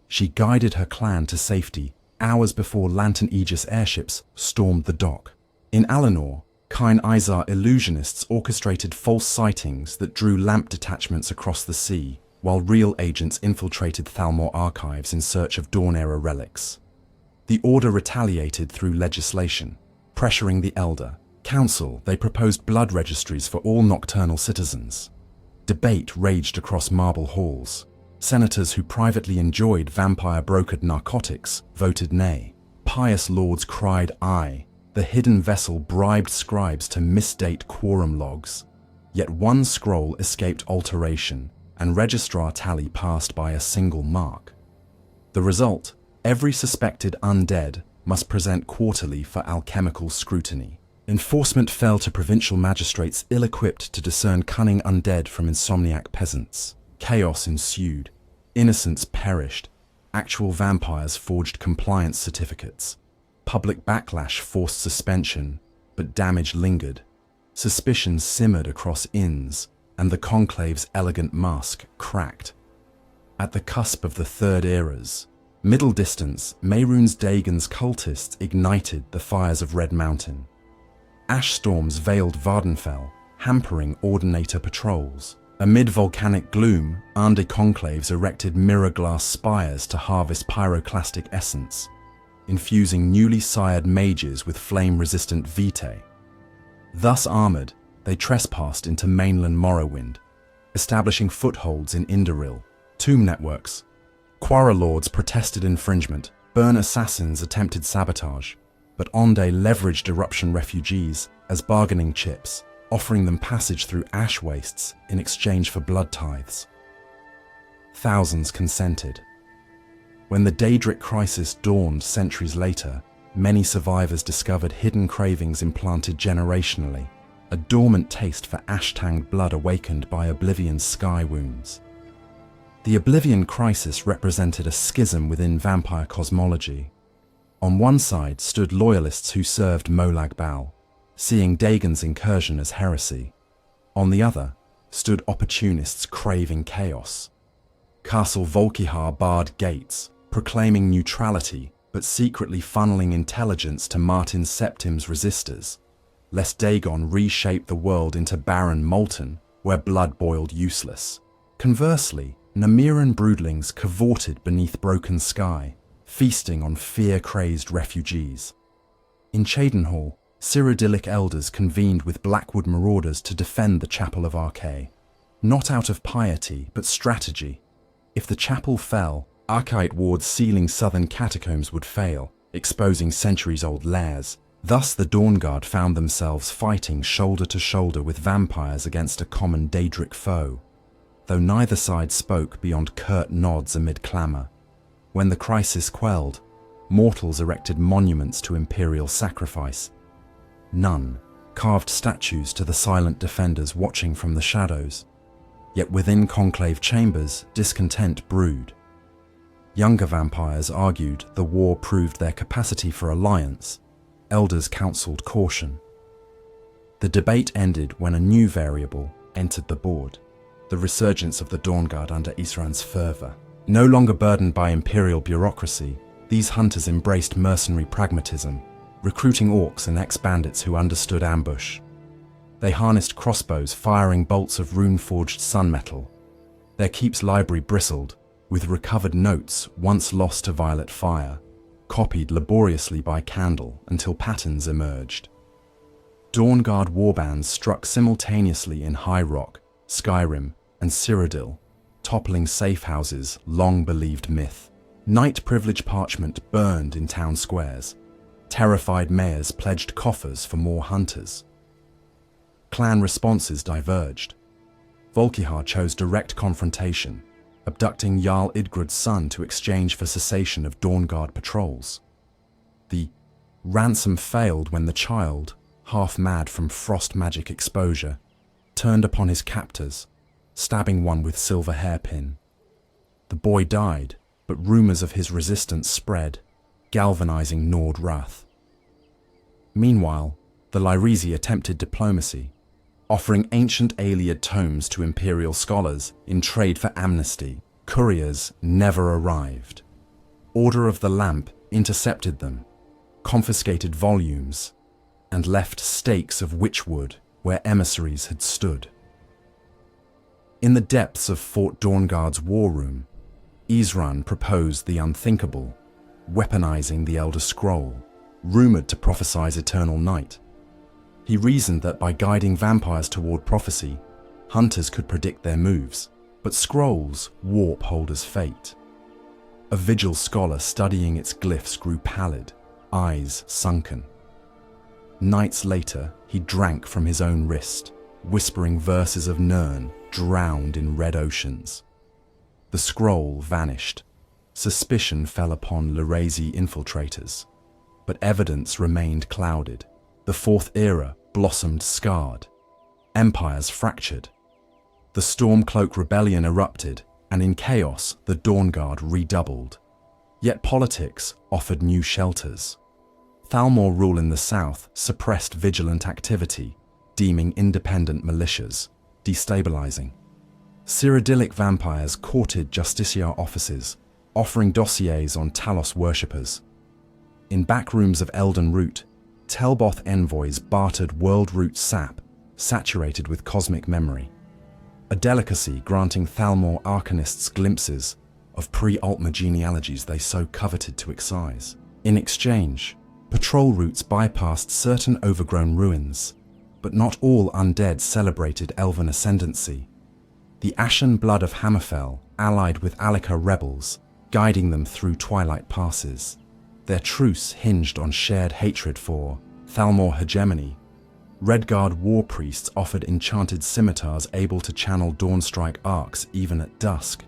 S1: She guided her clan to safety hours before Lantern Aegis airships stormed the dock. In Alinor, Kine Izar illusionists orchestrated false sightings that drew lamp detachments across the sea, while real agents infiltrated Thalmor archives in search of Dawn-era relics. The Order retaliated through legislation, pressuring the Elder Council. They proposed blood registries for all nocturnal citizens. Debate raged across marble halls. Senators who privately enjoyed vampire-brokered narcotics voted nay. Pious lords cried aye. The hidden vessel bribed scribes to misdate quorum logs. Yet one scroll escaped alteration, and registrar tally passed by a single mark. The result: every suspected undead must present quarterly for alchemical scrutiny. Enforcement fell to provincial magistrates ill-equipped to discern cunning undead from insomniac peasants. Chaos ensued. Innocents perished. Actual vampires forged compliance certificates. Public backlash forced suspension, but damage lingered. Suspicion simmered across inns, and the Conclave's elegant mask cracked. At the cusp of the Third Eras, middle distance, Mehrunes Dagon's cultists ignited the fires of Red Mountain. Ash storms veiled Vardenfell, hampering Ordinator patrols. Amid volcanic gloom, Ande conclaves erected mirror glass spires to harvest pyroclastic essence, infusing newly sired mages with flame-resistant vitae. Thus armored, they trespassed into mainland Morrowind, establishing footholds in Indoril. Tomb networks. Quarrel lords protested infringement. Burn assassins attempted sabotage, but Onde leveraged eruption refugees as bargaining chips, offering them passage through ash wastes in exchange for blood tithes. Thousands consented. When the Daedric crisis dawned centuries later, many survivors discovered hidden cravings implanted generationally, a dormant taste for ash-tanged blood awakened by Oblivion's sky wounds. The Oblivion crisis represented a schism within vampire cosmology. On one side stood loyalists who served Molag Bal, seeing Dagon's incursion as heresy. On the other stood opportunists craving chaos. Castle Volkihar barred gates, proclaiming neutrality but secretly funneling intelligence to Martin Septim's resistors, lest Dagon reshape the world into barren molten, where blood boiled useless. Conversely, Namiran broodlings cavorted beneath broken sky, feasting on fear-crazed refugees. In Cheydinhall, Cyrodiilic elders convened with Blackwood marauders to defend the Chapel of Arche, not out of piety but strategy. If the chapel fell, Archaite wards sealing southern catacombs would fail, exposing centuries-old lairs. Thus the Dawnguard found themselves fighting shoulder to shoulder with vampires against a common Daedric foe, though neither side spoke beyond curt nods amid clamour. When the crisis quelled, mortals erected monuments to imperial sacrifice. None carved statues to the silent defenders watching from the shadows. Yet within conclave chambers, discontent brewed. Younger vampires argued the war proved their capacity for alliance. Elders counselled caution. The debate ended when a new variable entered the board: the resurgence of the Dawnguard under Isran's fervour. No longer burdened by imperial bureaucracy, these hunters embraced mercenary pragmatism, recruiting orcs and ex-bandits who understood ambush. They harnessed crossbows firing bolts of rune-forged sunmetal. Their keep's library bristled with recovered notes once lost to violet fire, copied laboriously by candle until patterns emerged. Dawnguard warbands struck simultaneously in High Rock, Skyrim, and Cyrodiil, toppling safe houses long believed myth. Knight privilege parchment burned in town squares. Terrified mayors pledged coffers for more hunters. Clan responses diverged. Volkihar chose direct confrontation, abducting Jarl Idgrud's son to exchange for cessation of Dawnguard patrols. The ransom failed when the child, half mad from frost magic exposure, turned upon his captors, stabbing one with silver hairpin. The boy died, but rumors of his resistance spread, galvanizing Nord wrath. Meanwhile, the Lyresi attempted diplomacy, offering ancient Aeliad tomes to imperial scholars in trade for amnesty. Couriers never arrived. Order of the Lamp intercepted them, confiscated volumes, and left stakes of witchwood where emissaries had stood. In the depths of Fort Dawnguard's war room, Isran proposed the unthinkable, weaponizing the Elder Scroll, rumored to prophesize eternal night. He reasoned that by guiding vampires toward prophecy, hunters could predict their moves, but scrolls warp holders' fate. A vigil scholar studying its glyphs grew pallid, eyes sunken. Nights later, he drank from his own wrist, whispering verses of Nirn drowned in red oceans. The scroll vanished. Suspicion fell upon Lyresi infiltrators, but evidence remained clouded. The Fourth Era blossomed scarred. Empires fractured. The Stormcloak Rebellion erupted, and in chaos the Dawnguard redoubled. Yet politics offered new shelters. Thalmor rule in the south suppressed vigilant activity, deeming independent militias destabilizing. Cyrodiilic vampires courted justiciar offices, offering dossiers on Talos worshippers. In backrooms of Elden Root, Telboth envoys bartered world root sap, saturated with cosmic memory. A delicacy granting Thalmor arcanists glimpses of pre-Altmer genealogies they so coveted to excise. In exchange, patrol routes bypassed certain overgrown ruins, but not all undead celebrated elven ascendancy. The ashen blood of Hammerfell allied with Alika rebels, guiding them through twilight passes. Their truce hinged on shared hatred for Thalmor hegemony. Redguard war priests offered enchanted scimitars able to channel Dawnstrike arcs even at dusk.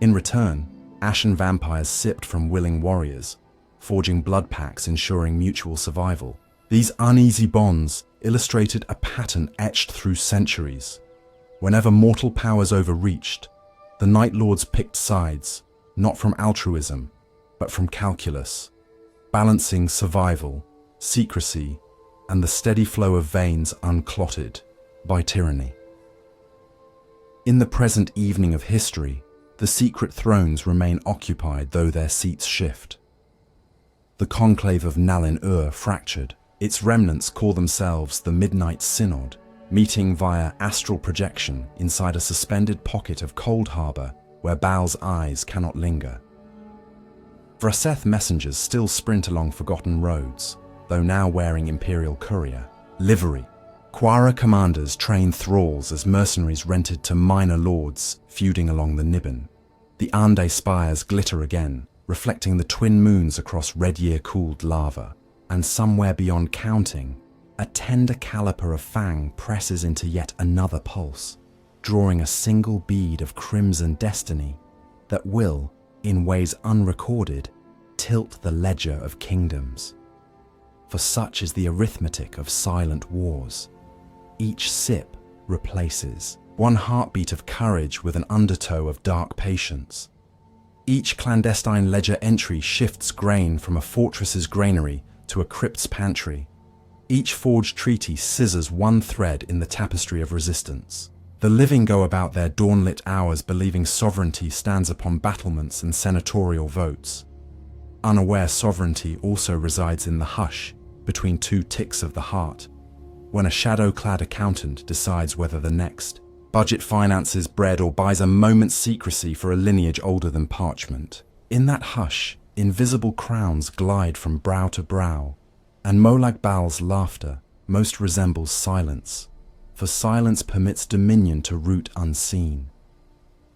S1: In return, ashen vampires sipped from willing warriors, forging blood pacts ensuring mutual survival. These uneasy bonds illustrated a pattern etched through centuries. Whenever mortal powers overreached, the Night Lords picked sides, not from altruism, but from calculus, balancing survival, secrecy, and the steady flow of veins unclotted by tyranny. In the present evening of history, the secret thrones remain occupied though their seats shift. The conclave of Nalin Ur fractured. Its remnants call themselves the Midnight Synod, meeting via astral projection inside a suspended pocket of Cold Harbor where Bal's eyes cannot linger. Vraseth messengers still sprint along forgotten roads, though now wearing Imperial courier livery. Quara commanders train thralls as mercenaries rented to minor lords feuding along the Niben. The Ande spires glitter again, reflecting the twin moons across red-year-cooled lava. And somewhere beyond counting, a tender caliper of fang presses into yet another pulse, drawing a single bead of crimson destiny that will, in ways unrecorded, tilt the ledger of kingdoms. For such is the arithmetic of silent wars. Each sip replaces one heartbeat of courage with an undertow of dark patience. Each clandestine ledger entry shifts grain from a fortress's granary to a crypt's pantry. Each forged treaty scissors one thread in the tapestry of resistance. The living go about their dawnlit hours believing sovereignty stands upon battlements and senatorial votes. Unaware sovereignty also resides in the hush between two ticks of the heart, when a shadow-clad accountant decides whether the next budget finances bread or buys a moment's secrecy for a lineage older than parchment. In that hush, invisible crowns glide from brow to brow, and Molag Bal's laughter most resembles silence, for silence permits dominion to root unseen.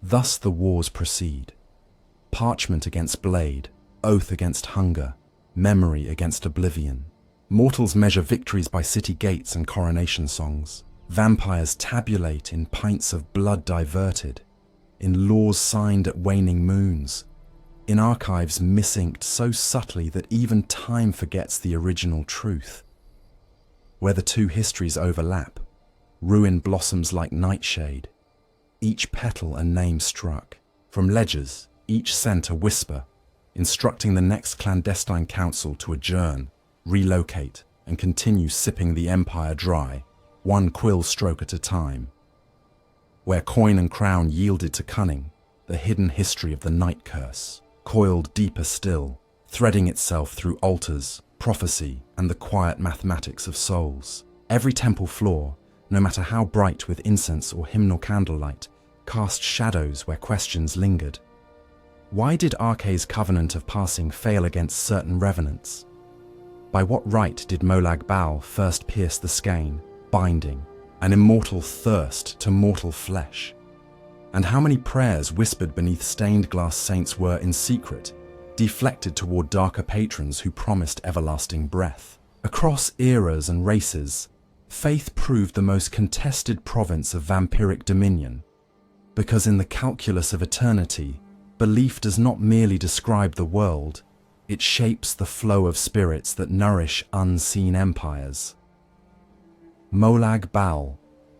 S1: Thus the wars proceed. Parchment against blade, oath against hunger, memory against oblivion. Mortals measure victories by city gates and coronation songs. Vampires tabulate in pints of blood diverted. in laws signed at waning moons, in archives misinked so subtly that even time forgets the original truth. Where the two histories overlap, ruin blossoms like nightshade, each petal a name struck. From ledgers, each sent a whisper, instructing the next clandestine council to adjourn, relocate, and continue sipping the empire dry, one quill stroke at a time. Where coin and crown yielded to cunning, the hidden history of the night curse coiled deeper still, threading itself through altars, prophecy, and the quiet mathematics of souls. Every temple floor, no matter how bright with incense or hymnal candlelight, cast shadows where questions lingered. Why did Arkay's covenant of passing fail against certain revenants? By what right did Molag Bal first pierce the skein, binding, an immortal thirst to mortal flesh? And how many prayers whispered beneath stained glass saints were, in secret, deflected toward darker patrons who promised everlasting breath? Across eras and races, faith proved the most contested province of vampiric dominion, because in the calculus of eternity, belief does not merely describe the world, it shapes the flow of spirits that nourish unseen empires. Molag Bal,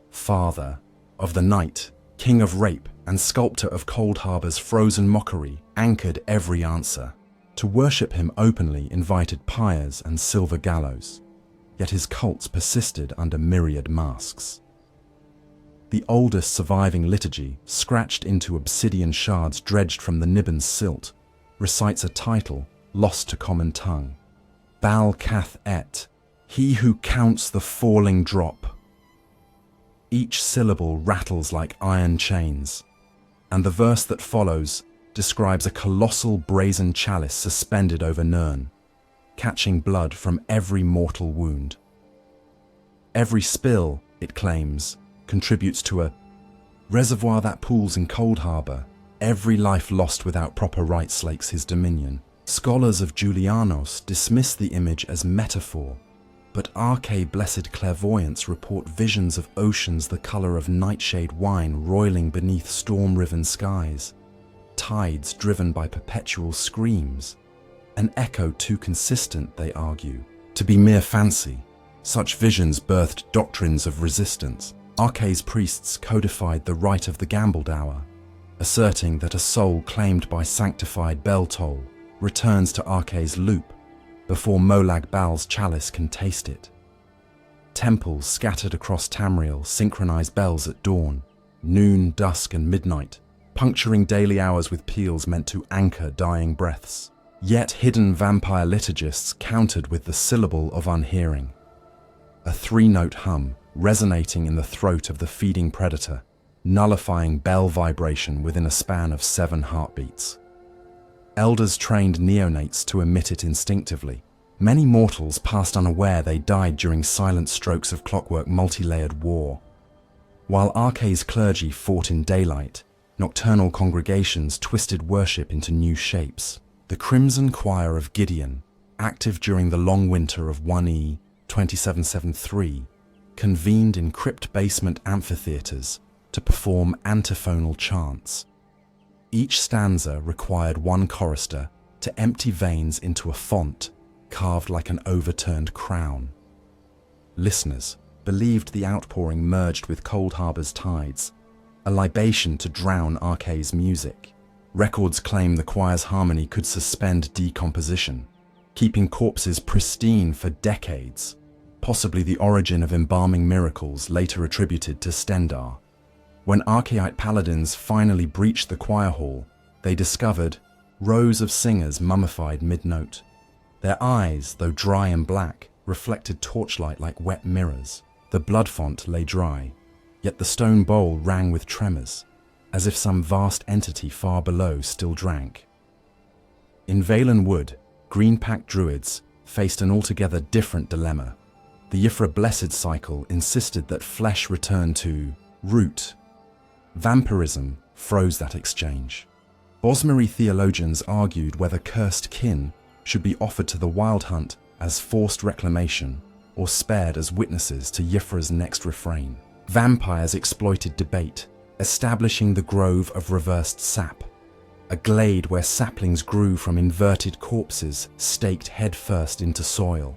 S1: father of the night, king of rape and sculptor of Cold Harbor's frozen mockery, anchored every answer. To worship him openly invited pyres and silver gallows, yet his cults persisted under myriad masks. The oldest surviving liturgy, scratched into obsidian shards dredged from the Nibben's silt, recites a title lost to common tongue. Bal Cath Et, he who counts the falling drop. Each syllable rattles like iron chains, and the verse that follows describes a colossal brazen chalice suspended over Nirn, catching blood from every mortal wound. Every spill, it claims, contributes to a reservoir that pools in Cold Harbor. Every life lost without proper rites slakes his dominion. Scholars of Julianos dismiss the image as metaphor, but Arkay blessed clairvoyants report visions of oceans the color of nightshade wine roiling beneath storm-riven skies, tides driven by perpetual screams, an echo too consistent, they argue, to be mere fancy. Such visions birthed doctrines of resistance. Arkay's priests codified the rite of the gambled hour, asserting that a soul claimed by sanctified bell toll returns to Arkay's loop before Molag Bal's chalice can taste it. Temples scattered across Tamriel synchronize bells at dawn, noon, dusk, and midnight, puncturing daily hours with peals meant to anchor dying breaths. Yet hidden vampire liturgists countered with the syllable of unhearing, a three-note hum resonating in the throat of the feeding predator, nullifying bell vibration within a span of 7 heartbeats. Elders trained neonates to emit it instinctively. Many mortals passed unaware they died during silent strokes of clockwork multi-layered war. While Arkay's clergy fought in daylight, nocturnal congregations twisted worship into new shapes. The Crimson Choir of Gideon, active during the long winter of 1E 2773, convened in crypt basement amphitheaters to perform antiphonal chants. Each stanza required one chorister to empty veins into a font carved like an overturned crown. Listeners believed the outpouring merged with Cold Harbor's tides, a libation to drown Arkay's music. Records claim the choir's harmony could suspend decomposition, keeping corpses pristine for decades, possibly the origin of embalming miracles later attributed to Stendar. When Arkayite paladins finally breached the choir hall, they discovered rows of singers mummified mid-note. Their eyes, though dry and black, reflected torchlight like wet mirrors. The blood font lay dry, yet the stone bowl rang with tremors, as if some vast entity far below still drank. In Valen Wood, Green Pact druids faced an altogether different dilemma. The Yifra Blessed cycle insisted that flesh return to root. Vampirism froze that exchange. Bosmary theologians argued whether cursed kin should be offered to the Wild Hunt as forced reclamation or spared as witnesses to Yifra's next refrain. Vampires exploited debate, establishing the grove of reversed sap, a glade where saplings grew from inverted corpses staked headfirst into soil.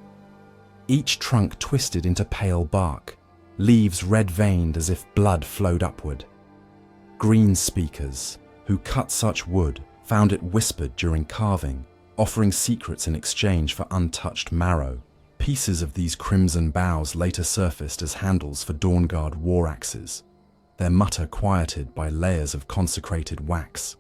S1: Each trunk twisted into pale bark, leaves red-veined as if blood flowed upward. Green speakers, who cut such wood, found it whispered during carving, offering secrets in exchange for untouched marrow. Pieces of these crimson boughs later surfaced as handles for Dawnguard war axes, their mutter quieted by layers of consecrated wax.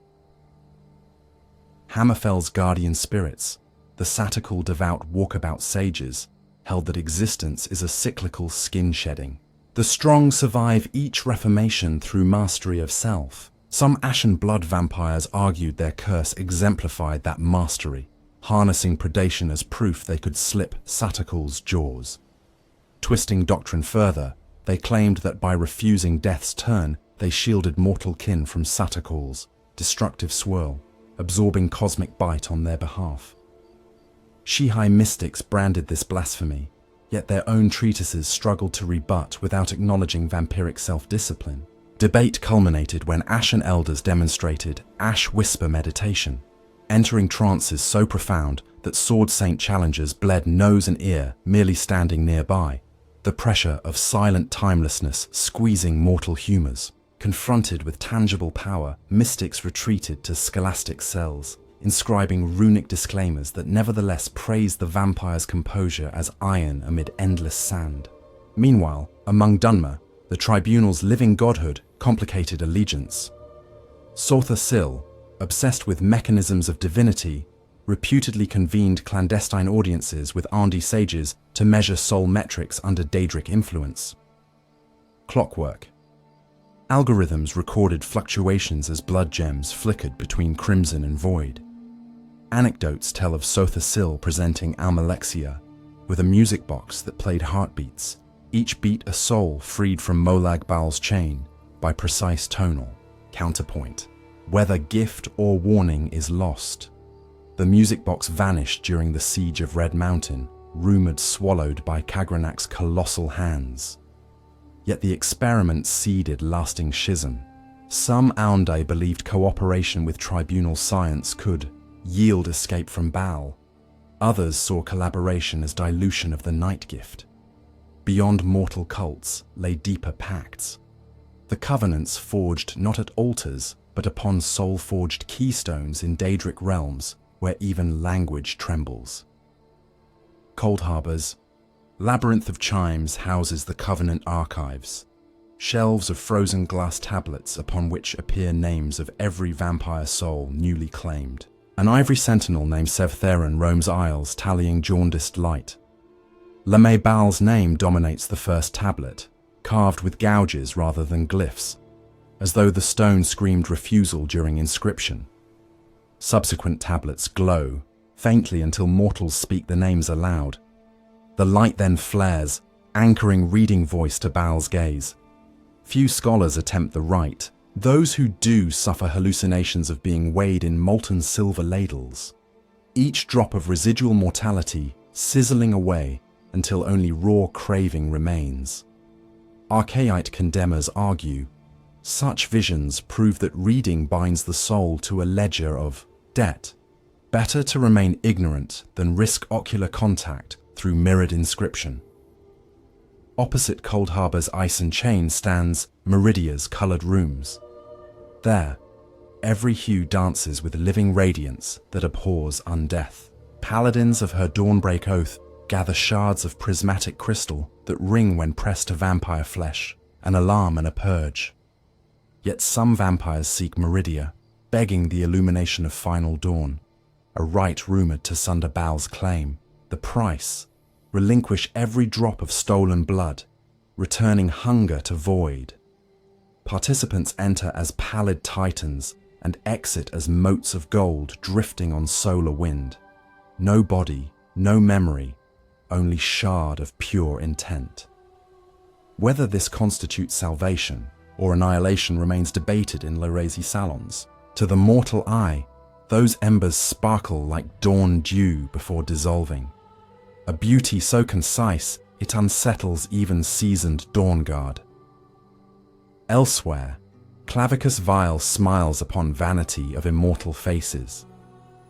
S1: Hammerfell's guardian spirits, the satirical devout walkabout sages, held that existence is a cyclical skin shedding. The strong survive each reformation through mastery of self. Some ashen blood vampires argued their curse exemplified that mastery, harnessing predation as proof they could slip Satirical's jaws. Twisting doctrine further, they claimed that by refusing death's turn, they shielded mortal kin from Satirical's destructive swirl, absorbing cosmic bite on their behalf. Shihai mystics branded this blasphemy, yet their own treatises struggled to rebut without acknowledging vampiric self-discipline. Debate culminated when Ashen elders demonstrated Ash Whisper meditation, entering trances so profound that Sword Saint challengers bled nose and ear merely standing nearby, the pressure of silent timelessness squeezing mortal humours. Confronted with tangible power, mystics retreated to scholastic cells, inscribing runic disclaimers that nevertheless praised the vampire's composure as iron amid endless sand. Meanwhile, among Dunmer, the tribunal's living godhood complicated allegiance. Cyrodiil, obsessed with mechanisms of divinity, reputedly convened clandestine audiences with Andi sages to measure soul metrics under Daedric influence. Clockwork. Algorithms recorded fluctuations as blood gems flickered between crimson and void. Anecdotes tell of Cyrodiil presenting Almalexia with a music box that played heartbeats, each beat a soul freed from Molag Bal's chain by precise tonal counterpoint. Whether gift or warning is lost. The music box vanished during the siege of Red Mountain, rumoured swallowed by Kagranak's colossal hands. Yet the experiment seeded lasting schism. Some Aundai believed cooperation with tribunal science could yield escape from Bal. Others saw collaboration as dilution of the night gift. Beyond mortal cults lay deeper pacts. The covenants forged not at altars, but upon soul-forged keystones in Daedric realms where even language trembles. Cold Harbour's Labyrinth of Chimes houses the Covenant archives, shelves of frozen glass tablets upon which appear names of every vampire soul newly claimed. An ivory sentinel named Sevtheron roams aisles tallying jaundiced light. Lamae Bal's name dominates the first tablet, carved with gouges rather than glyphs, as though the stone screamed refusal during inscription. Subsequent tablets glow, faintly until mortals speak the names aloud. The light then flares, anchoring reading voice to Bal's gaze. Few scholars attempt the rite. Those who do suffer hallucinations of being weighed in molten silver ladles, each drop of residual mortality sizzling away until only raw craving remains. Archaite condemners argue, such visions prove that reading binds the soul to a ledger of debt. Better to remain ignorant than risk ocular contact through mirrored inscription. Opposite Cold Harbour's ice and chain stands Meridia's coloured rooms. There, every hue dances with living radiance that abhors undeath. Paladins of her Dawnbreak oath gather shards of prismatic crystal that ring when pressed to vampire flesh, an alarm and a purge. Yet some vampires seek Meridia, begging the illumination of final dawn, a rite rumoured to sunder Bal's claim. The price: relinquish every drop of stolen blood, returning hunger to void. Participants enter as pallid titans and exit as motes of gold drifting on solar wind. No body, no memory, only shard of pure intent. Whether this constitutes salvation or annihilation remains debated in Loresi salons. To the mortal eye, those embers sparkle like dawn dew before dissolving. A beauty so concise it unsettles even seasoned Dawnguard. Elsewhere, Clavicus Vile smiles upon vanity of immortal faces.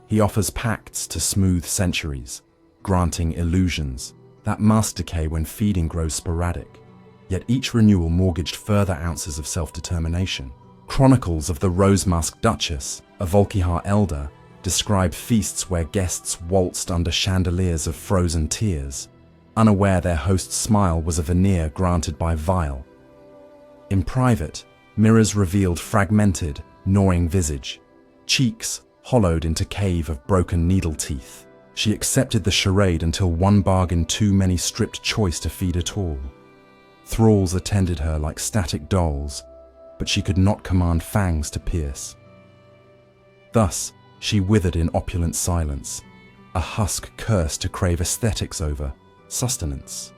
S1: He offers pacts to smooth centuries, granting illusions that must decay when feeding grows sporadic, yet each renewal mortgaged further ounces of self-determination. Chronicles of the Rose-Masked Duchess, a Volkihar elder, describe feasts where guests waltzed under chandeliers of frozen tears, unaware their host's smile was a veneer granted by Vile. In private, mirrors revealed fragmented, gnawing visage, cheeks hollowed into cave of broken needle teeth. She accepted the charade until one bargain too many stripped choice to feed at all. Thralls attended her like static dolls, but she could not command fangs to pierce. Thus, she withered in opulent silence, a husk cursed to crave aesthetics over sustenance.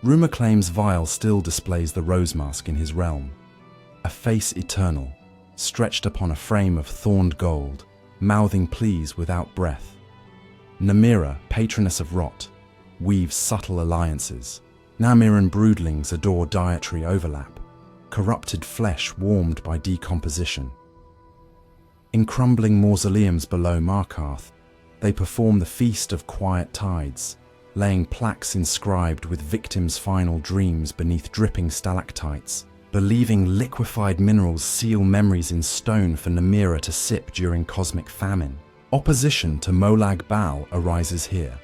S1: Rumour claims Vile still displays the rose mask in his realm, a face eternal, stretched upon a frame of thorned gold, mouthing pleas without breath. Namira, patroness of rot, weaves subtle alliances. Namiran broodlings adore dietary overlap, corrupted flesh warmed by decomposition. In crumbling mausoleums below Markarth, they perform the feast of quiet tides, laying plaques inscribed with victims' final dreams beneath dripping stalactites, believing liquefied minerals seal memories in stone for Namira to sip during cosmic famine. Opposition to Molag Bal arises here.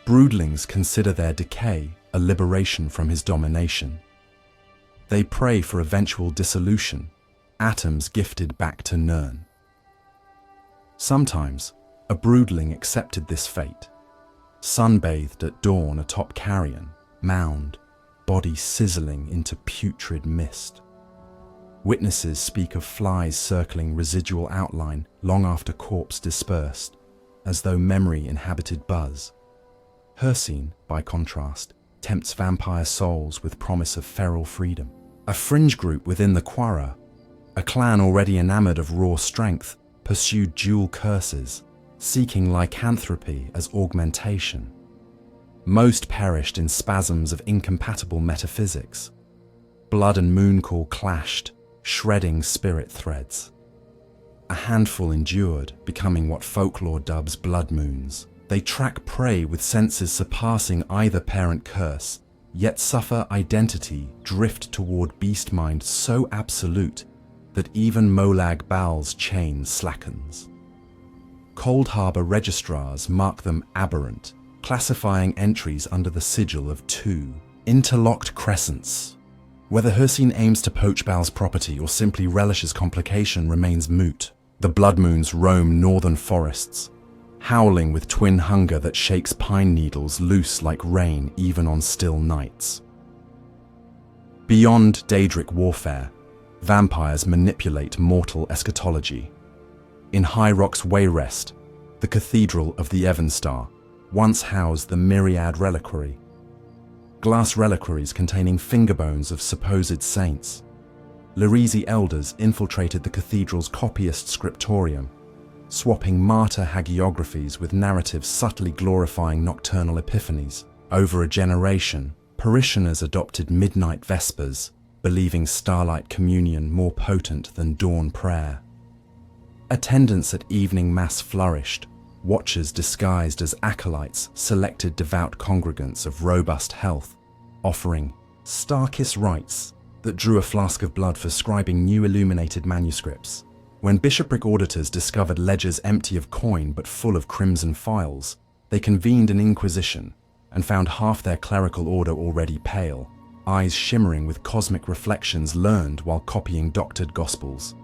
S1: Broodlings consider their decay a liberation from his domination. They pray for eventual dissolution, atoms gifted back to Nirn. Sometimes, a broodling accepted this fate, sunbathed at dawn atop carrion, mound, body sizzling into putrid mist. Witnesses speak of flies circling residual outline long after corpse dispersed, as though memory inhabited buzz. Hircine, by contrast, tempts vampire souls with promise of feral freedom. A fringe group within the Quara, a clan already enamored of raw strength, pursued dual curses, seeking lycanthropy as augmentation. Most perished in spasms of incompatible metaphysics. Blood and Mooncall clashed, shredding spirit threads. A handful endured, becoming what folklore dubs blood moons. They track prey with senses surpassing either parent curse, yet suffer identity drift toward beast mind so absolute that even Molag Bal's chain slackens. Cold Harbour registrars mark them aberrant, classifying entries under the sigil of two interlocked crescents. Whether Hircine aims to poach Bal's property or simply relishes complication remains moot. The blood moons roam northern forests, howling with twin hunger that shakes pine needles loose like rain even on still nights. Beyond Daedric warfare, vampires manipulate mortal eschatology. In High Rock's Wayrest, the Cathedral of the Evenstar once housed the Myriad Reliquary, glass reliquaries containing finger bones of supposed saints. Lirizi elders infiltrated the cathedral's copyist scriptorium, swapping martyr hagiographies with narratives subtly glorifying nocturnal epiphanies. Over a generation, parishioners adopted midnight vespers, believing starlight communion more potent than dawn prayer. Attendance at evening mass flourished. Watchers disguised as acolytes selected devout congregants of robust health, offering starkiss rites that drew a flask of blood for scribing new illuminated manuscripts. When bishopric auditors discovered ledgers empty of coin but full of crimson files, they convened an inquisition and found half their clerical order already pale, eyes shimmering with cosmic reflections learned while copying doctored gospels.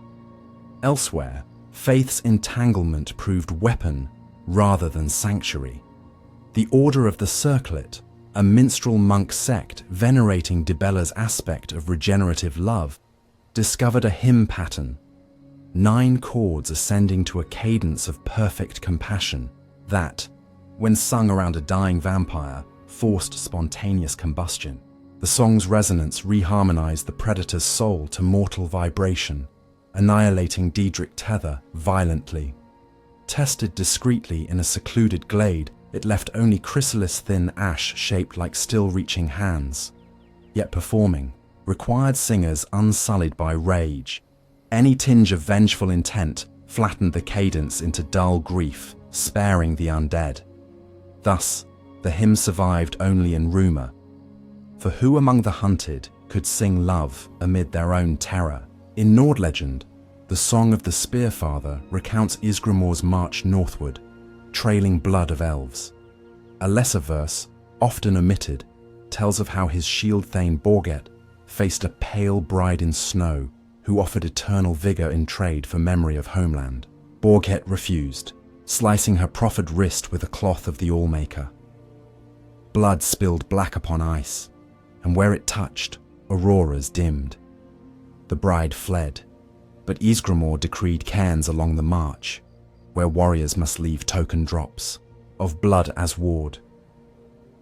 S1: Elsewhere, faith's entanglement proved weapon rather than sanctuary. The Order of the Circlet, a minstrel monk sect venerating Dibella's aspect of regenerative love, discovered a hymn pattern, 9 chords ascending to a cadence of perfect compassion that, when sung around a dying vampire, forced spontaneous combustion. The song's resonance reharmonized the predator's soul to mortal vibration, annihilating Daedric tether violently. Tested discreetly in a secluded glade, it left only chrysalis-thin ash shaped like still-reaching hands. Yet performing, required singers unsullied by rage. Any tinge of vengeful intent flattened the cadence into dull grief, sparing the undead. Thus, the hymn survived only in rumour. For who among the hunted could sing love amid their own terror? In Nord legend, the Song of the Spearfather recounts Ysgramor's march northward, trailing blood of elves. A lesser verse, often omitted, tells of how his shield thane Borget faced a pale bride in snow who offered eternal vigour in trade for memory of homeland. Borget refused, slicing her proffered wrist with a cloth of the Allmaker. Blood spilled black upon ice, and where it touched, auroras dimmed. The bride fled, but Ysgramor decreed cairns along the march, where warriors must leave token drops of blood as ward.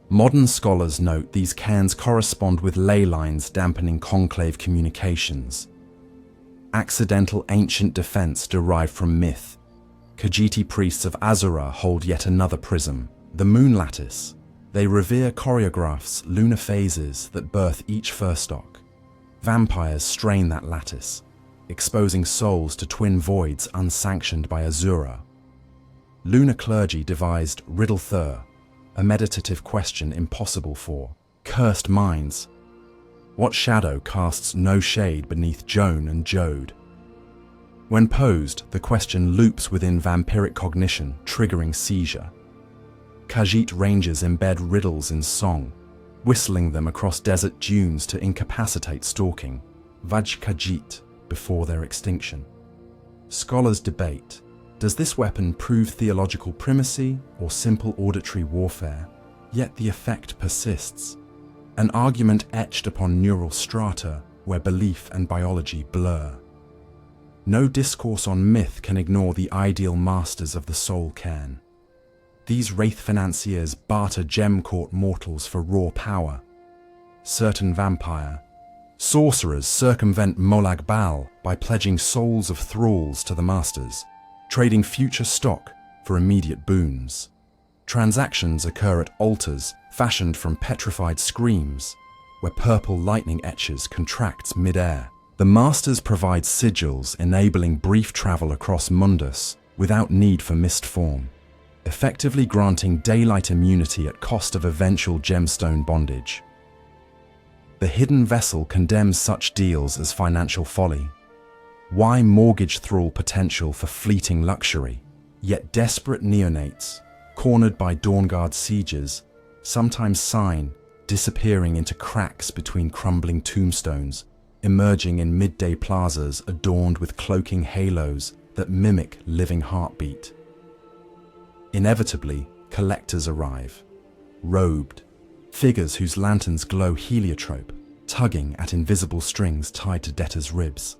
S1: Modern scholars note these cairns correspond with ley lines dampening conclave communications. Accidental ancient defense derived from myth. Khajiiti priests of Azura hold yet another prism, the moon lattice. They revere choreographs, lunar phases that birth each furstock. Vampires strain that lattice, exposing souls to twin voids unsanctioned by Azura. Lunar clergy devised Riddle Thur, a meditative question impossible for cursed minds. What shadow casts no shade beneath Joan and Jode? When posed, the question loops within vampiric cognition, triggering seizure. Khajiit rangers embed riddles in song, whistling them across desert dunes to incapacitate stalking, Vaj Khajiit, before their extinction. Scholars debate, does this weapon prove theological primacy or simple auditory warfare? Yet the effect persists. An argument etched upon neural strata where belief and biology blur. No discourse on myth can ignore the ideal masters of the soul cairn. These wraith financiers barter gem-caught mortals for raw power. Certain vampire sorcerers circumvent Molag Bal by pledging souls of thralls to the masters, trading future stock for immediate boons. Transactions occur at altars fashioned from petrified screams, where purple lightning etches contracts mid-air. The masters provide sigils enabling brief travel across Mundus without need for mist form, effectively granting daylight immunity at cost of eventual gemstone bondage. The hidden vessel condemns such deals as financial folly. Why mortgage thrall potential for fleeting luxury? Yet desperate neonates, cornered by Dawnguard sieges, sometimes sign, disappearing into cracks between crumbling tombstones, emerging in midday plazas adorned with cloaking halos that mimic living heartbeat. Inevitably, collectors arrive, robed, figures whose lanterns glow heliotrope, tugging at invisible strings tied to debtors' ribs.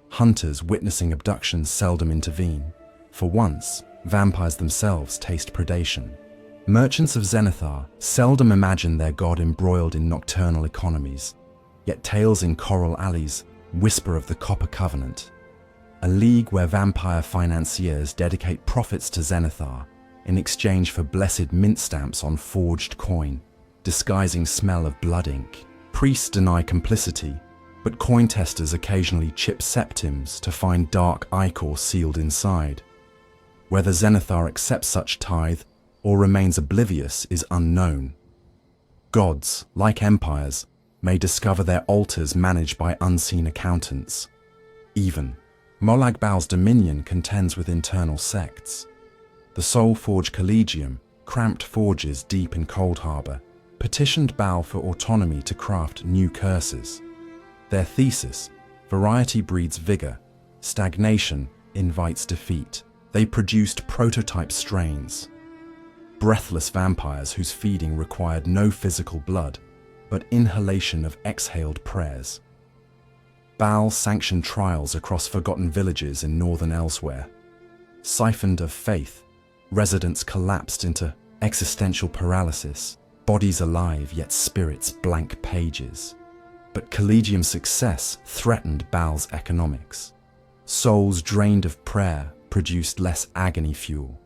S1: Hunters witnessing abductions seldom intervene. For once, vampires themselves taste predation. Merchants of Zenithar seldom imagine their god embroiled in nocturnal economies, yet tales in coral alleys whisper of the Copper Covenant, a league where vampire financiers dedicate profits to Zenithar in exchange for blessed mint stamps on forged coin, disguising smell of blood ink. Priests deny complicity, but coin testers occasionally chip septims to find dark ichor sealed inside. Whether Zenithar accepts such tithe or remains oblivious is unknown. Gods, like empires, may discover their altars managed by unseen accountants. Even, Molag Bal's dominion contends with internal sects. The Soul Forge Collegium, cramped forges deep in Cold Harbour, petitioned Bal for autonomy to craft new curses. Their thesis, variety breeds vigour, stagnation invites defeat. They produced prototype strains, breathless vampires whose feeding required no physical blood, but inhalation of exhaled prayers. Bal sanctioned trials across forgotten villages in northern Elsewhere. Siphoned of faith, residents collapsed into existential paralysis, bodies alive yet spirits blank pages. But Collegium's success threatened Bal's economics. Souls drained of prayer produced less agony fuel.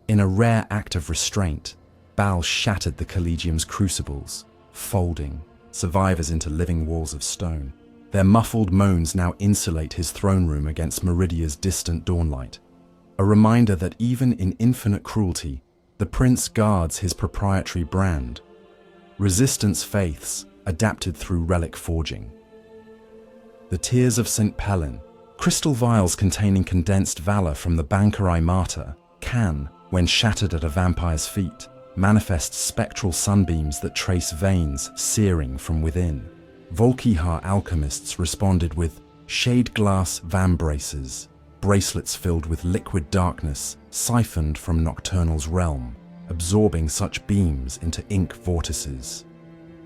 S1: In a rare act of restraint, Bal shattered the Collegium's crucibles, folding, survivors into living walls of stone. Their muffled moans now insulate his throne room against Meridia's distant dawnlight, a reminder that even in infinite cruelty, the prince guards his proprietary brand. Resistance faiths, adapted through relic forging. The Tears of St. Pelin, crystal vials containing condensed valor from the Bankarai martyr, can, when shattered at a vampire's feet, manifest spectral sunbeams that trace veins searing from within. Volkihar alchemists responded with shade glass vambraces, bracelets filled with liquid darkness siphoned from Nocturnal's realm, absorbing such beams into ink vortices.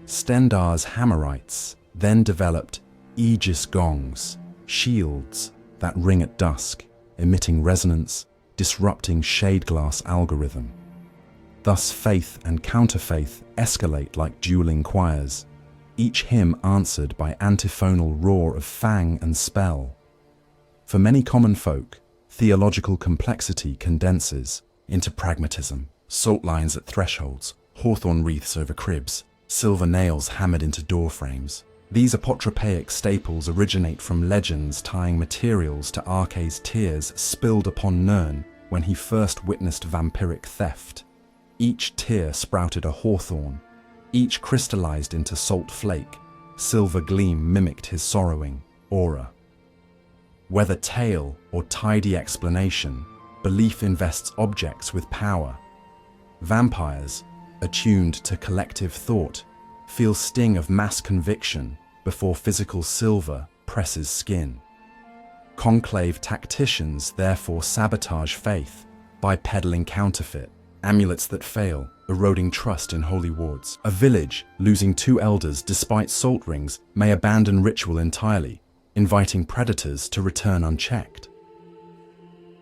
S1: Stendar's hammerites then developed aegis gongs, shields that ring at dusk, emitting resonance, disrupting shade glass algorithm. Thus faith and counterfaith escalate like dueling choirs, each hymn answered by antiphonal roar of fang and spell. For many common folk, theological complexity condenses into pragmatism. Salt lines at thresholds, hawthorn wreaths over cribs, silver nails hammered into door frames. These apotropaic staples originate from legends tying materials to Arce's tears spilled upon Nirn when he first witnessed vampiric theft. Each tear sprouted a hawthorn, each crystallized into salt flake, silver gleam mimicked his sorrowing aura. Whether tale or tidy explanation, belief invests objects with power. Vampires, attuned to collective thought, feel sting of mass conviction before physical silver presses skin. Conclave tacticians therefore sabotage faith by peddling counterfeit, amulets that fail, eroding trust in holy wards. A village, losing 2 elders despite salt rings, may abandon ritual entirely, inviting predators to return unchecked.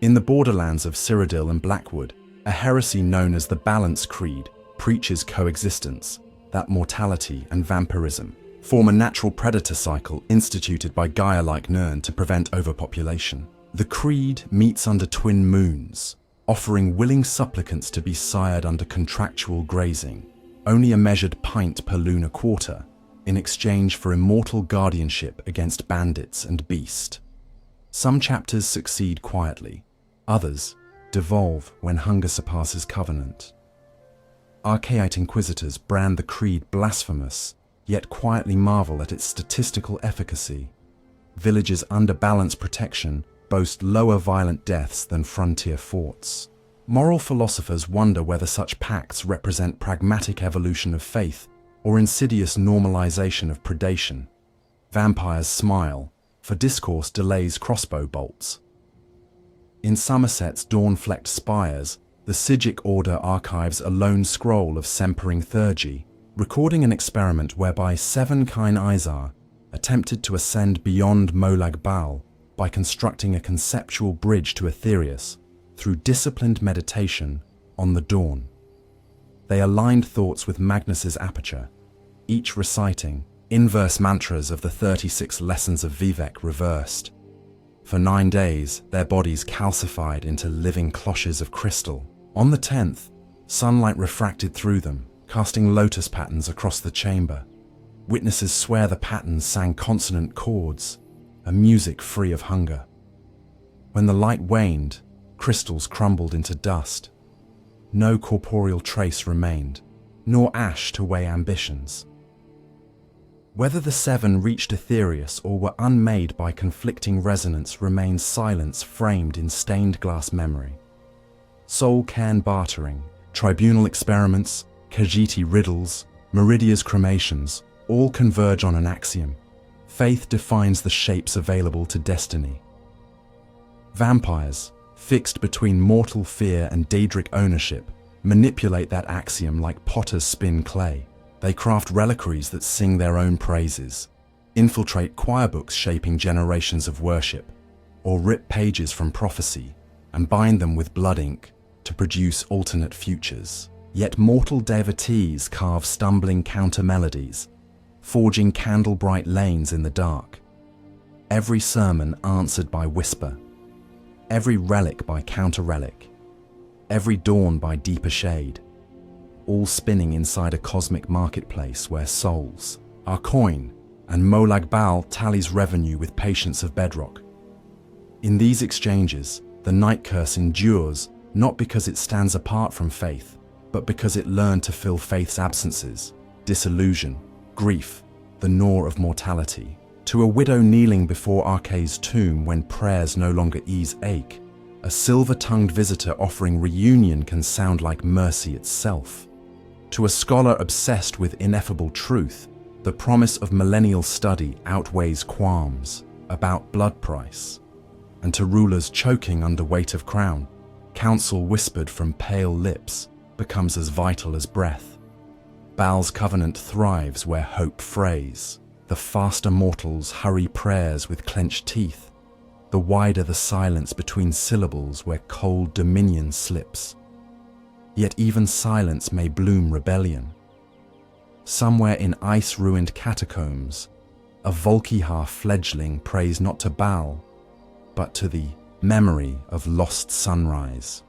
S1: In the borderlands of Cyrodiil and Blackwood, a heresy known as the Balance Creed preaches coexistence, that mortality and vampirism form a natural predator cycle instituted by Gaia like Nirn to prevent overpopulation. The creed meets under twin moons, offering willing supplicants to be sired under contractual grazing, only a measured pint per lunar quarter, in exchange for immortal guardianship against bandits and beast. Some chapters succeed quietly, others devolve when hunger surpasses covenant. Archaite inquisitors brand the creed blasphemous, yet quietly marvel at its statistical efficacy. Villages under balance protection boast lower violent deaths than frontier forts. Moral philosophers wonder whether such pacts represent pragmatic evolution of faith or insidious normalization of predation. Vampires smile, for discourse delays crossbow bolts. In Somerset's dawn-flecked spires, the Sigic Order archives a lone scroll of Sempering Theurgy, recording an experiment whereby 7 Kine Izar attempted to ascend beyond Molag Bal by constructing a conceptual bridge to Aetherius through disciplined meditation on the dawn. They aligned thoughts with Magnus's aperture, each reciting inverse mantras of the 36 lessons of Vivek reversed. For 9 days, their bodies calcified into living cloches of crystal. On the 10th, sunlight refracted through them, casting lotus patterns across the chamber. Witnesses swear the patterns sang consonant chords, a music free of hunger. When the light waned, crystals crumbled into dust. No corporeal trace remained, nor ash to weigh ambitions. Whether the 7 reached Aetherius or were unmade by conflicting resonance remains silence framed in stained glass memory. Soul cairn bartering, tribunal experiments, Khajiit riddles, Meridia's cremations, all converge on an axiom. Faith defines the shapes available to destiny. Vampires, fixed between mortal fear and Daedric ownership, manipulate that axiom like potters spin clay. They craft reliquaries that sing their own praises, infiltrate choir books shaping generations of worship, or rip pages from prophecy and bind them with blood ink to produce alternate futures. Yet mortal devotees carve stumbling counter-melodies, forging candle-bright lanes in the dark. Every sermon answered by whisper, every relic by counter-relic, every dawn by deeper shade, all spinning inside a cosmic marketplace where souls, our coin, and Molag Bal tallies revenue with patience of bedrock. In these exchanges, the night curse endures not because it stands apart from faith, but because it learned to fill faith's absences, disillusion, grief, the gnaw of mortality. To a widow kneeling before Arkay's tomb when prayers no longer ease ache, a silver-tongued visitor offering reunion can sound like mercy itself. To a scholar obsessed with ineffable truth, the promise of millennial study outweighs qualms about blood price. And to rulers choking under weight of crown, counsel whispered from pale lips becomes as vital as breath. Bal's covenant thrives where hope frays. The faster mortals hurry prayers with clenched teeth, the wider the silence between syllables where cold dominion slips. Yet even silence may bloom rebellion. Somewhere in ice-ruined catacombs, a Volkihar fledgling prays not to Bal, but to the memory of lost sunrise.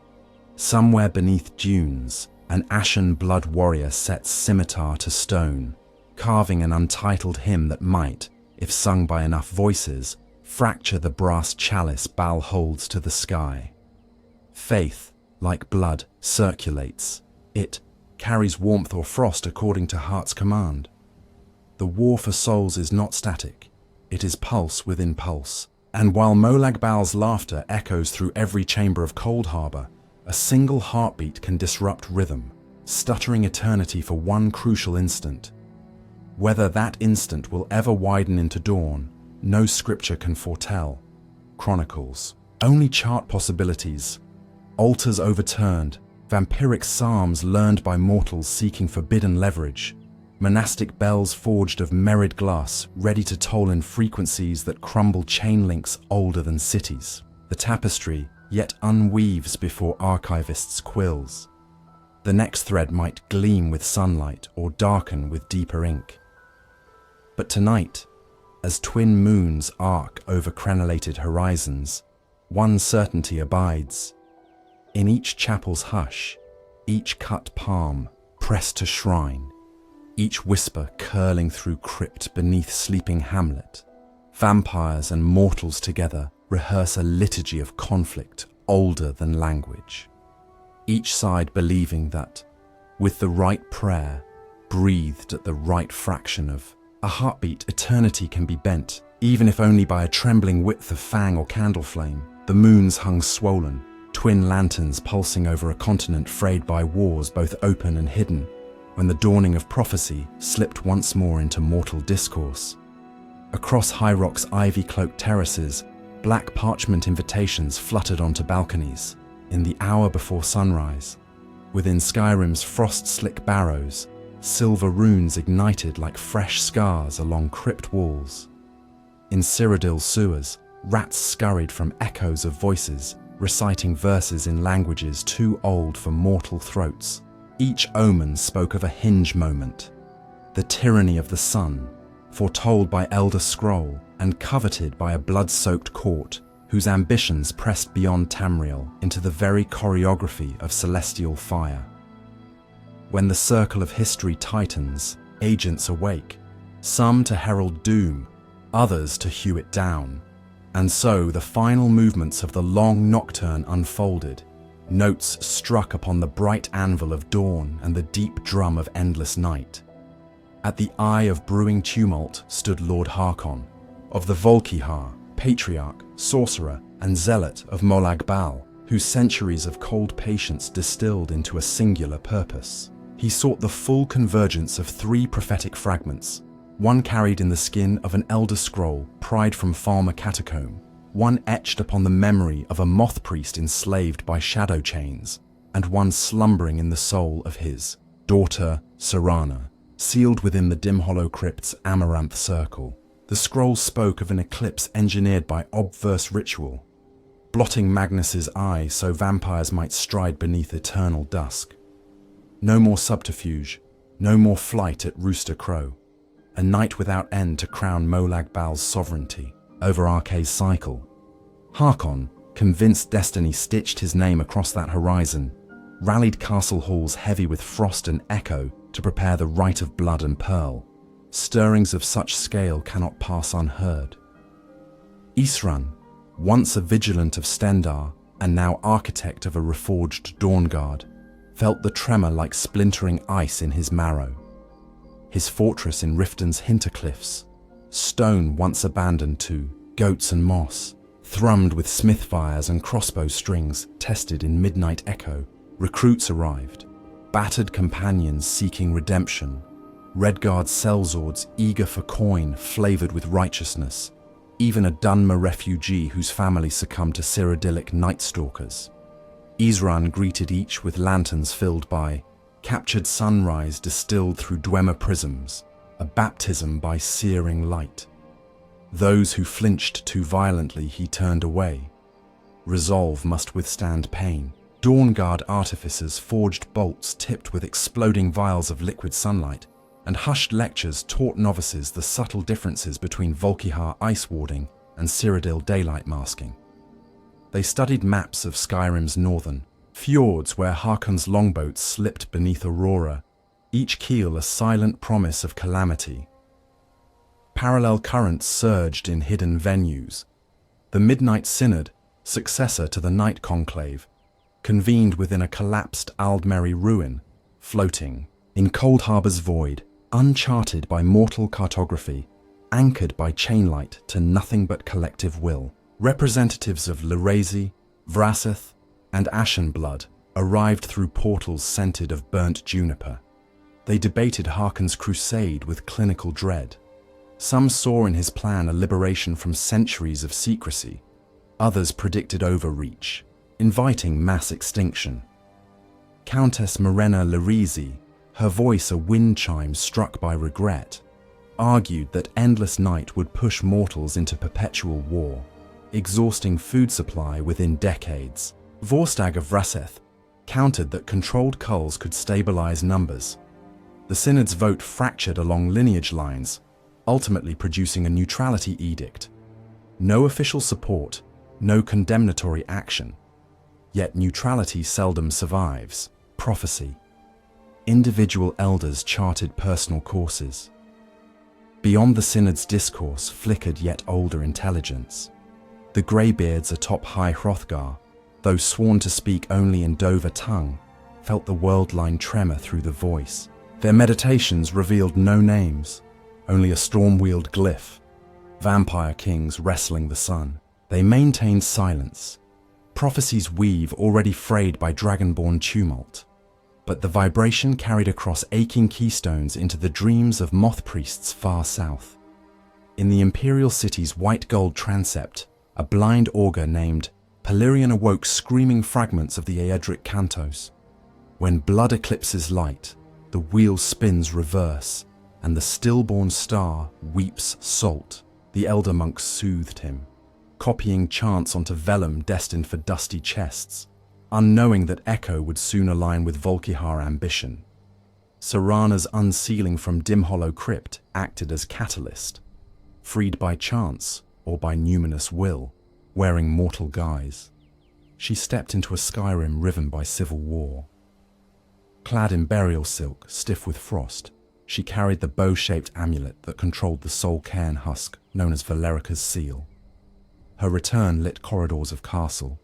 S1: Somewhere beneath dunes, an ashen blood warrior sets scimitar to stone, carving an untitled hymn that might, if sung by enough voices, fracture the brass chalice Bal holds to the sky. Faith, like blood, circulates. It carries warmth or frost according to heart's command. The war for souls is not static. It is pulse within pulse. And while Molag Bal's laughter echoes through every chamber of Cold Harbor, a single heartbeat can disrupt rhythm, stuttering eternity for one crucial instant. Whether that instant will ever widen into dawn, no scripture can foretell. Chronicles only chart possibilities. Altars overturned, vampiric psalms learned by mortals seeking forbidden leverage, monastic bells forged of mirrored glass ready to toll in frequencies that crumble chain links older than cities. The tapestry yet unweaves before archivists' quills. The next thread might gleam with sunlight or darken with deeper ink. But tonight, as twin moons arc over crenellated horizons, one certainty abides. In each chapel's hush, each cut palm pressed to shrine, each whisper curling through crypt beneath sleeping hamlet, vampires and mortals together rehearse a liturgy of conflict older than language. Each side believing that, with the right prayer, breathed at the right fraction of a heartbeat, eternity can be bent, even if only by a trembling width of fang or candle flame. The moons hung swollen, twin lanterns pulsing over a continent frayed by wars both open and hidden, when the dawning of prophecy slipped once more into mortal discourse. Across High Rock's ivy-cloaked terraces, black parchment invitations fluttered onto balconies. In the hour before sunrise, within Skyrim's frost-slick barrows, silver runes ignited like fresh scars along crypt walls. In Cyrodiil sewers, rats scurried from echoes of voices, reciting verses in languages too old for mortal throats. Each omen spoke of a hinge moment, the tyranny of the sun, foretold by Elder Scroll and coveted by a blood-soaked court whose ambitions pressed beyond Tamriel into the very choreography of celestial fire. When the circle of history tightens, agents awake, some to herald doom, others to hew it down. And so the final movements of the long nocturne unfolded, notes struck upon the bright anvil of dawn and the deep drum of endless night. At the eye of brewing tumult stood Lord Harkon, of the Volkihar, patriarch, sorcerer, and zealot of Molag Bal, whose centuries of cold patience distilled into a singular purpose. He sought the full convergence of three prophetic fragments, one carried in the skin of an elder scroll pried from Falmer catacomb, one etched upon the memory of a moth priest enslaved by shadow chains, and one slumbering in the soul of his daughter Serana, sealed within the dim hollow crypt's amaranth circle. The scroll spoke of an eclipse engineered by obverse ritual, blotting Magnus's eye so vampires might stride beneath eternal dusk. No more subterfuge, no more flight at rooster crow. A night without end to crown Molag Bal's sovereignty over Arkay's cycle. Harkon, convinced destiny stitched his name across that horizon, rallied castle halls heavy with frost and echo to prepare the rite of blood and pearl. stirrings of such scale cannot pass unheard. Isran, once a vigilant of Stendar and now architect of a reforged Dawnguard, felt the tremor like splintering ice in his marrow. His fortress in Riften's Hintercliffs, stone once abandoned to goats and moss, thrummed with smith fires and crossbow strings tested in midnight echo. Recruits arrived, battered companions seeking redemption, Redguard sellswords eager for coin flavored with righteousness, even a Dunmer refugee whose family succumbed to Cyrodiilic night stalkers. Isran greeted each with lanterns filled by captured sunrise distilled through Dwemer prisms, a baptism by searing light. Those who flinched too violently he turned away. Resolve must withstand pain. Dawnguard artificers forged bolts tipped with exploding vials of liquid sunlight, and hushed lectures taught novices the subtle differences between Volkihar ice warding and Cyrodiil daylight masking. They studied maps of Skyrim's northern fjords where Harkon's longboats slipped beneath Aurora, each keel a silent promise of calamity. Parallel currents surged in hidden venues. The Midnight Synod, successor to the Night Conclave, convened within a collapsed Aldmeri ruin, floating in Cold Harbour's void, uncharted by mortal cartography, anchored by chainlight to nothing but collective will. Representatives of Lerazi, Vraseth, and Ashenblood arrived through portals scented of burnt juniper. They debated Harkon's crusade with clinical dread. Some saw in his plan a liberation from centuries of secrecy. Others predicted overreach, inviting mass extinction. Countess Morena Lerazi, her voice a wind chime struck by regret, argued that endless night would push mortals into perpetual war, exhausting food supply within decades. Vorstag of Vraseth countered that controlled culls could stabilize numbers. The Synod's vote fractured along lineage lines, ultimately producing a neutrality edict. No official support, no condemnatory action. Yet neutrality seldom survives. Prophecy. Individual elders charted personal courses. Beyond the Synod's discourse flickered yet older intelligence. The greybeards atop High Hrothgar, though sworn to speak only in Dover tongue, felt the world-line tremor through the voice. Their meditations revealed no names, only a storm-wheeled glyph. Vampire kings wrestling the sun. They maintained silence. Prophecies weave already frayed by dragonborn tumult. But the vibration carried across aching keystones into the dreams of moth priests far south. In the imperial city's white gold transept, a blind augur named Pelirian awoke screaming fragments of the Aedric cantos. When blood eclipses light, the wheel spins reverse, and the stillborn star weeps salt. The elder monk soothed him, copying chants onto vellum destined for dusty chests, unknowing that echo would soon align with Volkihar ambition. Serana's unsealing from dim hollow crypt acted as catalyst, freed by chance or by numinous will, wearing mortal guise. She stepped into a Skyrim riven by civil war. Clad in burial silk, stiff with frost, she carried the bow-shaped amulet that controlled the soul cairn husk known as Valerica's seal. Her return lit corridors of castle,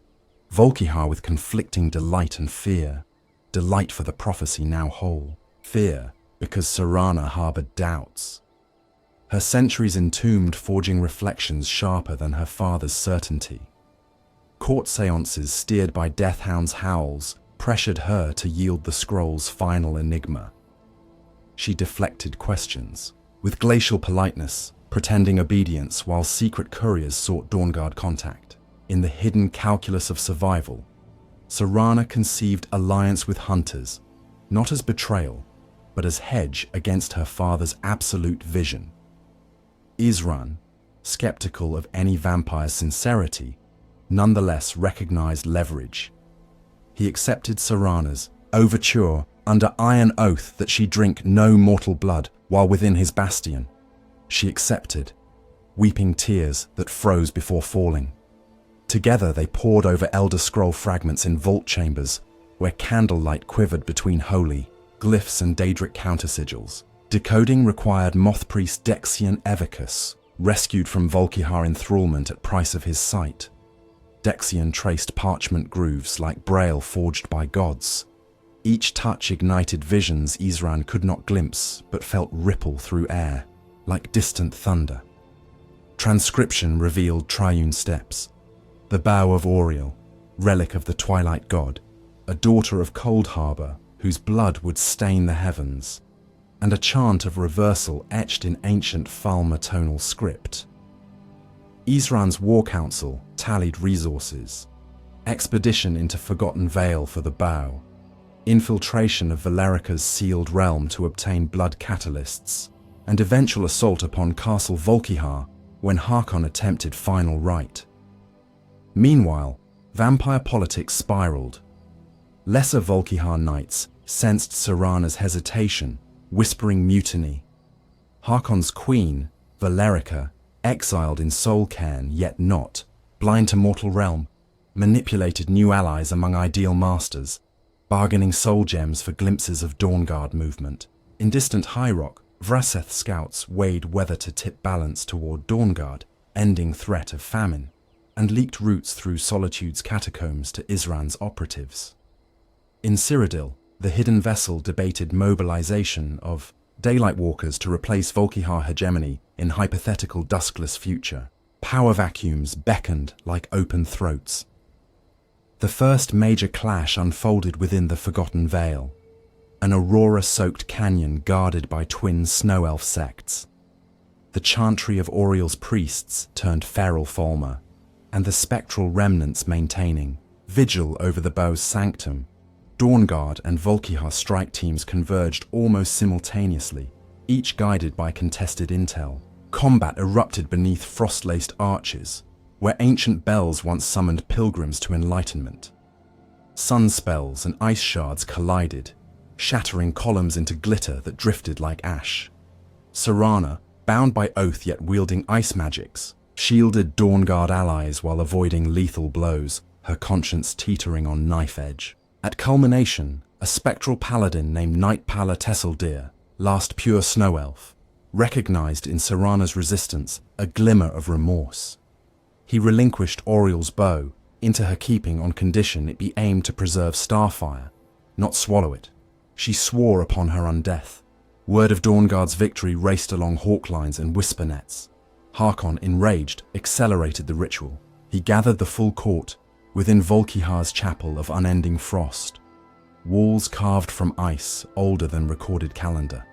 S1: Volkihar with conflicting delight and fear. Delight for the prophecy now whole, fear because Serana harbored doubts. Her centuries entombed forging reflections sharper than her father's certainty. Court seances steered by Deathhound's howls pressured her to yield the scroll's final enigma. She deflected questions, with glacial politeness, pretending obedience while secret couriers sought Dawnguard contact. In the hidden calculus of survival, Serana conceived alliance with hunters, not as betrayal, but as hedge against her father's absolute vision. Isran, skeptical of any vampire's sincerity, nonetheless recognized leverage. He accepted Serana's overture under iron oath that she drink no mortal blood while within his bastion. She accepted, weeping tears that froze before falling. Together they pored over Elder Scroll fragments in vault chambers where candlelight quivered between holy glyphs and Daedric countersigils. Decoding required moth priest Dexian Evicus, rescued from Volkihar enthrallment at price of his sight. Dexian traced parchment grooves like braille forged by gods. Each touch ignited visions Isran could not glimpse, but felt ripple through air, like distant thunder. Transcription revealed triune steps. The bow of Auriel, relic of the twilight god, a daughter of Cold Harbour, whose blood would stain the heavens, and a chant of reversal etched in ancient Falmer tonal script. Isran's war council tallied resources: expedition into Forgotten Vale for the bow, infiltration of Valerica's sealed realm to obtain blood catalysts, and eventual assault upon Castle Volkihar when Harkon attempted final right. Meanwhile, vampire politics spiraled. Lesser Volkihar knights sensed Serana's hesitation, whispering mutiny. Harkon's queen, Valerica, exiled in Soulcairn yet not, blind to mortal realm, manipulated new allies among ideal masters, bargaining soul gems for glimpses of Dawnguard movement. In distant High Rock, Vraseth scouts weighed whether to tip balance toward Dawnguard, ending threat of famine, and leaked routes through Solitude's catacombs to Isran's operatives. In Cyrodiil, the hidden vessel debated mobilization of daylight walkers to replace Volkihar hegemony in hypothetical duskless future. Power vacuums beckoned like open throats. The first major clash unfolded within the Forgotten Vale, an aurora-soaked canyon guarded by twin snow elf sects. The chantry of Auriel's priests turned feral Falmer, and the spectral remnants maintaining vigil over the bow's sanctum. Dawnguard and Volkihar strike teams converged almost simultaneously, each guided by contested intel. Combat erupted beneath frost-laced arches, where ancient bells once summoned pilgrims to enlightenment. Sun spells and ice shards collided, shattering columns into glitter that drifted like ash. Serana, bound by oath yet wielding ice magics, shielded Dawnguard allies while avoiding lethal blows, her conscience teetering on knife edge. At culmination, a spectral paladin named Nightpala Tesseldir, last pure snow elf, recognized in Serana's resistance a glimmer of remorse. He relinquished Auriel's bow into her keeping on condition it be aimed to preserve Starfire, not swallow it. She swore upon her undeath. Word of Dawnguard's victory raced along hawklines and whisper nets. Harkon, enraged, accelerated the ritual. He gathered the full court within Volkihar's chapel of unending frost, walls carved from ice older than recorded calendar.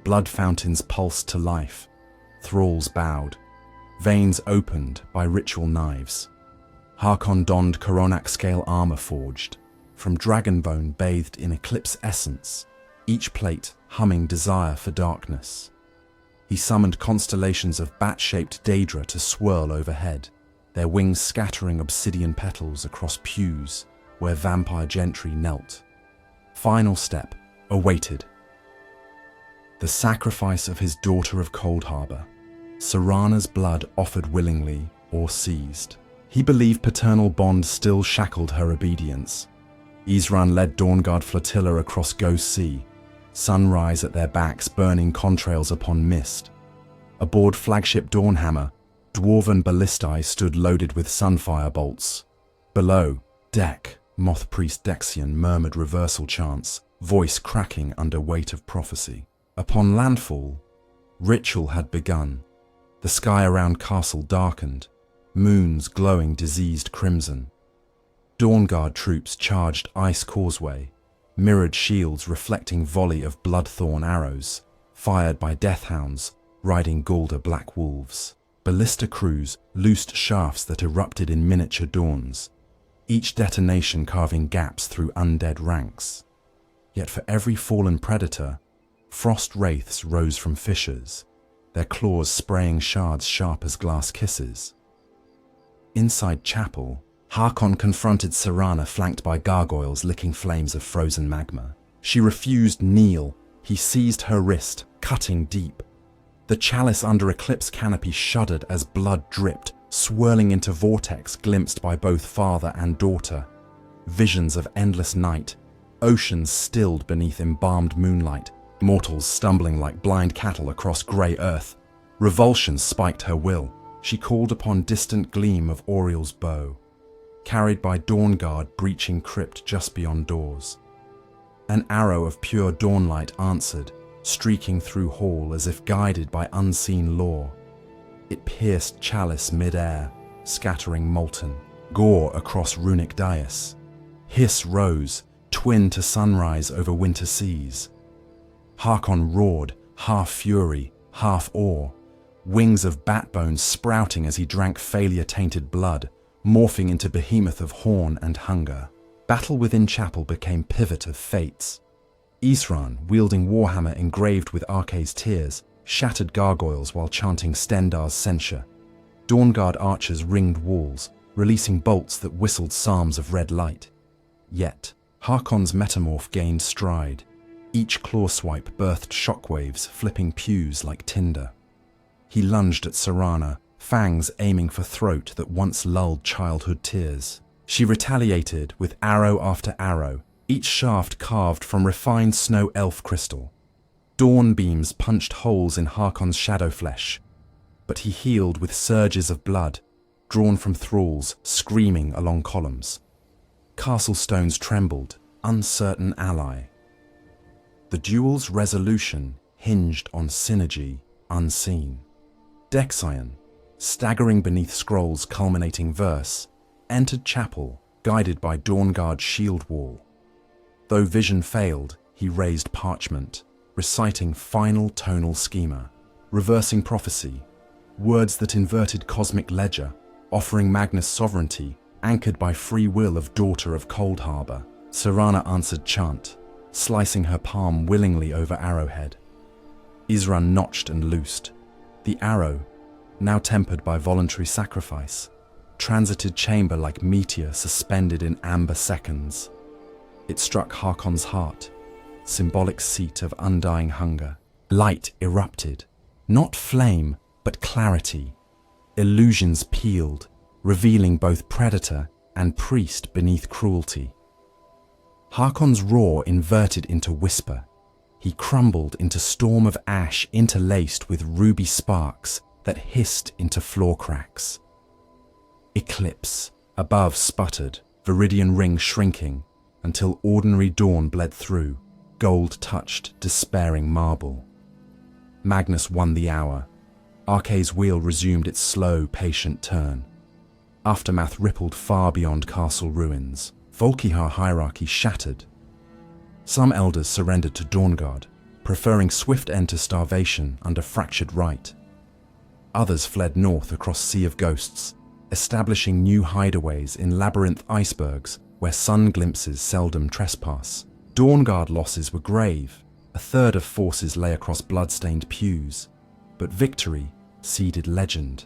S1: Blood fountains pulsed to life, thralls bowed, veins opened by ritual knives. Harkon donned Coronac-scale armor forged, from dragonbone bathed in eclipse essence, each plate humming desire for darkness. He summoned constellations of bat-shaped Daedra to swirl overhead, their wings scattering obsidian petals across pews where vampire gentry knelt. Final step awaited. The sacrifice of his daughter of Cold Harbour, Serana's blood offered willingly or seized. He believed paternal bond still shackled her obedience. Isran led Dawnguard flotilla across Ghost Sea, sunrise at their backs burning contrails upon mist. Aboard flagship Dawnhammer, dwarven ballistae stood loaded with sunfire bolts. Below deck, moth priest Dexian murmured reversal chants, voice cracking under weight of prophecy. Upon landfall, ritual had begun. The sky around castle darkened, moons glowing diseased crimson. Dawnguard troops charged Ice Causeway, mirrored shields reflecting volley of bloodthorn arrows, fired by deathhounds riding Gaulder black wolves. Ballista crews loosed shafts that erupted in miniature dawns, each detonation carving gaps through undead ranks. Yet for every fallen predator, frost wraiths rose from fissures, their claws spraying shards sharp as glass kisses. Inside chapel, Harkon confronted Serana flanked by gargoyles licking flames of frozen magma. She refused kneel. He seized her wrist, cutting deep. The chalice under Eclipse canopy shuddered as blood dripped, swirling into vortex glimpsed by both father and daughter. Visions of endless night, oceans stilled beneath embalmed moonlight, mortals stumbling like blind cattle across grey earth. Revulsion spiked her will. She called upon distant gleam of Auriel's bow, carried by Dawnguard breaching crypt just beyond doors. An arrow of pure dawnlight answered, streaking through hall as if guided by unseen law. It pierced chalice mid-air, scattering molten gore across runic dais. Hiss rose, twin to sunrise over winter seas. Harkon roared, half fury, half awe, wings of batbones sprouting as he drank failure-tainted blood, morphing into behemoth of horn and hunger. Battle within chapel became pivot of fates. Isran, wielding warhammer engraved with Arke's tears, shattered gargoyles while chanting Stendar's censure. Dawnguard archers ringed walls, releasing bolts that whistled psalms of red light. Yet, Harkon's metamorph gained stride. Each claw swipe birthed shockwaves, flipping pews like tinder. He lunged at Serana, fangs aiming for throat that once lulled childhood tears. She retaliated with arrow after arrow, each shaft carved from refined snow elf crystal. Dawn beams punched holes in Harkon's shadow flesh, but he healed with surges of blood, drawn from thralls screaming along columns. Castle stones trembled, uncertain ally. The duel's resolution hinged on synergy unseen. Dexion, staggering beneath scrolls culminating verse, entered chapel, guided by Dawnguard's shield wall. Though vision failed, he raised parchment, reciting final tonal schema, reversing prophecy, words that inverted cosmic ledger, offering Magnus sovereignty, anchored by free will of Daughter of Cold Harbor. Serana answered chant, slicing her palm willingly over arrowhead. Isran notched and loosed. The arrow, now tempered by voluntary sacrifice, transited chamber like meteor suspended in amber seconds. It struck Harkon's heart, symbolic seat of undying hunger. Light erupted, not flame, but clarity. Illusions peeled, revealing both predator and priest beneath cruelty. Harkon's roar inverted into whisper. He crumbled into storm of ash interlaced with ruby sparks that hissed into floor cracks. Eclipse, above sputtered, viridian ring shrinking, until ordinary dawn bled through, gold-touched, despairing marble. Magnus won the hour. Arke's wheel resumed its slow, patient turn. Aftermath rippled far beyond castle ruins. Volkihar hierarchy shattered. Some elders surrendered to Dawnguard, preferring swift end to starvation under fractured right. Others fled north across Sea of Ghosts, establishing new hideaways in labyrinth icebergs where sun glimpses seldom trespass. Dawnguard losses were grave. A third of forces lay across blood-stained pews. But victory seeded legend.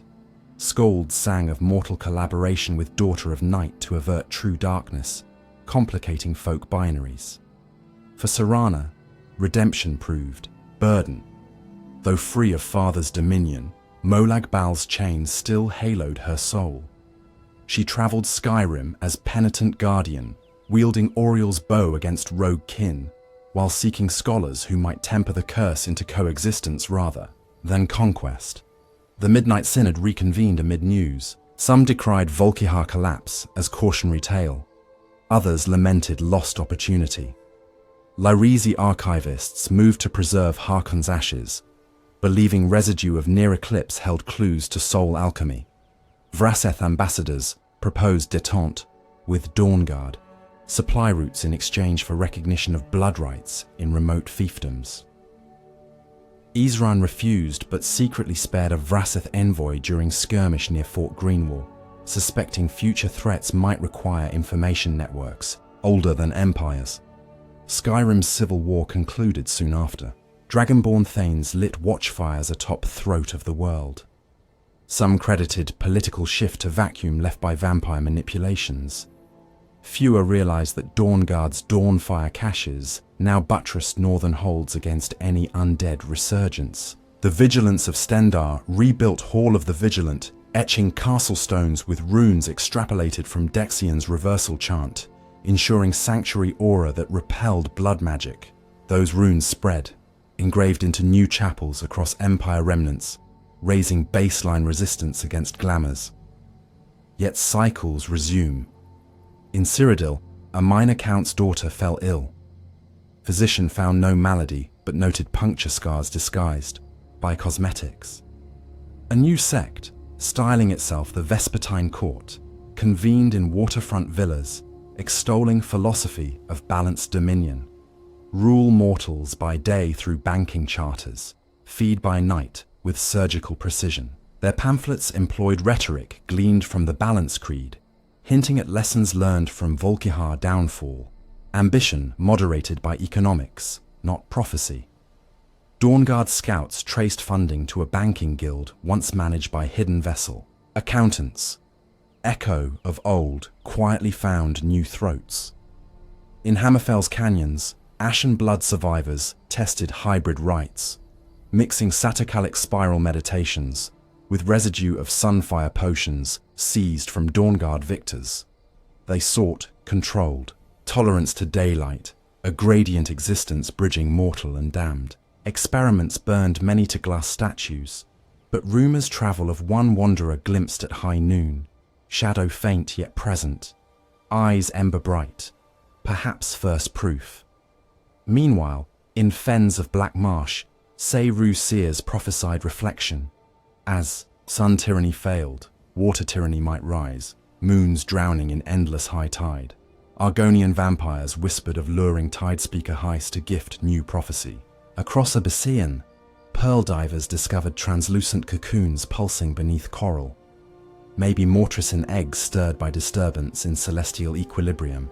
S1: Skalds sang of mortal collaboration with Daughter of Night to avert true darkness, complicating folk binaries. For Serana, redemption proved burden. Though free of father's dominion, Molag Bal's chains still haloed her soul. She travelled Skyrim as penitent guardian, wielding Auriel's bow against rogue kin, while seeking scholars who might temper the curse into coexistence rather than conquest. The Midnight Synod reconvened amid news. Some decried Volkihar collapse as cautionary tale. Others lamented lost opportunity. Lyresi archivists moved to preserve Harkon's ashes, believing residue of near eclipse held clues to soul alchemy. Vraseth ambassadors proposed détente with Dawnguard, supply routes in exchange for recognition of blood rights in remote fiefdoms. Isran refused but secretly spared a Vraseth envoy during skirmish near Fort Greenwall, suspecting future threats might require information networks, older than empires. Skyrim's civil war concluded soon after. Dragonborn thanes lit watchfires atop throat of the world. Some credited political shift to vacuum left by vampire manipulations. Fewer realized that Dawnguard's Dawnfire caches now buttressed northern holds against any undead resurgence. The vigilance of Stendar rebuilt Hall of the Vigilant, etching castle stones with runes extrapolated from Dexion's reversal chant, ensuring sanctuary aura that repelled blood magic. Those runes spread, engraved into new chapels across Empire remnants, raising baseline resistance against glamours. Yet cycles resume. In Cyrodiil, a minor count's daughter fell ill. Physician found no malady, but noted puncture scars disguised by cosmetics. A new sect, styling itself the Vespertine Court, convened in waterfront villas, extolling philosophy of balanced dominion. Rule mortals by day through banking charters, feed by night with surgical precision. Their pamphlets employed rhetoric gleaned from the Balance Creed, hinting at lessons learned from Volkihar downfall, ambition moderated by economics, not prophecy. Dawnguard scouts traced funding to a banking guild once managed by Hidden Vessel. Accountants, echo of old, quietly found new throats. In Hammerfell's canyons, Ash and Blood survivors tested hybrid rites, mixing satokalic spiral meditations with residue of sunfire potions seized from Dawnguard victors. They sought, controlled, tolerance to daylight, a gradient existence bridging mortal and damned. Experiments burned many to glass statues, but rumors travel of one wanderer glimpsed at high noon, shadow faint yet present, eyes ember bright, perhaps first proof. Meanwhile, in fens of Black Marsh, Seyru seers prophesied reflection. As sun tyranny failed, water tyranny might rise, moons drowning in endless high tide. Argonian vampires whispered of luring tidespeaker heists to gift new prophecy. Across Abyssian, pearl divers discovered translucent cocoons pulsing beneath coral. Maybe mortricine eggs stirred by disturbance in celestial equilibrium.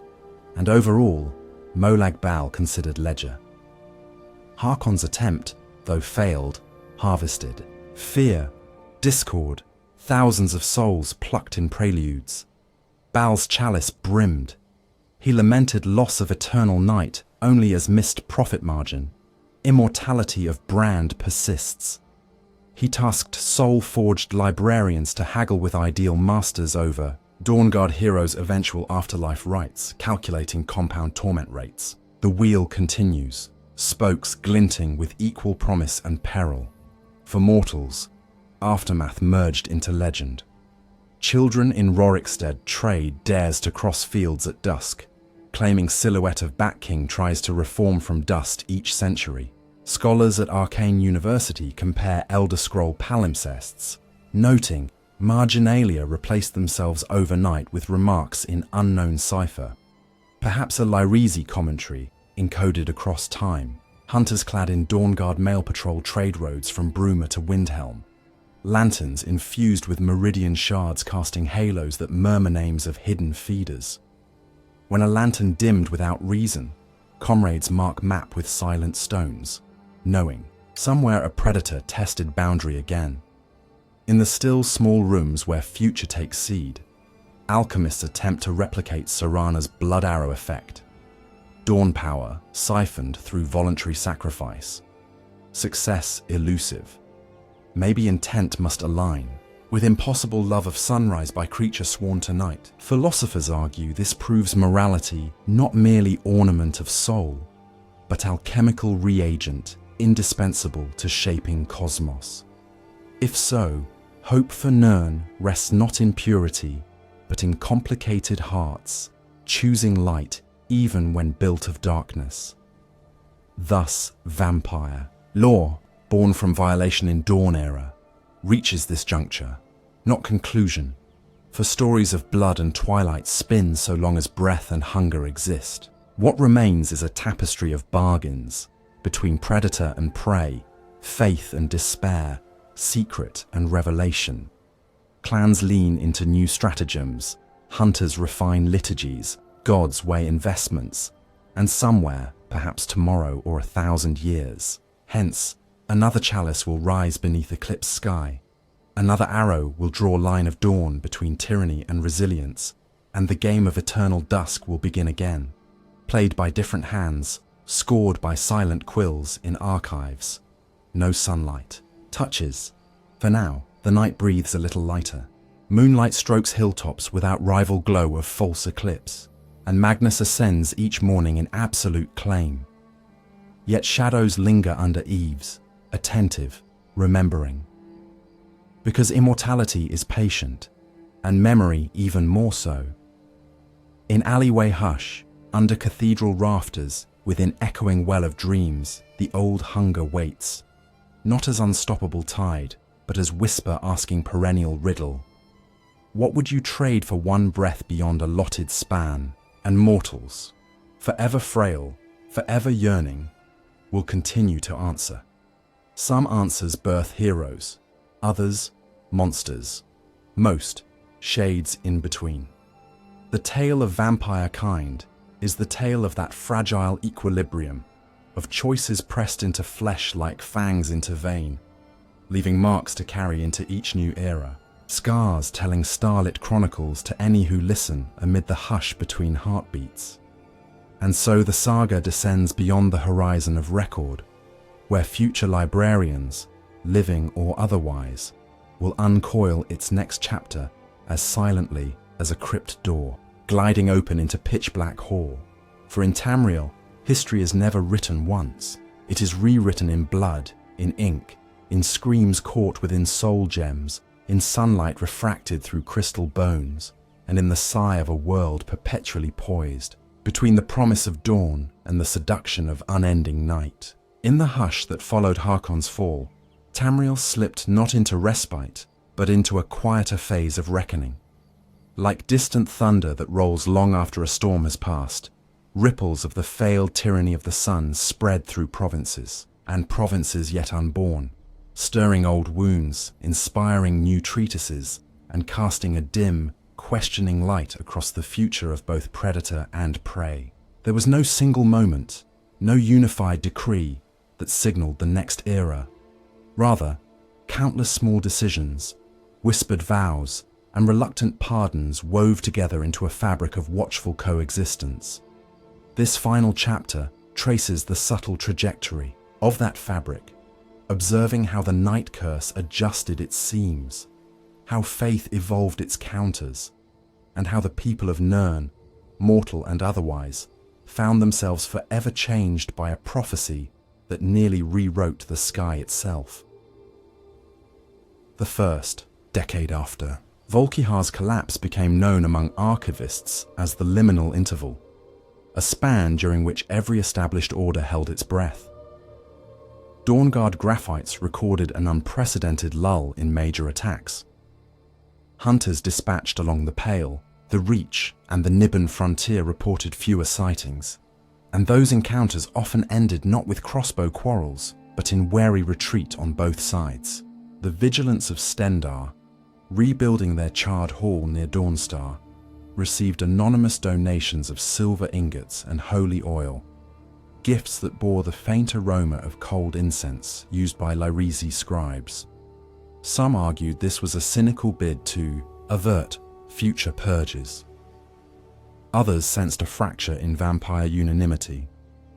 S1: And overall, Molag Bal considered ledger. Harkon's attempt, though failed, harvested fear, discord, thousands of souls plucked in preludes. Bal's chalice brimmed. He lamented loss of eternal night only as missed profit margin. Immortality of brand persists. He tasked soul-forged librarians to haggle with ideal masters over Dawnguard heroes' eventual afterlife rites, calculating compound torment rates. The wheel continues, spokes glinting with equal promise and peril. For mortals, aftermath merged into legend. Children in Rorikstead trade dares to cross fields at dusk, claiming silhouette of Bat King tries to reform from dust each century. Scholars at Arcane University compare Elder Scroll palimpsests, noting marginalia replaced themselves overnight with remarks in unknown cipher. Perhaps a Lyresi commentary encoded across time. Hunters clad in Dawnguard mail patrol trade roads from Bruma to Windhelm. Lanterns infused with meridian shards casting halos that murmur names of hidden feeders. When a lantern dimmed without reason, comrades mark map with silent stones, knowing somewhere a predator tested boundary again. In the still small rooms where future takes seed, alchemists attempt to replicate Serana's blood arrow effect. Dawn power siphoned through voluntary sacrifice. Success elusive. Maybe intent must align with impossible love of sunrise by creature sworn to night. Philosophers argue this proves morality not merely ornament of soul, but alchemical reagent indispensable to shaping cosmos. If so, hope for Nirn rests not in purity, but in complicated hearts, choosing light even when built of darkness. Thus, vampire, law, born from violation in Dawn era, reaches this juncture, not conclusion, for stories of blood and twilight spin so long as breath and hunger exist. What remains is a tapestry of bargains between predator and prey, faith and despair, secret and revelation. Clans lean into new stratagems, hunters refine liturgies, gods weigh investments, and somewhere, perhaps tomorrow or 1,000 years, hence, another chalice will rise beneath eclipsed sky. Another arrow will draw line of dawn between tyranny and resilience, and the game of eternal dusk will begin again, played by different hands, scored by silent quills in archives. No sunlight. Touches. For now, the night breathes a little lighter. Moonlight strokes hilltops without rival glow of false eclipse, and Magnus ascends each morning in absolute claim. Yet shadows linger under eaves, attentive, remembering. Because immortality is patient, and memory even more so. In alleyway hush, under cathedral rafters, within echoing well of dreams, the old hunger waits, not as unstoppable tide, but as whisper asking perennial riddle. What would you trade for one breath beyond allotted span? And mortals, forever frail, forever yearning, will continue to answer. Some answers birth heroes, others monsters, most shades in between. The tale of vampire kind is the tale of that fragile equilibrium, of choices pressed into flesh like fangs into vein, leaving marks to carry into each new era, scars telling starlit chronicles to any who listen amid the hush between heartbeats. And so the saga descends beyond the horizon of record, where future librarians, living or otherwise, will uncoil its next chapter as silently as a crypt door, gliding open into pitch-black hall. For in Tamriel, history is never written once. It is rewritten in blood, in ink, in screams caught within soul gems, in sunlight refracted through crystal bones, and in the sigh of a world perpetually poised between the promise of dawn and the seduction of unending night. In the hush that followed Harkon's fall, Tamriel slipped not into respite, but into a quieter phase of reckoning. Like distant thunder that rolls long after a storm has passed, ripples of the failed tyranny of the sun spread through provinces, and provinces yet unborn, stirring old wounds, inspiring new treatises, and casting a dim, questioning light across the future of both predator and prey. There was no single moment, no unified decree that signaled the next era. Rather, countless small decisions, whispered vows, and reluctant pardons wove together into a fabric of watchful coexistence. This final chapter traces the subtle trajectory of that fabric, observing how the night curse adjusted its seams, how faith evolved its counters, and how the people of Nirn, mortal and otherwise, found themselves forever changed by a prophecy that nearly rewrote the sky itself. The first decade after, Volkihar's collapse became known among archivists as the liminal interval, a span during which every established order held its breath. Dawnguard graphites recorded an unprecedented lull in major attacks. Hunters dispatched along the Pale, the Reach, and the Nibban frontier reported fewer sightings, and those encounters often ended not with crossbow quarrels, but in wary retreat on both sides. The vigilance of Stendar, rebuilding their charred hall near Dawnstar, received anonymous donations of silver ingots and holy oil, gifts that bore the faint aroma of cold incense used by Lyrisi scribes. Some argued this was a cynical bid to avert future purges. Others sensed a fracture in vampire unanimity,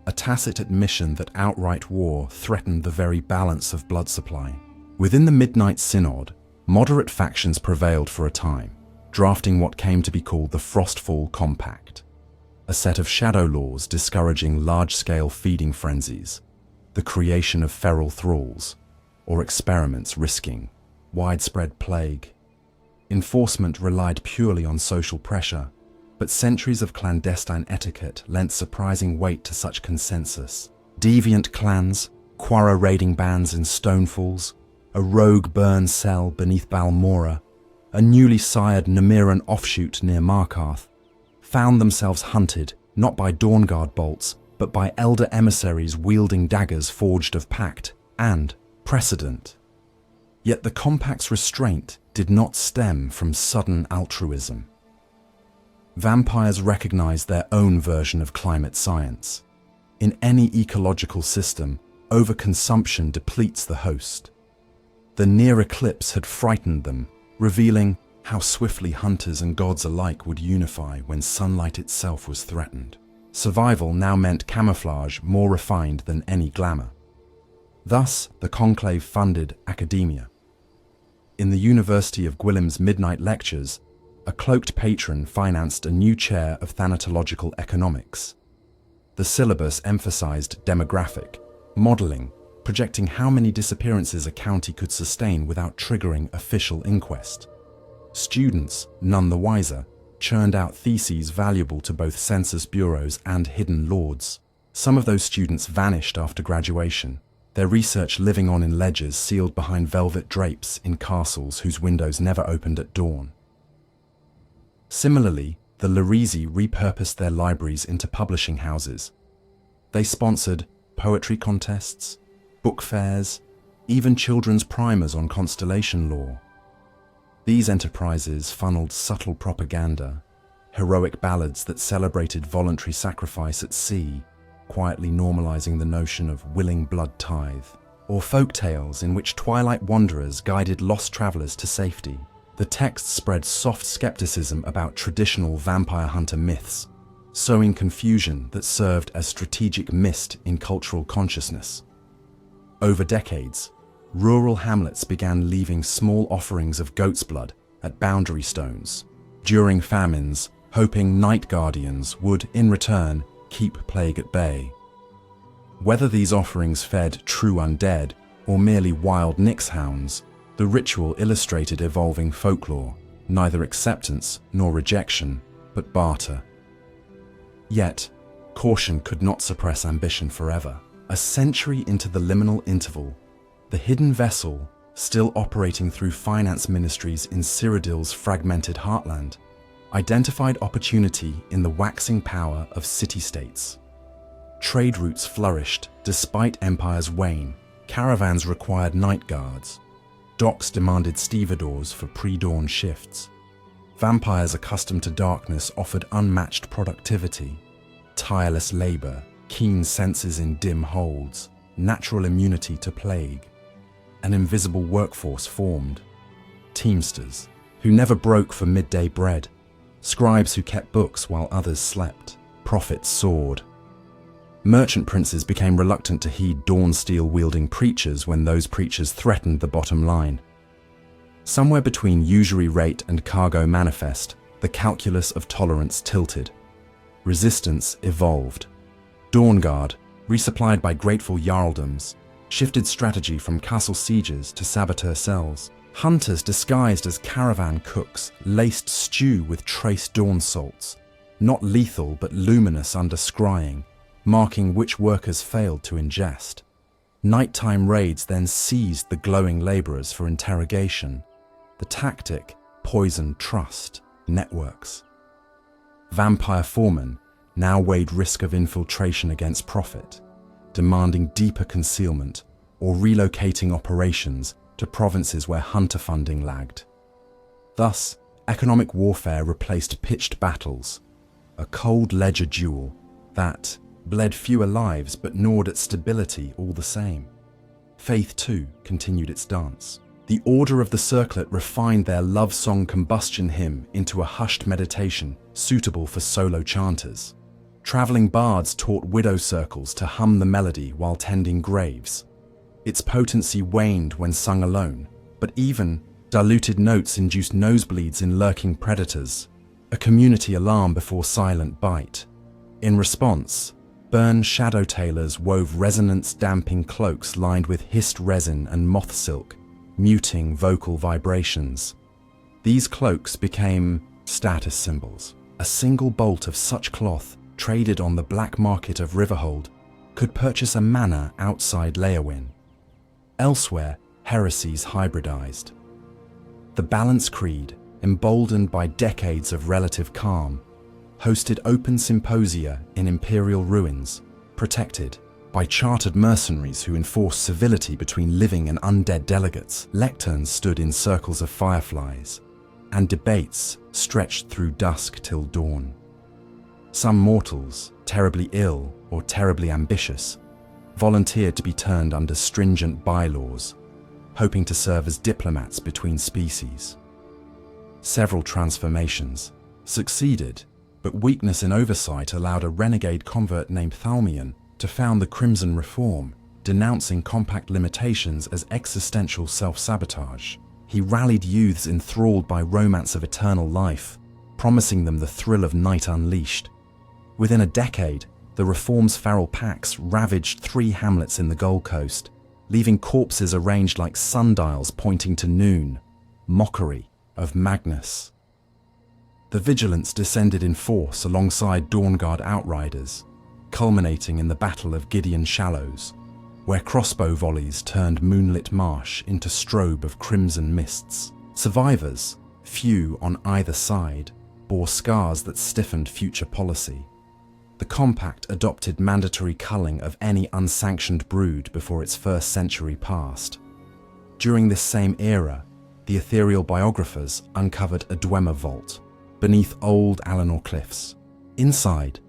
S1: a tacit admission that outright war threatened the very balance of blood supply. Within the Midnight Synod, moderate factions prevailed for a time, drafting what came to be called the Frostfall Compact, a set of shadow laws discouraging large-scale feeding frenzies, the creation of feral thralls, or experiments risking widespread plague. Enforcement relied purely on social pressure, but centuries of clandestine etiquette lent surprising weight to such consensus. Deviant clans, Quarra raiding bands in Stonefalls, a rogue burn cell beneath Balmora, a newly sired Namiran offshoot near Markarth, found themselves hunted not by Dawnguard bolts, but by elder emissaries wielding daggers forged of pact and precedent. Yet the compact's restraint did not stem from sudden altruism. Vampires recognized their own version of climate science. In any ecological system, overconsumption depletes the host. The near eclipse had frightened them, revealing how swiftly hunters and gods alike would unify when sunlight itself was threatened. Survival now meant camouflage more refined than any glamour. Thus, the conclave funded academia. In the University of Gwillim's midnight lectures, a cloaked patron financed a new chair of thanatological economics. The syllabus emphasized demographic, modeling, projecting how many disappearances a county could sustain without triggering official inquest. Students, none the wiser, churned out theses valuable to both census bureaus and hidden lords. Some of those students vanished after graduation, their research living on in ledgers sealed behind velvet drapes in castles whose windows never opened at dawn. Similarly, the Larizi repurposed their libraries into publishing houses. They sponsored poetry contests, book fairs, even children's primers on constellation lore. These enterprises funneled subtle propaganda, heroic ballads that celebrated voluntary sacrifice at sea, quietly normalizing the notion of willing blood tithe, or folk tales in which twilight wanderers guided lost travelers to safety. The text spread soft skepticism about traditional vampire hunter myths, sowing confusion that served as strategic mist in cultural consciousness. Over decades, rural hamlets began leaving small offerings of goat's blood at boundary stones during famines, hoping night guardians would, in return, keep plague at bay. Whether these offerings fed true undead or merely wild nixhounds, the ritual illustrated evolving folklore, neither acceptance nor rejection, but barter. Yet, caution could not suppress ambition forever. A century into the liminal interval, the hidden vessel, still operating through finance ministries in Cyrodiil's fragmented heartland, identified opportunity in the waxing power of city-states. Trade routes flourished despite empire's wane. Caravans required night guards. Docks demanded stevedores for pre-dawn shifts. Vampires accustomed to darkness offered unmatched productivity, tireless labor, keen senses in dim holds, natural immunity to plague. An invisible workforce formed. Teamsters, who never broke for midday bread. Scribes who kept books while others slept. Profits soared. Merchant princes became reluctant to heed dawn-steel-wielding preachers when those preachers threatened the bottom line. Somewhere between usury rate and cargo manifest, the calculus of tolerance tilted. Resistance evolved. Dawn Guard, resupplied by grateful jarldoms, shifted strategy from castle sieges to saboteur cells. Hunters disguised as caravan cooks laced stew with trace dawn salts, not lethal but luminous under scrying, marking which workers failed to ingest. Nighttime raids then seized the glowing laborers for interrogation. The tactic poisoned trust networks. Vampire foremen now weighed risk of infiltration against profit, demanding deeper concealment or relocating operations to provinces where hunter funding lagged. Thus, economic warfare replaced pitched battles, a cold ledger duel that bled fewer lives but gnawed at stability all the same. Faith, too, continued its dance. The Order of the Circlet refined their love song combustion hymn into a hushed meditation suitable for solo chanters. Traveling bards taught widow circles to hum the melody while tending graves. Its potency waned when sung alone, but even diluted notes induced nosebleeds in lurking predators, a community alarm before silent bite. In response, Burn shadow tailors wove resonance-damping cloaks lined with hissed resin and moth silk, muting vocal vibrations. These cloaks became status symbols. A single bolt of such cloth, traded on the black market of Riverhold, could purchase a manor outside Leowyn. Elsewhere, heresies hybridized. The Balance Creed, emboldened by decades of relative calm, hosted open symposia in imperial ruins, protected by chartered mercenaries who enforced civility between living and undead delegates. Lecterns stood in circles of fireflies, and debates stretched through dusk till dawn. Some mortals, terribly ill or terribly ambitious, volunteered to be turned under stringent bylaws, hoping to serve as diplomats between species. Several transformations succeeded, but weakness in oversight allowed a renegade convert named Thalmian to found the Crimson Reform, denouncing compact limitations as existential self-sabotage. He rallied youths enthralled by romance of eternal life, promising them the thrill of night unleashed. Within a decade, the Reform's feral packs ravaged 3 hamlets in the Gold Coast, leaving corpses arranged like sundials pointing to noon, mockery of Magnus. The Vigilance descended in force alongside Dawnguard outriders, culminating in the Battle of Gideon Shallows, where crossbow volleys turned moonlit marsh into strobe of crimson mists. Survivors, few on either side, bore scars that stiffened future policy. The Compact adopted mandatory culling of any unsanctioned brood before its first century passed. During this same era, the ethereal biographers uncovered a Dwemer vault beneath old Alinor cliffs. Inside,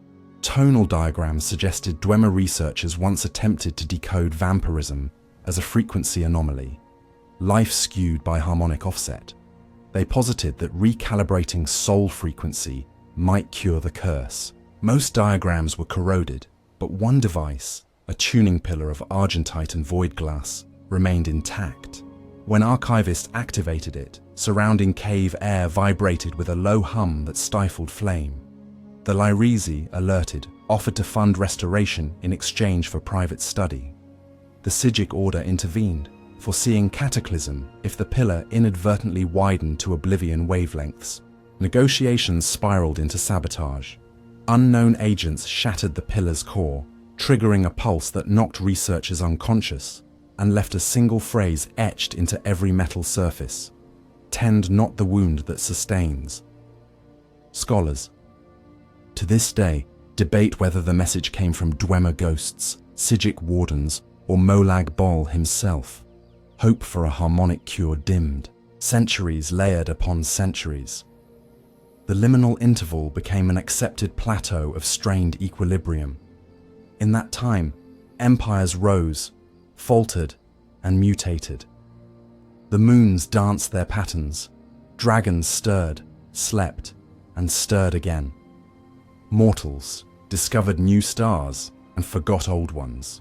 S1: tonal diagrams suggested Dwemer researchers once attempted to decode vampirism as a frequency anomaly, life skewed by harmonic offset. They posited that recalibrating soul frequency might cure the curse. Most diagrams were corroded, but one device, a tuning pillar of argentite and void glass, remained intact. When archivists activated it, surrounding cave air vibrated with a low hum that stifled flame. The Lyresi, alerted, offered to fund restoration in exchange for private study. The Psijic Order intervened, foreseeing cataclysm if the pillar inadvertently widened to oblivion wavelengths. Negotiations spiraled into sabotage. Unknown agents shattered the pillar's core, triggering a pulse that knocked researchers unconscious and left a single phrase etched into every metal surface: "Tend not the wound that sustains." Scholars, to this day, debate whether the message came from Dwemer ghosts, Psijic wardens, or Molag Bal himself. Hope for a harmonic cure dimmed, centuries layered upon centuries. The liminal interval became an accepted plateau of strained equilibrium. In that time, empires rose, faltered, and mutated. The moons danced their patterns, dragons stirred, slept, and stirred again. Mortals discovered new stars and forgot old ones.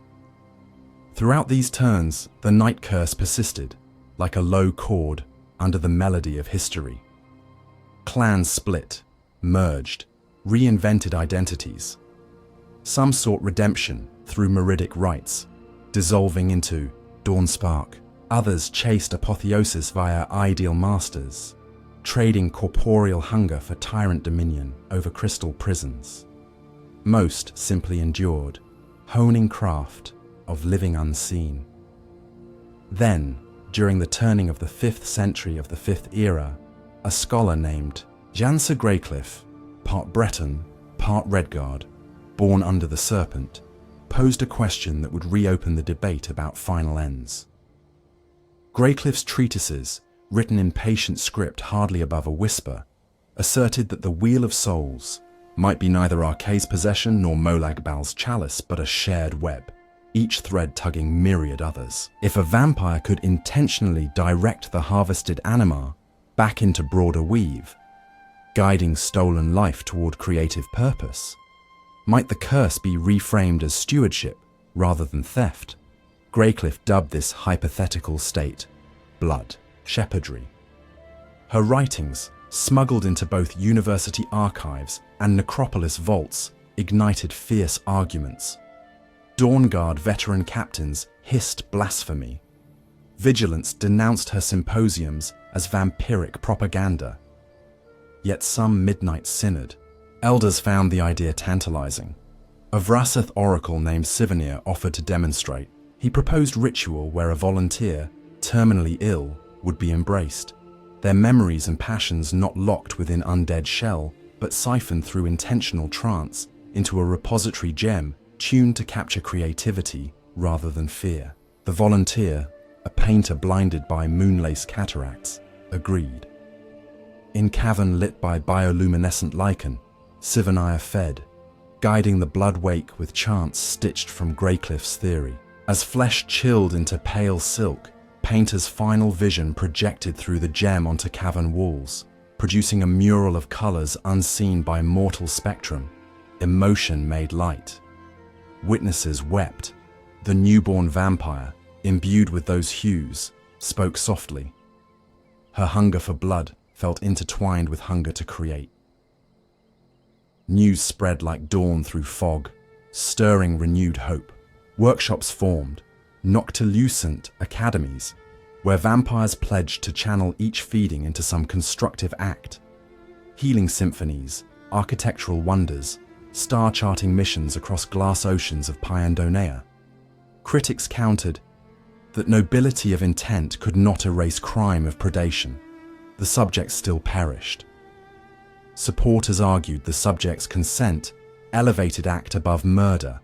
S1: Throughout these turns, the night curse persisted, like a low chord under the melody of history. Clans split, merged, reinvented identities. Some sought redemption through meridic rites, dissolving into Dawnspark. Others chased apotheosis via ideal masters, trading corporeal hunger for tyrant dominion over crystal prisons. Most simply endured, honing craft of living unseen. Then, during the turning of the 5th century of the 5th era, a scholar named Jansa Greycliff, part Breton, part Redguard, born under the Serpent, posed a question that would reopen the debate about final ends. Greycliff's treatises, written in patient script hardly above a whisper, asserted that the Wheel of Souls might be neither Arkay's possession nor Molag Bal's chalice, but a shared web, each thread tugging myriad others. If a vampire could intentionally direct the harvested anima back into broader weave, guiding stolen life toward creative purpose, might the curse be reframed as stewardship rather than theft? Greycliff dubbed this hypothetical state blood shepherdry. Her writings, smuggled into both university archives and necropolis vaults, ignited fierce arguments. Dawnguard veteran captains hissed blasphemy. Vigilance denounced her symposiums as vampiric propaganda. Yet some midnight synod elders found the idea tantalizing. A Vraseth oracle named Sivanir offered to demonstrate. He proposed ritual where a volunteer, terminally ill, would be embraced, their memories and passions not locked within undead shell, but siphoned through intentional trance into a repository gem tuned to capture creativity rather than fear. The volunteer, a painter blinded by moonlace cataracts, agreed. In cavern lit by bioluminescent lichen, Sivanir fed, guiding the blood wake with chants stitched from Greycliff's theory. As flesh chilled into pale silk, painter's final vision projected through the gem onto cavern walls, producing a mural of colors unseen by mortal spectrum. Emotion made light. Witnesses wept. The newborn vampire, imbued with those hues, spoke softly. Her hunger for blood felt intertwined with hunger to create. News spread like dawn through fog. stirring renewed hope. Workshops formed, noctilucent academies, where vampires pledged to channel each feeding into some constructive act. Healing symphonies, architectural wonders, star-charting missions across glass oceans of Pyandonea. Critics countered that nobility of intent could not erase crime of predation. The subjects still perished. Supporters argued the subject's consent elevated act above murder,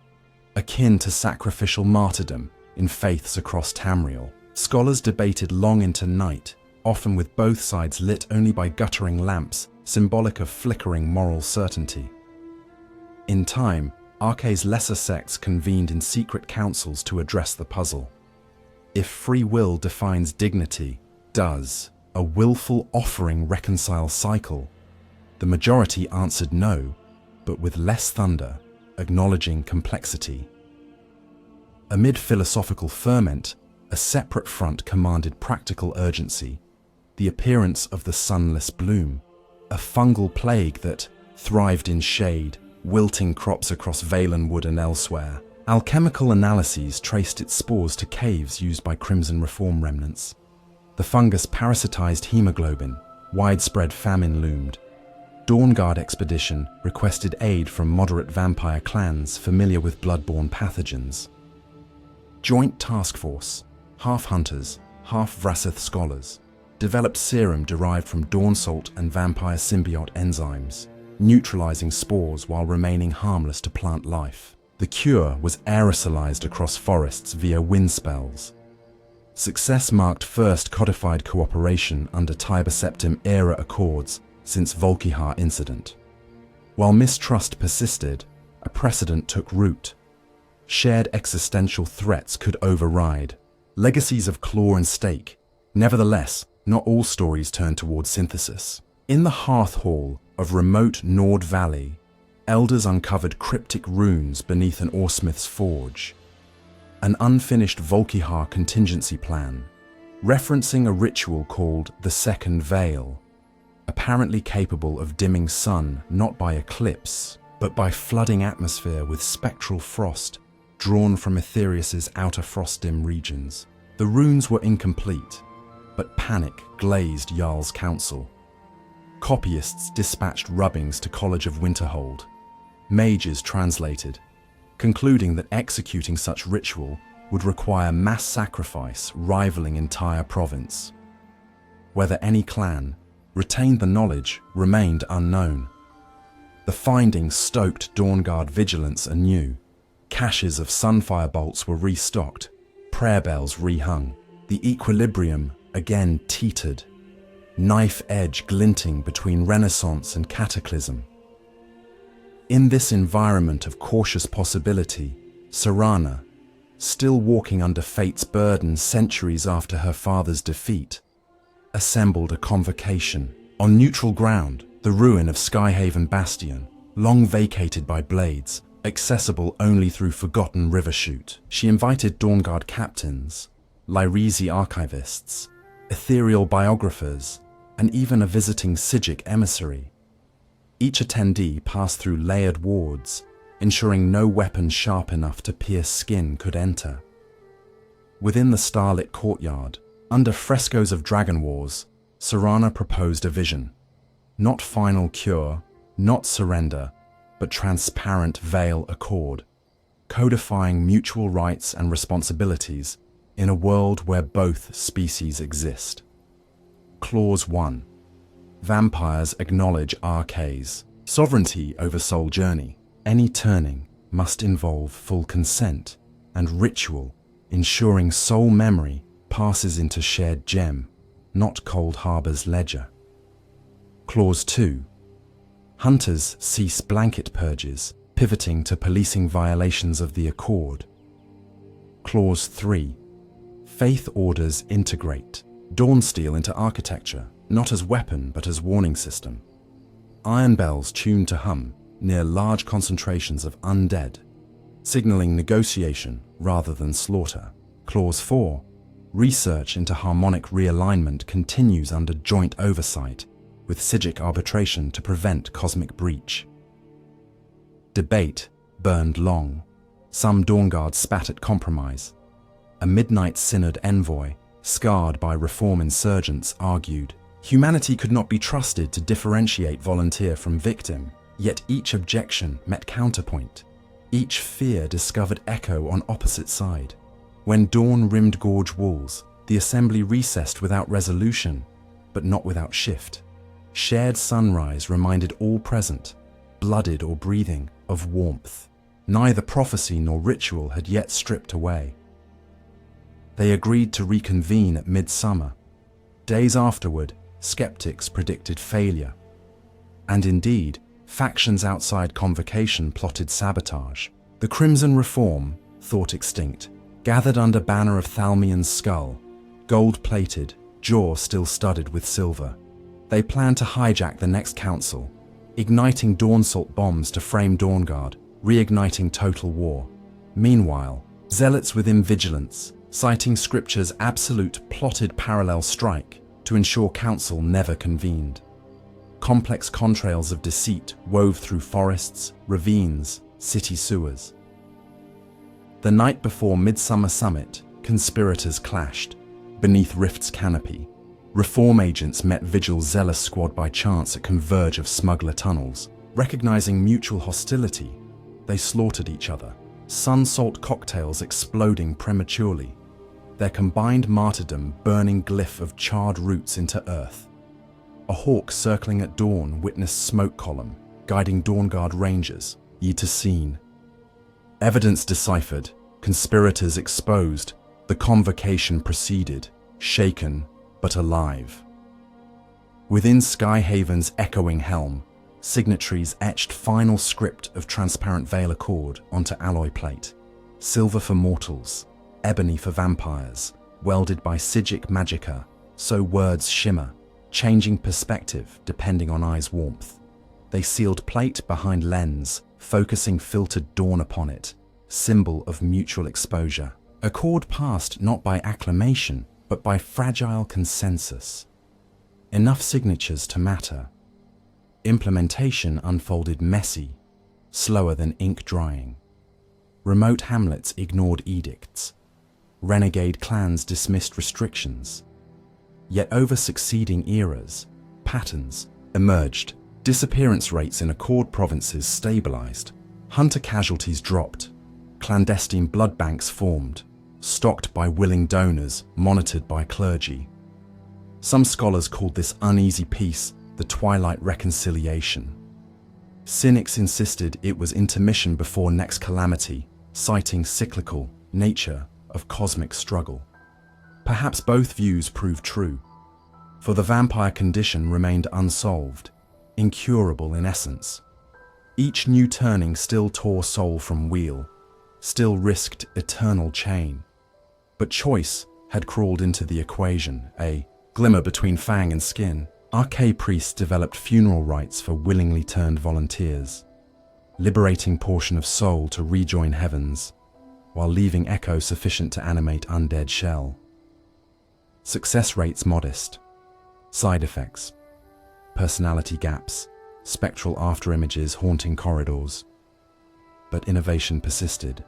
S1: akin to sacrificial martyrdom in faiths across Tamriel. Scholars debated long into night, often with both sides lit only by guttering lamps, symbolic of flickering moral certainty. In time, Arce's lesser sects convened in secret councils to address the puzzle. If free will defines dignity, does a willful offering reconcile cycle? The majority answered no, but with less thunder, acknowledging complexity. Amid philosophical ferment, a separate front commanded practical urgency: the appearance of the sunless bloom, a fungal plague that thrived in shade, wilting crops across Valenwood and elsewhere. Alchemical analyses traced its spores to caves used by Crimson Reform remnants. The fungus parasitized hemoglobin, widespread famine loomed. Dawnguard expedition requested aid from moderate vampire clans familiar with bloodborne pathogens. Joint Task Force, half hunters, half Vrassith scholars, developed serum derived from dawn salt and vampire symbiote enzymes, neutralizing spores while remaining harmless to plant life. The cure was aerosolized across forests via wind spells. Success marked first codified cooperation under Tiber Septim-era accords since Volkihar incident. While mistrust persisted, a precedent took root. Shared existential threats could override legacies of claw and stake. Nevertheless, not all stories turn toward synthesis. In the Hearth Hall of remote Nord Valley, elders uncovered cryptic runes beneath an oresmith's forge. An unfinished Volkihar contingency plan, referencing a ritual called the Second Wail, apparently capable of dimming sun not by eclipse, but by flooding atmosphere with spectral frost drawn from Aetherius's outer frost-dim regions. The runes were incomplete, but panic glazed Jarl's council. Copyists dispatched rubbings to College of Winterhold. Mages translated, concluding that executing such ritual would require mass sacrifice rivaling entire province. Whether any clan retained the knowledge remained unknown. The findings stoked Dawnguard vigilance anew. Caches of sunfire bolts were restocked, prayer bells rehung. The equilibrium again teetered, knife edge glinting between Renaissance and Cataclysm. In this environment of cautious possibility, Serana, still walking under fate's burden centuries after her father's defeat, assembled a convocation. On neutral ground, the ruin of Skyhaven Bastion, long vacated by blades, accessible only through forgotten river chute. She invited Dawnguard captains, Lyresi archivists, ethereal biographers, and even a visiting Psijic emissary. Each attendee passed through layered wards, ensuring no weapon sharp enough to pierce skin could enter. Within the starlit courtyard, under frescoes of dragon wars, Serana proposed a vision. Not final cure, not surrender, but transparent veil accord, codifying mutual rights and responsibilities in a world where both species exist. Clause 1. Vampires acknowledge Arce's sovereignty over soul journey. Any turning must involve full consent and ritual, ensuring soul memory passes into shared gem, not Cold Harbor's ledger. Clause 2. Hunters cease blanket purges, pivoting to policing violations of the Accord. Clause 3. Faith orders integrate Dawnsteel into architecture, not as weapon but as warning system. Iron bells tuned to hum near large concentrations of undead, signaling negotiation rather than slaughter. Clause 4. Research into harmonic realignment continues under joint oversight, with Psijic arbitration to prevent cosmic breach. Debate burned long. Some dawn guards spat at compromise. A midnight synod envoy, scarred by reform insurgents, argued humanity could not be trusted to differentiate volunteer from victim, yet each objection met counterpoint. Each fear discovered echo on opposite side. When dawn rimmed gorge walls, the assembly recessed without resolution, but not without shift. Shared sunrise reminded all present, blooded or breathing, of warmth. Neither prophecy nor ritual had yet stripped away. They agreed to reconvene at midsummer. Days afterward, skeptics predicted failure. And indeed, factions outside convocation plotted sabotage. The Crimson Reform, thought extinct, gathered under banner of Thalmian's skull, gold-plated, jaw still studded with silver. They planned to hijack the next council, igniting Dawnsalt bombs to frame Dawnguard, reigniting total war. Meanwhile, zealots within vigilance, citing scripture's absolute plotted parallel strike to ensure council never convened. Complex contrails of deceit wove through forests, ravines, city sewers. The night before Midsummer Summit, conspirators clashed. Beneath Rift's canopy, reform agents met Vigil's zealous squad by chance at converge of smuggler tunnels. Recognizing mutual hostility, they slaughtered each other, sun-salt cocktails exploding prematurely, their combined martyrdom burning glyph of charred roots into earth. A hawk circling at dawn witnessed smoke column, guiding Dawnguard rangers, ye to scene. Evidence deciphered, conspirators exposed, the convocation proceeded, shaken but alive. Within Skyhaven's echoing helm, signatories etched final script of transparent veil accord onto alloy plate. Silver for mortals, ebony for vampires, welded by Sigic Magica, so words shimmer, changing perspective depending on eye's warmth. They sealed plate behind lens, focusing filtered dawn upon it, symbol of mutual exposure. Accord passed not by acclamation, but by fragile consensus. Enough signatures to matter. Implementation unfolded messy, slower than ink drying. Remote hamlets ignored edicts. Renegade clans dismissed restrictions. Yet over succeeding eras, patterns emerged. Disappearance rates in Accord provinces stabilized. Hunter casualties dropped. Clandestine blood banks formed, stocked by willing donors, monitored by clergy. Some scholars called this uneasy peace the Twilight Reconciliation. Cynics insisted it was intermission before next calamity, citing cyclical nature of cosmic struggle. Perhaps both views proved true, for the vampire condition remained unsolved, incurable in essence. Each new turning still tore soul from wail, still risked eternal chain. But choice had crawled into the equation, a glimmer between fang and skin. Arcane priests developed funeral rites for willingly turned volunteers, liberating portion of soul to rejoin heavens, while leaving echo sufficient to animate undead shell. Success rates modest. Side effects: personality gaps, spectral afterimages haunting corridors. But innovation persisted.